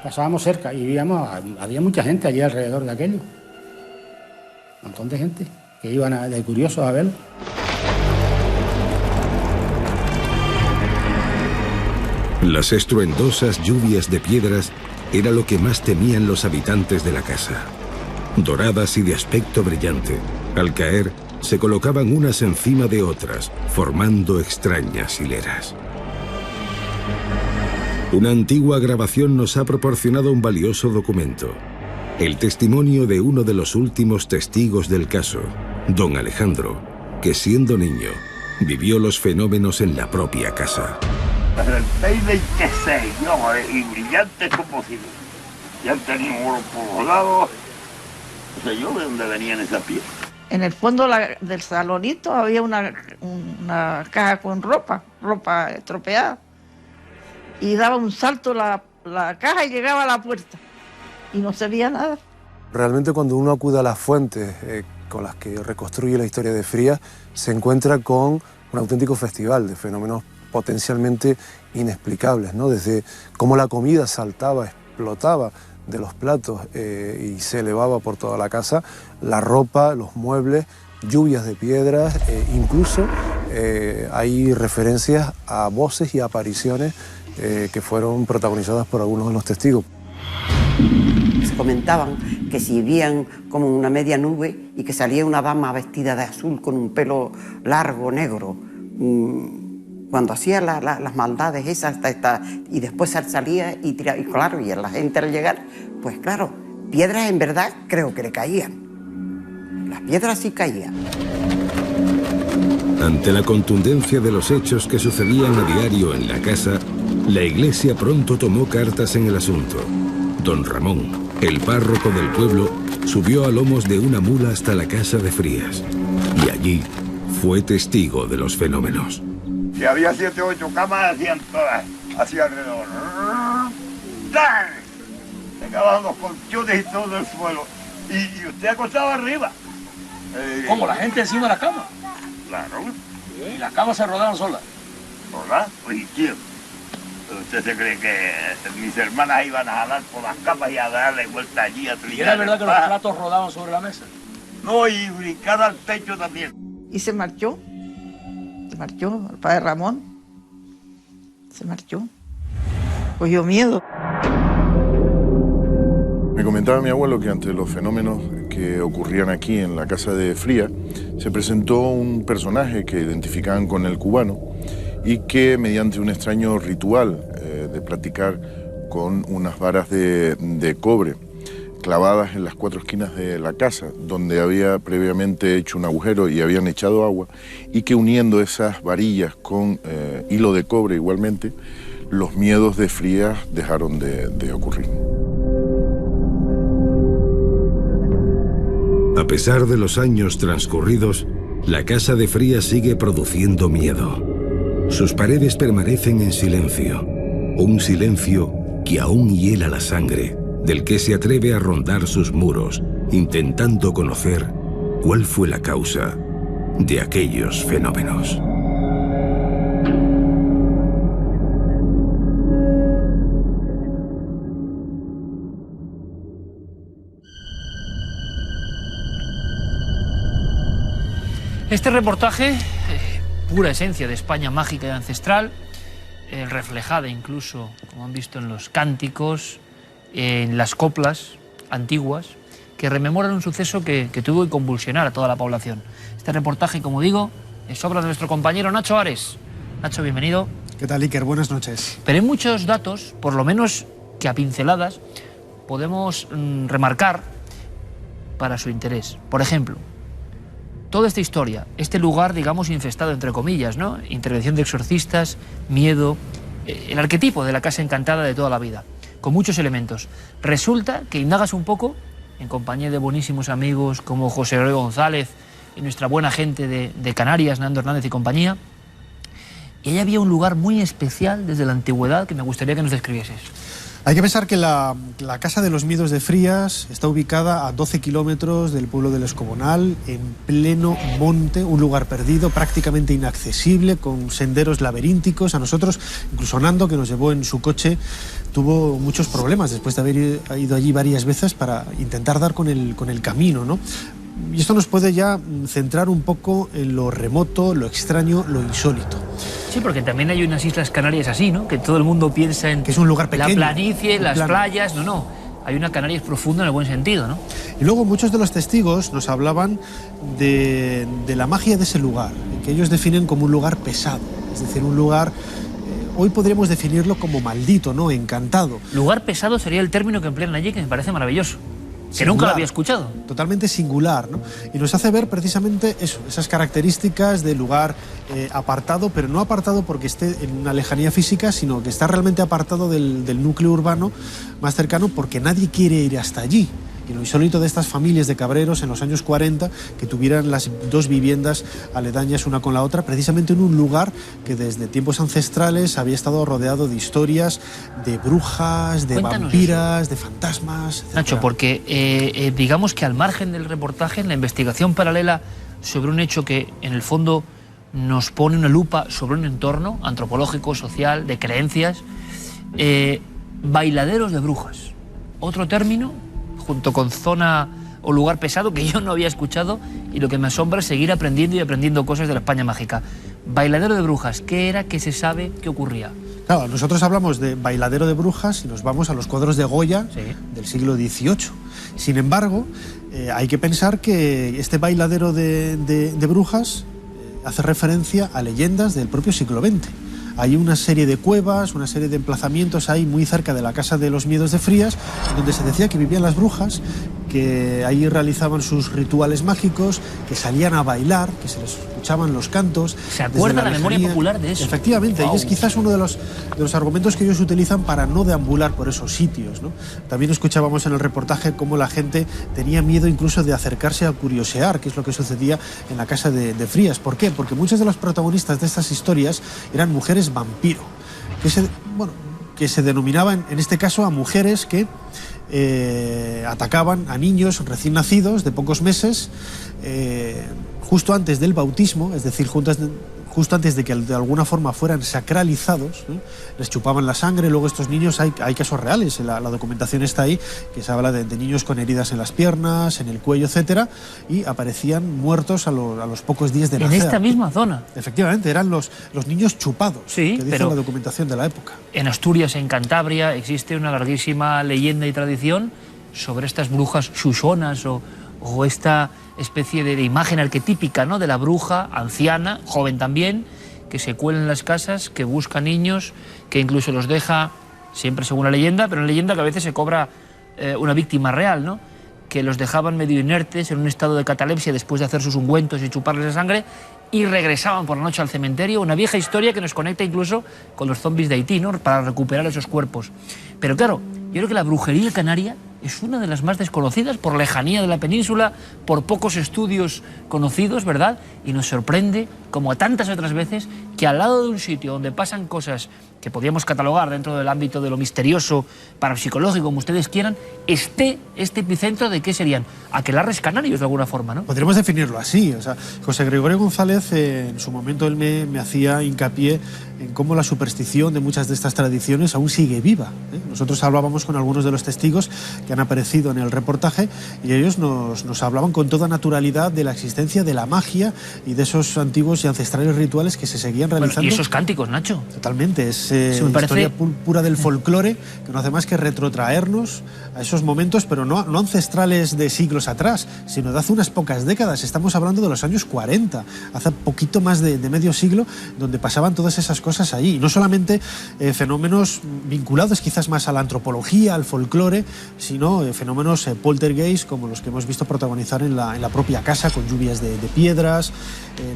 Pasábamos cerca y había mucha gente allí alrededor de aquello. Un montón de gente que iban de curiosos a verlo. Las estruendosas lluvias de piedras era lo que más temían los habitantes de la casa. Doradas y de aspecto brillante, al caer se colocaban unas encima de otras, formando extrañas hileras. Una antigua grabación nos ha proporcionado un valioso documento, el testimonio de uno de los últimos testigos del caso, don Alejandro, que siendo niño vivió los fenómenos en la propia casa. Desde el 626, ¿no? Y brillantes como si ya tenían oro por los lados. No sé yo de dónde venían esas piezas. En el fondo del salonito había una caja con ropa estropeada. Y daba un salto la caja y llegaba a la puerta. Y no se veía nada. Realmente cuando uno acude a las fuentes con las que reconstruye la historia de Frías, se encuentra con un auténtico festival de fenómenos potencialmente inexplicables, ¿no? Desde cómo la comida saltaba, explotaba de los platos y se elevaba por toda la casa, la ropa, los muebles, lluvias de piedras, incluso hay referencias a voces y apariciones que fueron protagonizadas por algunos de los testigos. Se comentaban que si veían como una media nube y que salía una dama vestida de azul con un pelo largo, negro, cuando hacía las maldades esas, y después salía y claro, y a la gente al llegar, pues claro, piedras en verdad creo que le caían. Las piedras sí caían. Ante la contundencia de los hechos que sucedían a diario en la casa, la iglesia pronto tomó cartas en el asunto. Don Ramón, el párroco del pueblo, subió a lomos de una mula hasta la casa de Frías y allí fue testigo de los fenómenos. Si había 7 o 8 camas, hacían todas, hacia alrededor. ¡Tan! Se acababan los colchones y todo el suelo. Y usted acostaba arriba. ¿Cómo? ¿La gente encima de la cama? Claro. ¿Y las camas se rodaban solas? ¿Solas? Oye, tío, ¿usted se cree que mis hermanas iban a jalar por las camas y a darle vuelta allí a trillar? ¿Y era verdad que los platos rodaban sobre la mesa? No, y brincar al techo también. Y se marchó el padre Ramón, se marchó, cogió miedo. Me comentaba mi abuelo que ante los fenómenos que ocurrían aquí en la casa de Frías, se presentó un personaje que identificaban con el cubano y que mediante un extraño ritual de platicar con unas varas de cobre clavadas en las 4 esquinas de la casa, donde había previamente hecho un agujero y habían echado agua, y que uniendo esas varillas con hilo de cobre igualmente, los miedos de Frías dejaron de ocurrir. A pesar de los años transcurridos, la casa de Frías sigue produciendo miedo. Sus paredes permanecen en silencio, un silencio que aún hiela la sangre del que se atreve a rondar sus muros, intentando conocer cuál fue la causa de aquellos fenómenos. Este reportaje, pura esencia de España mágica y ancestral, reflejada incluso, como han visto en los cánticos, en las coplas antiguas, que rememoran un suceso que tuvo que convulsionar a toda la población. Este reportaje, como digo, es obra de nuestro compañero Nacho Ares. Nacho, bienvenido. ¿Qué tal, Iker? Buenas noches. Pero hay muchos datos, por lo menos que a pinceladas, podemos remarcar para su interés. Por ejemplo, toda esta historia, este lugar, digamos, infestado, entre comillas, ¿no? Intervención de exorcistas, miedo, el arquetipo de la casa encantada de toda la vida, con muchos elementos. Resulta que indagas un poco, en compañía de buenísimos amigos como José Roy González y nuestra buena gente de Canarias, Nando Hernández y compañía, y ahí había un lugar muy especial desde la antigüedad que me gustaría que nos describieses. Hay que pensar que la Casa de los Miedos de Frías está ubicada a 12 kilómetros del pueblo del Escobonal, en pleno monte, un lugar perdido, prácticamente inaccesible, con senderos laberínticos. A nosotros, incluso Nando, que nos llevó en su coche, tuvo muchos problemas después de haber ido allí varias veces para intentar dar con el camino, ¿no? Y esto nos puede ya centrar un poco en lo remoto, lo extraño, lo insólito. Sí, porque también hay unas Islas Canarias así, ¿no? Que todo el mundo piensa en que es un lugar pequeño, la planicie, las playas. No. Hay una Canarias profunda en el buen sentido, ¿no? Y luego muchos de los testigos nos hablaban de la magia de ese lugar, que ellos definen como un lugar pesado. Es decir, un lugar, hoy podríamos definirlo como maldito, ¿no? Encantado. Lugar pesado sería el término que emplean allí, que me parece maravilloso. Que nunca lo había escuchado. Totalmente singular, ¿no? Y nos hace ver precisamente eso, esas características de lugar apartado, pero no apartado porque esté en una lejanía física, sino que está realmente apartado del núcleo urbano más cercano, porque nadie quiere ir hasta allí. Y lo insólito de estas familias de cabreros en los años 40, que tuvieran las 2 viviendas aledañas una con la otra, precisamente en un lugar que desde tiempos ancestrales había estado rodeado de historias de brujas, de vampiras, de fantasmas, etc. Nacho, porque digamos que al margen del reportaje, en la investigación paralela sobre un hecho que en el fondo nos pone una lupa sobre un entorno antropológico, social, de creencias, bailaderos de brujas, otro término junto con zona o lugar pesado que yo no había escuchado, y lo que me asombra es seguir aprendiendo y aprendiendo cosas de la España mágica. Bailadero de brujas, ¿qué era? ¿Qué se sabe? ¿Qué ocurría? Claro, nosotros hablamos de bailadero de brujas y nos vamos a los cuadros de Goya del siglo XVIII. Sin embargo, hay que pensar que este bailadero de brujas hace referencia a leyendas del propio siglo XX. Hay una serie de cuevas, una serie de emplazamientos ahí muy cerca de la Casa de los Miedos de Frías, donde se decía que vivían las brujas que ahí realizaban sus rituales mágicos, que salían a bailar, que se les escuchaban los cantos. ¿Se acuerda la memoria popular de eso? Efectivamente, y es quizás uno de los argumentos que ellos utilizan para no deambular por esos sitios, ¿no? También escuchábamos en el reportaje cómo la gente tenía miedo incluso de acercarse a curiosear, que es lo que sucedía en la casa de Frías. ¿Por qué? Porque muchas de las protagonistas de estas historias eran mujeres vampiro, que se denominaban en este caso a mujeres que atacaban a niños recién nacidos de pocos meses justo antes del bautismo, es decir, justo antes de que de alguna forma fueran sacralizados, ¿no? Les chupaban la sangre. Luego estos niños, hay casos reales, la documentación está ahí, que se habla de niños con heridas en las piernas, en el cuello, etcétera, y aparecían muertos a los pocos días de nacer. En esta misma zona. Efectivamente, eran los niños chupados, sí, que dice la documentación de la época. En Asturias, en Cantabria, existe una larguísima leyenda y tradición sobre estas brujas xuxonas o esta especie de imagen arquetípica, ¿no?, de la bruja anciana, joven también, que se cuela en las casas, que busca niños, que incluso los deja, siempre según la leyenda, pero en la leyenda que a veces se cobra una víctima real, ¿no?, que los dejaban medio inertes en un estado de catalepsia después de hacer sus ungüentos y chuparles la sangre, y regresaban por la noche al cementerio. Una vieja historia que nos conecta incluso con los zombies de Haití, ¿no?, para recuperar esos cuerpos. Pero claro, yo creo que la brujería canaria es una de las más desconocidas por lejanía de la península, por pocos estudios conocidos, ¿verdad? Y nos sorprende, como a tantas otras veces, que al lado de un sitio donde pasan cosas que podríamos catalogar dentro del ámbito de lo misterioso, parapsicológico, como ustedes quieran, esté este epicentro de ¿qué serían? Aquelarres canarios, de alguna forma, ¿no? Podríamos definirlo así. O sea, José Gregorio González, en su momento, él me hacía hincapié en cómo la superstición de muchas de estas tradiciones aún sigue viva, ¿eh? Nosotros hablábamos con algunos de los testigos que han aparecido en el reportaje y ellos nos hablaban con toda naturalidad de la existencia de la magia y de esos antiguos y ancestrales rituales que se seguían realizando. Bueno, y esos cánticos, Nacho. Totalmente, es historia pura del folclore, que no hace más que retrotraernos a esos momentos, pero no ancestrales de siglos atrás, sino de hace unas pocas décadas. Estamos hablando de los años 40, hace poquito más de medio siglo, donde pasaban todas esas cosas allí. Y no solamente fenómenos vinculados quizás más a la antropología, al folclore, sino fenómenos poltergeist, como los que hemos visto protagonizar en la propia casa, con lluvias de piedras,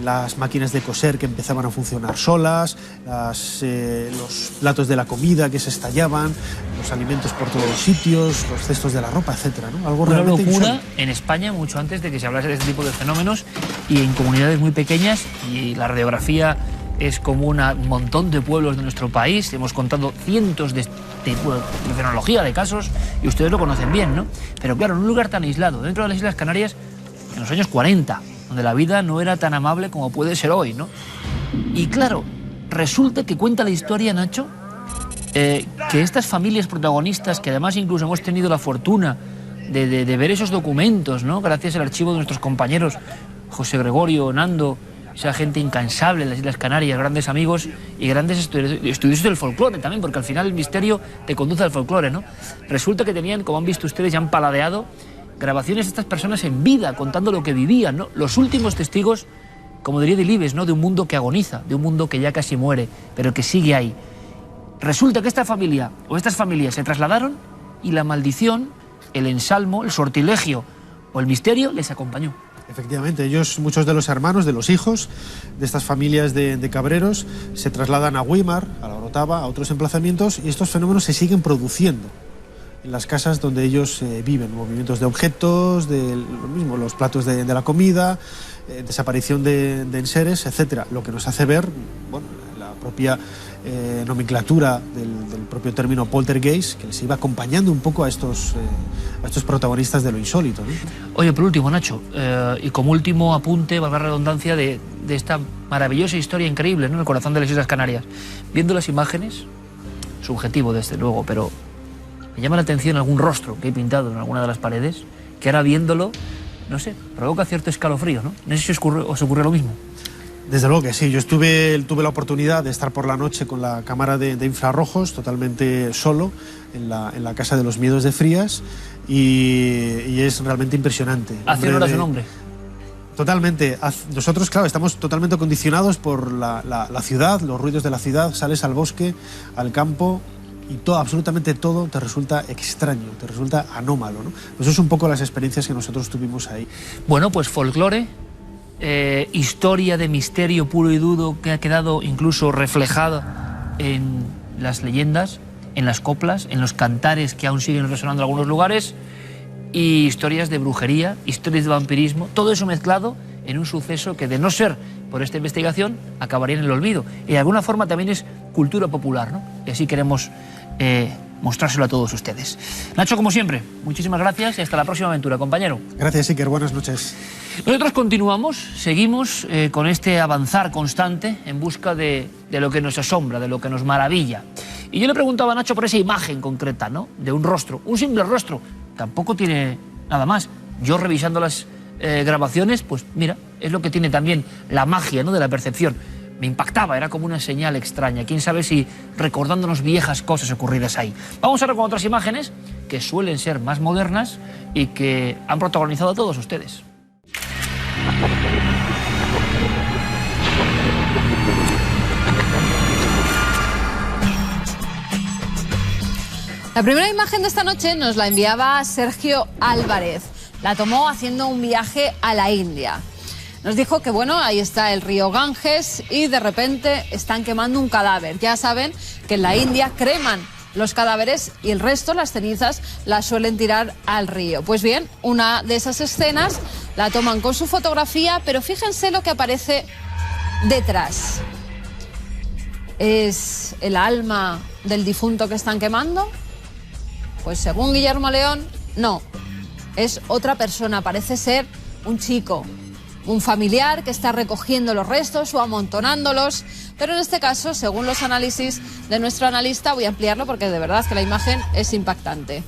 las máquinas de coser que empezaban a funcionar solas, los platos de la comida que se estallaban, los alimentos por todos los sitios, los cestos de la ropa, etcétera, ¿no? Algo una realmente locura insólito. En España, mucho antes de que se hablase de este tipo de fenómenos, y en comunidades muy pequeñas, y la radiografía es como un montón de pueblos de nuestro país. Hemos contado cientos de fenomenología, de casos, y ustedes lo conocen bien, ¿no? Pero claro, en un lugar tan aislado, dentro de las Islas Canarias, en los años 40, donde la vida no era tan amable como puede ser hoy, ¿no? Y claro, resulta que cuenta la historia, Nacho, que estas familias protagonistas, que además incluso hemos tenido la fortuna de ver esos documentos, ¿no?, gracias al archivo de nuestros compañeros José Gregorio, Nando, esa gente incansable en las Islas Canarias, grandes amigos y grandes estudiosos del folclore también, porque al final el misterio te conduce al folclore, ¿no? Resulta que tenían, como han visto ustedes, ya han paladeado grabaciones de estas personas en vida, contando lo que vivían, ¿no? Los últimos testigos, como diría Delibes, ¿no?, de un mundo que agoniza, de un mundo que ya casi muere, pero que sigue ahí. Resulta que esta familia o estas familias se trasladaron y la maldición, el ensalmo, el sortilegio o el misterio les acompañó. Efectivamente, ellos, muchos de los hermanos, de los hijos de estas familias de cabreros, se trasladan a Güímar, a la Orotava, a otros emplazamientos, y estos fenómenos se siguen produciendo en las casas donde ellos viven. Movimientos de objetos, lo mismo, los platos de la comida, desaparición de enseres, etcétera. Lo que nos hace ver, bueno, la propia nomenclatura del propio término poltergeist, que les iba acompañando un poco a estos protagonistas de lo insólito, ¿no? Oye, por último, Nacho, y como último apunte, valga la redundancia, de esta maravillosa historia increíble, ¿no?, en el corazón de las Islas Canarias. Viendo las imágenes, subjetivo desde luego, pero me llama la atención algún rostro que he pintado en alguna de las paredes, que ahora viéndolo, no sé, provoca cierto escalofrío, ¿no? No sé si os ocurre lo mismo. Desde luego que sí. Yo tuve la oportunidad de estar por la noche con la cámara de infrarrojos, totalmente solo, en la Casa de los Miedos de Frías, y es realmente impresionante. Hace horas un hombre. Totalmente. Nosotros, claro, estamos totalmente condicionados por la ciudad, los ruidos de la ciudad. Sales al bosque, al campo, y todo, absolutamente todo te resulta extraño, te resulta anómalo, ¿no? Pues eso es un poco las experiencias que nosotros tuvimos ahí. Bueno, pues folclore, historia de misterio puro y duro que ha quedado incluso reflejada en las leyendas, en las coplas, en los cantares que aún siguen resonando en algunos lugares, y historias de brujería, historias de vampirismo, todo eso mezclado en un suceso que, de no ser por esta investigación, acabaría en el olvido. Y de alguna forma también es cultura popular, ¿no? Y así queremos mostrárselo a todos ustedes. Nacho, como siempre, muchísimas gracias y hasta la próxima aventura, compañero. Gracias, Iker. Buenas noches. Nosotros continuamos, seguimos con este avanzar constante en busca de lo que nos asombra, de lo que nos maravilla. Y yo le preguntaba a Nacho por esa imagen concreta, ¿no? De un rostro, un simple rostro. Tampoco tiene nada más. Yo, revisando las grabaciones, pues mira, es lo que tiene también la magia, ¿no?, de la percepción. Me impactaba, era como una señal extraña. Quién sabe si recordándonos viejas cosas ocurridas ahí. Vamos ahora con otras imágenes que suelen ser más modernas y que han protagonizado a todos ustedes. La primera imagen de esta noche nos la enviaba Sergio Álvarez. La tomó haciendo un viaje a la India. Nos dijo que, bueno, ahí está el río Ganges y de repente están quemando un cadáver. Ya saben que en la India creman los cadáveres y el resto, las cenizas, las suelen tirar al río. Pues bien, una de esas escenas la toman con su fotografía, pero fíjense lo que aparece detrás. ¿Es el alma del difunto que están quemando? Pues según Guillermo León, no. Es otra persona, parece ser un chico, un familiar que está recogiendo los restos o amontonándolos, pero en este caso, según los análisis de nuestro analista, voy a ampliarlo porque de verdad que la imagen es impactante.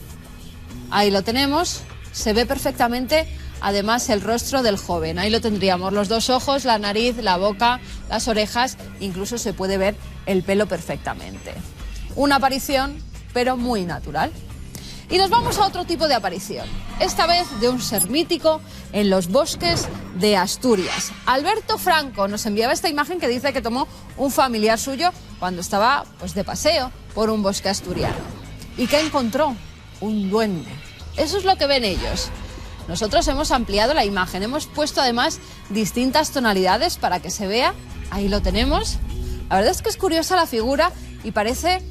Ahí lo tenemos, se ve perfectamente además el rostro del joven. Ahí lo tendríamos, los dos ojos, la nariz, la boca, las orejas, incluso se puede ver el pelo perfectamente. Una aparición, pero muy natural. Y nos vamos a otro tipo de aparición, esta vez de un ser mítico en los bosques de Asturias. Alberto Franco nos enviaba esta imagen que dice que tomó un familiar suyo cuando estaba, pues, de paseo por un bosque asturiano. ¿Y qué encontró? Un duende. Eso es lo que ven ellos. Nosotros hemos ampliado la imagen, hemos puesto además distintas tonalidades para que se vea. Ahí lo tenemos. La verdad es que es curiosa la figura y parece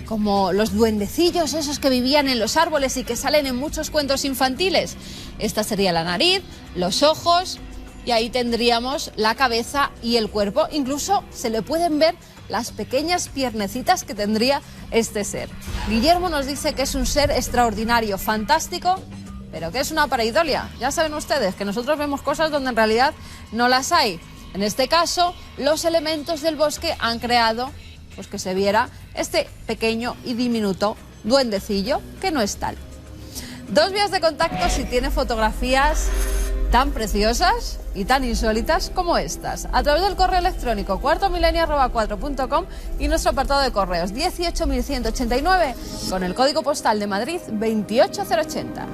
como los duendecillos esos que vivían en los árboles y que salen en muchos cuentos infantiles. Esta sería la nariz, los ojos y ahí tendríamos la cabeza y el cuerpo. Incluso se le pueden ver las pequeñas piernecitas que tendría este ser. Guillermo nos dice que es un ser extraordinario, fantástico, pero que es una pareidolia. Ya saben ustedes que nosotros vemos cosas donde en realidad no las hay. En este caso, los elementos del bosque han creado pues que se viera este pequeño y diminuto duendecillo que no es tal. Dos vías de contacto si tiene fotografías tan preciosas y tan insólitas como estas. A través del correo electrónico cuartomilenio@4.com y nuestro apartado de correos 18189 con el código postal de Madrid 28080.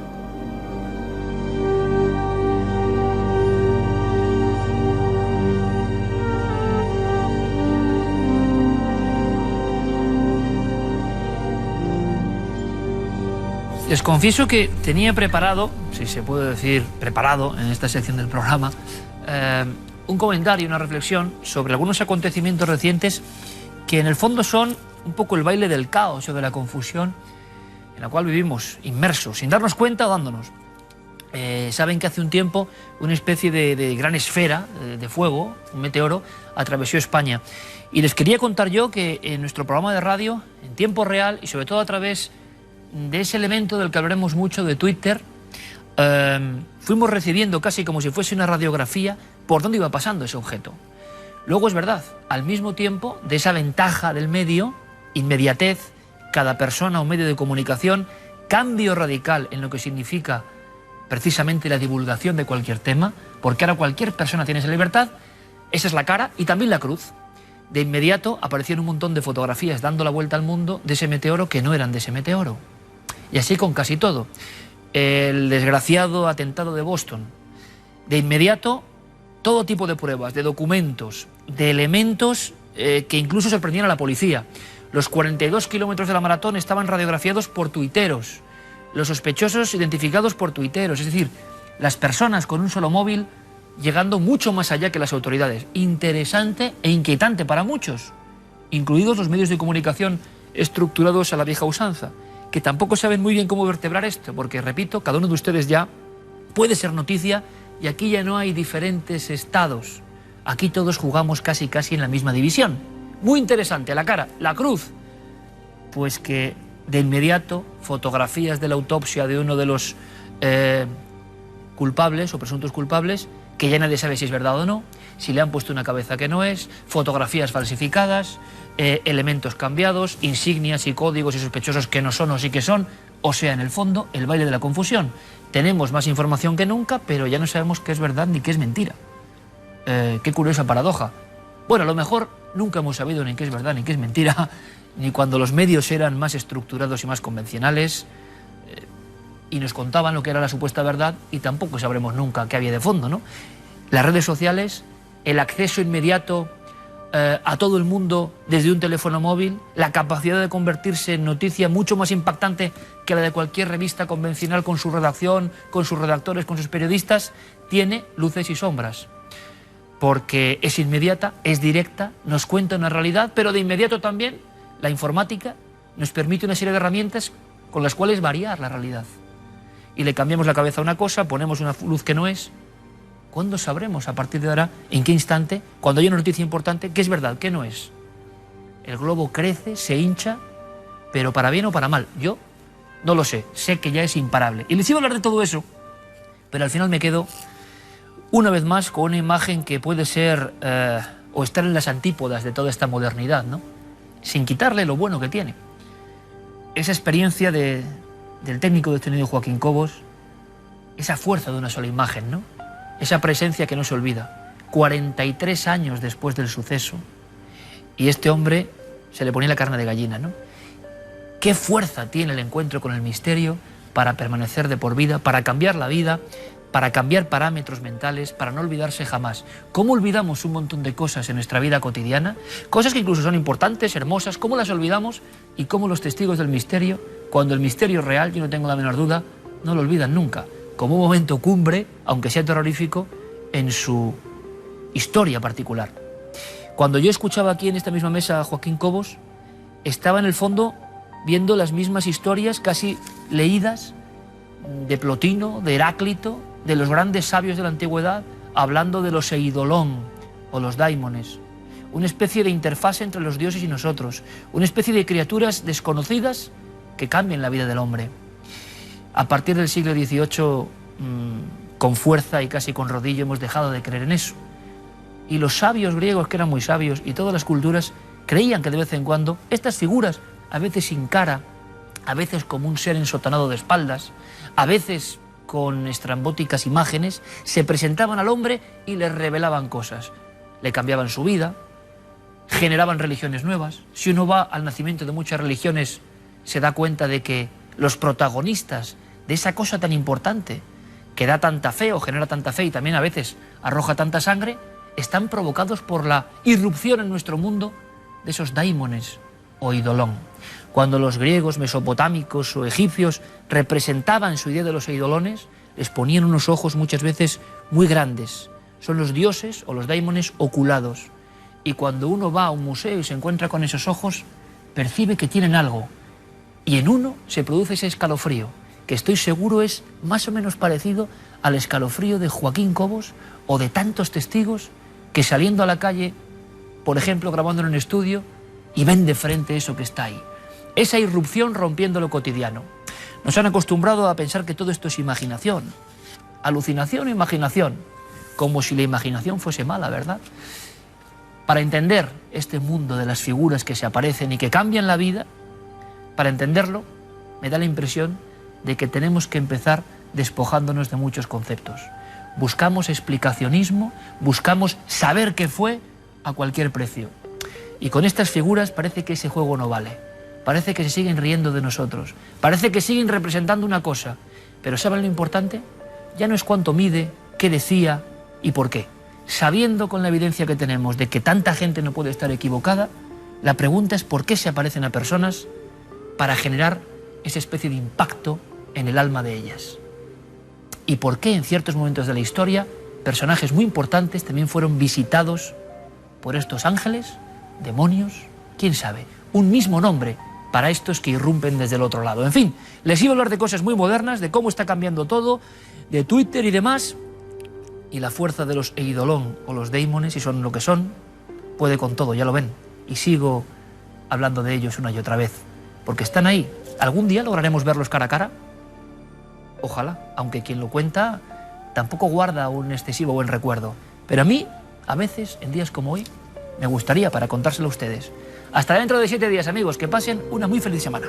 Les confieso que tenía preparado, si se puede decir preparado en esta sección del programa, un comentario, una reflexión sobre algunos acontecimientos recientes que en el fondo son un poco el baile del caos o de la confusión en la cual vivimos inmersos, sin darnos cuenta o dándonos. Saben que hace un tiempo una especie de gran esfera de fuego, un meteoro, atravesó España. Y les quería contar yo que en nuestro programa de radio, en tiempo real y sobre todo a través de ese elemento del que hablaremos mucho, de Twitter, fuimos recibiendo casi como si fuese una radiografía por dónde iba pasando ese objeto. Luego es verdad, al mismo tiempo de esa ventaja del medio, inmediatez, cada persona o medio de comunicación, cambio radical en lo que significa precisamente la divulgación de cualquier tema, porque ahora cualquier persona tiene esa libertad, esa es la cara y también la cruz. De inmediato aparecieron un montón de fotografías dando la vuelta al mundo de ese meteoro que no eran de ese meteoro. Y así con casi todo. El desgraciado atentado de Boston. De inmediato, todo tipo de pruebas, de documentos, de elementos que incluso sorprendían a la policía. Los 42 kilómetros de la maratón estaban radiografiados por tuiteros. Los sospechosos identificados por tuiteros. Es decir, las personas con un solo móvil llegando mucho más allá que las autoridades. Interesante e inquietante para muchos, incluidos los medios de comunicación estructurados a la vieja usanza, que tampoco saben muy bien cómo vertebrar esto, porque, repito, cada uno de ustedes ya puede ser noticia y aquí ya no hay diferentes estados. Aquí todos jugamos casi en la misma división. Muy interesante, la cara, la cruz. Pues que de inmediato fotografías de la autopsia de uno de los culpables o presuntos culpables, que ya nadie sabe si es verdad o no, si le han puesto una cabeza que no es, fotografías falsificadas, elementos cambiados, insignias y códigos y sospechosos que no son o sí que son, o sea, en el fondo, el baile de la confusión. Tenemos más información que nunca, pero ya no sabemos qué es verdad ni qué es mentira. Qué curiosa paradoja. Bueno, a lo mejor nunca hemos sabido ni qué es verdad ni qué es mentira, ni cuando los medios eran más estructurados y más convencionales, y nos contaban lo que era la supuesta verdad, y tampoco sabremos nunca qué había de fondo, ¿no? Las redes sociales, el acceso inmediato a todo el mundo desde un teléfono móvil, la capacidad de convertirse en noticia mucho más impactante que la de cualquier revista convencional con su redacción, con sus redactores, con sus periodistas, tiene luces y sombras. Porque es inmediata, es directa, nos cuenta una realidad, pero de inmediato también la informática nos permite una serie de herramientas con las cuales variar la realidad. Y le cambiamos la cabeza a una cosa, ponemos una luz que no es. ¿Cuándo sabremos a partir de ahora, en qué instante, cuando hay una noticia importante, qué es verdad, qué no es? El globo crece, se hincha, pero para bien o para mal. Yo no lo sé que ya es imparable. Y les iba a hablar de todo eso, pero al final me quedo una vez más con una imagen que puede ser o estar en las antípodas de toda esta modernidad, ¿no? Sin quitarle lo bueno que tiene. Esa experiencia del técnico detenido Joaquín Cobos, esa fuerza de una sola imagen, ¿no? Esa presencia que no se olvida. 43 años después del suceso, y este hombre se le ponía la carne de gallina, ¿no? ¿Qué fuerza tiene el encuentro con el misterio para permanecer de por vida, para cambiar la vida, para cambiar parámetros mentales, para no olvidarse jamás? ¿Cómo olvidamos un montón de cosas en nuestra vida cotidiana? Cosas que incluso son importantes, hermosas, ¿cómo las olvidamos? Y cómo los testigos del misterio, cuando el misterio es real, yo no tengo la menor duda, no lo olvidan nunca, como un momento cumbre, aunque sea terrorífico, en su historia particular. Cuando yo escuchaba aquí en esta misma mesa a Joaquín Cobos, estaba en el fondo viendo las mismas historias casi leídas de Plotino, de Heráclito, de los grandes sabios de la antigüedad, hablando de los eidolón o los daimones, una especie de interfase entre los dioses y nosotros, una especie de criaturas desconocidas que cambian la vida del hombre. A partir del siglo XVIII, con fuerza y casi con rodillo, hemos dejado de creer en eso. Y los sabios griegos, que eran muy sabios, y todas las culturas, creían que de vez en cuando estas figuras, a veces sin cara, a veces como un ser ensotanado de espaldas, a veces con estrambóticas imágenes, se presentaban al hombre y le revelaban cosas. Le cambiaban su vida, generaban religiones nuevas. Si uno va al nacimiento de muchas religiones, se da cuenta de que los protagonistas de esa cosa tan importante, que da tanta fe o genera tanta fe y también a veces arroja tanta sangre, están provocados por la irrupción en nuestro mundo de esos daimones o eidolón. Cuando los griegos, mesopotámicos o egipcios representaban su idea de los eidolones, les ponían unos ojos muchas veces muy grandes. Son los dioses o los daimones oculados. Y cuando uno va a un museo y se encuentra con esos ojos, percibe que tienen algo. Y en uno se produce ese escalofrío, que estoy seguro es más o menos parecido al escalofrío de Joaquín Cobos o de tantos testigos que saliendo a la calle, por ejemplo, grabando en un estudio, y ven de frente eso que está ahí. Esa irrupción rompiendo lo cotidiano. Nos han acostumbrado a pensar que todo esto es imaginación. Alucinación o imaginación. Como si la imaginación fuese mala, ¿verdad? Para entender este mundo de las figuras que se aparecen y que cambian la vida, para entenderlo, me da la impresión de que tenemos que empezar despojándonos de muchos conceptos. Buscamos explicacionismo, buscamos saber qué fue a cualquier precio. Y con estas figuras parece que ese juego no vale. Parece que se siguen riendo de nosotros. Parece que siguen representando una cosa. Pero ¿saben lo importante? Ya no es cuánto mide, qué decía y por qué. Sabiendo con la evidencia que tenemos de que tanta gente no puede estar equivocada, La pregunta es por qué se aparecen a personas para generar esa especie de impacto en el alma de ellas. Y por qué en ciertos momentos de la historia personajes muy importantes también fueron visitados por estos ángeles, demonios, quién sabe, un mismo nombre para estos que irrumpen desde el otro lado. En fin, les iba a hablar de cosas muy modernas, de cómo está cambiando todo, de Twitter y demás, y la fuerza de los Eidolon o los Daimones, si son lo que son, puede con todo, ya lo ven. Y sigo hablando de ellos una y otra vez, porque están ahí. ¿Algún día lograremos verlos cara a cara? Ojalá, aunque quien lo cuenta tampoco guarda un excesivo buen recuerdo. Pero a mí, a veces, en días como hoy, me gustaría para contárselo a ustedes. Hasta dentro de 7 días, amigos, que pasen una muy feliz semana.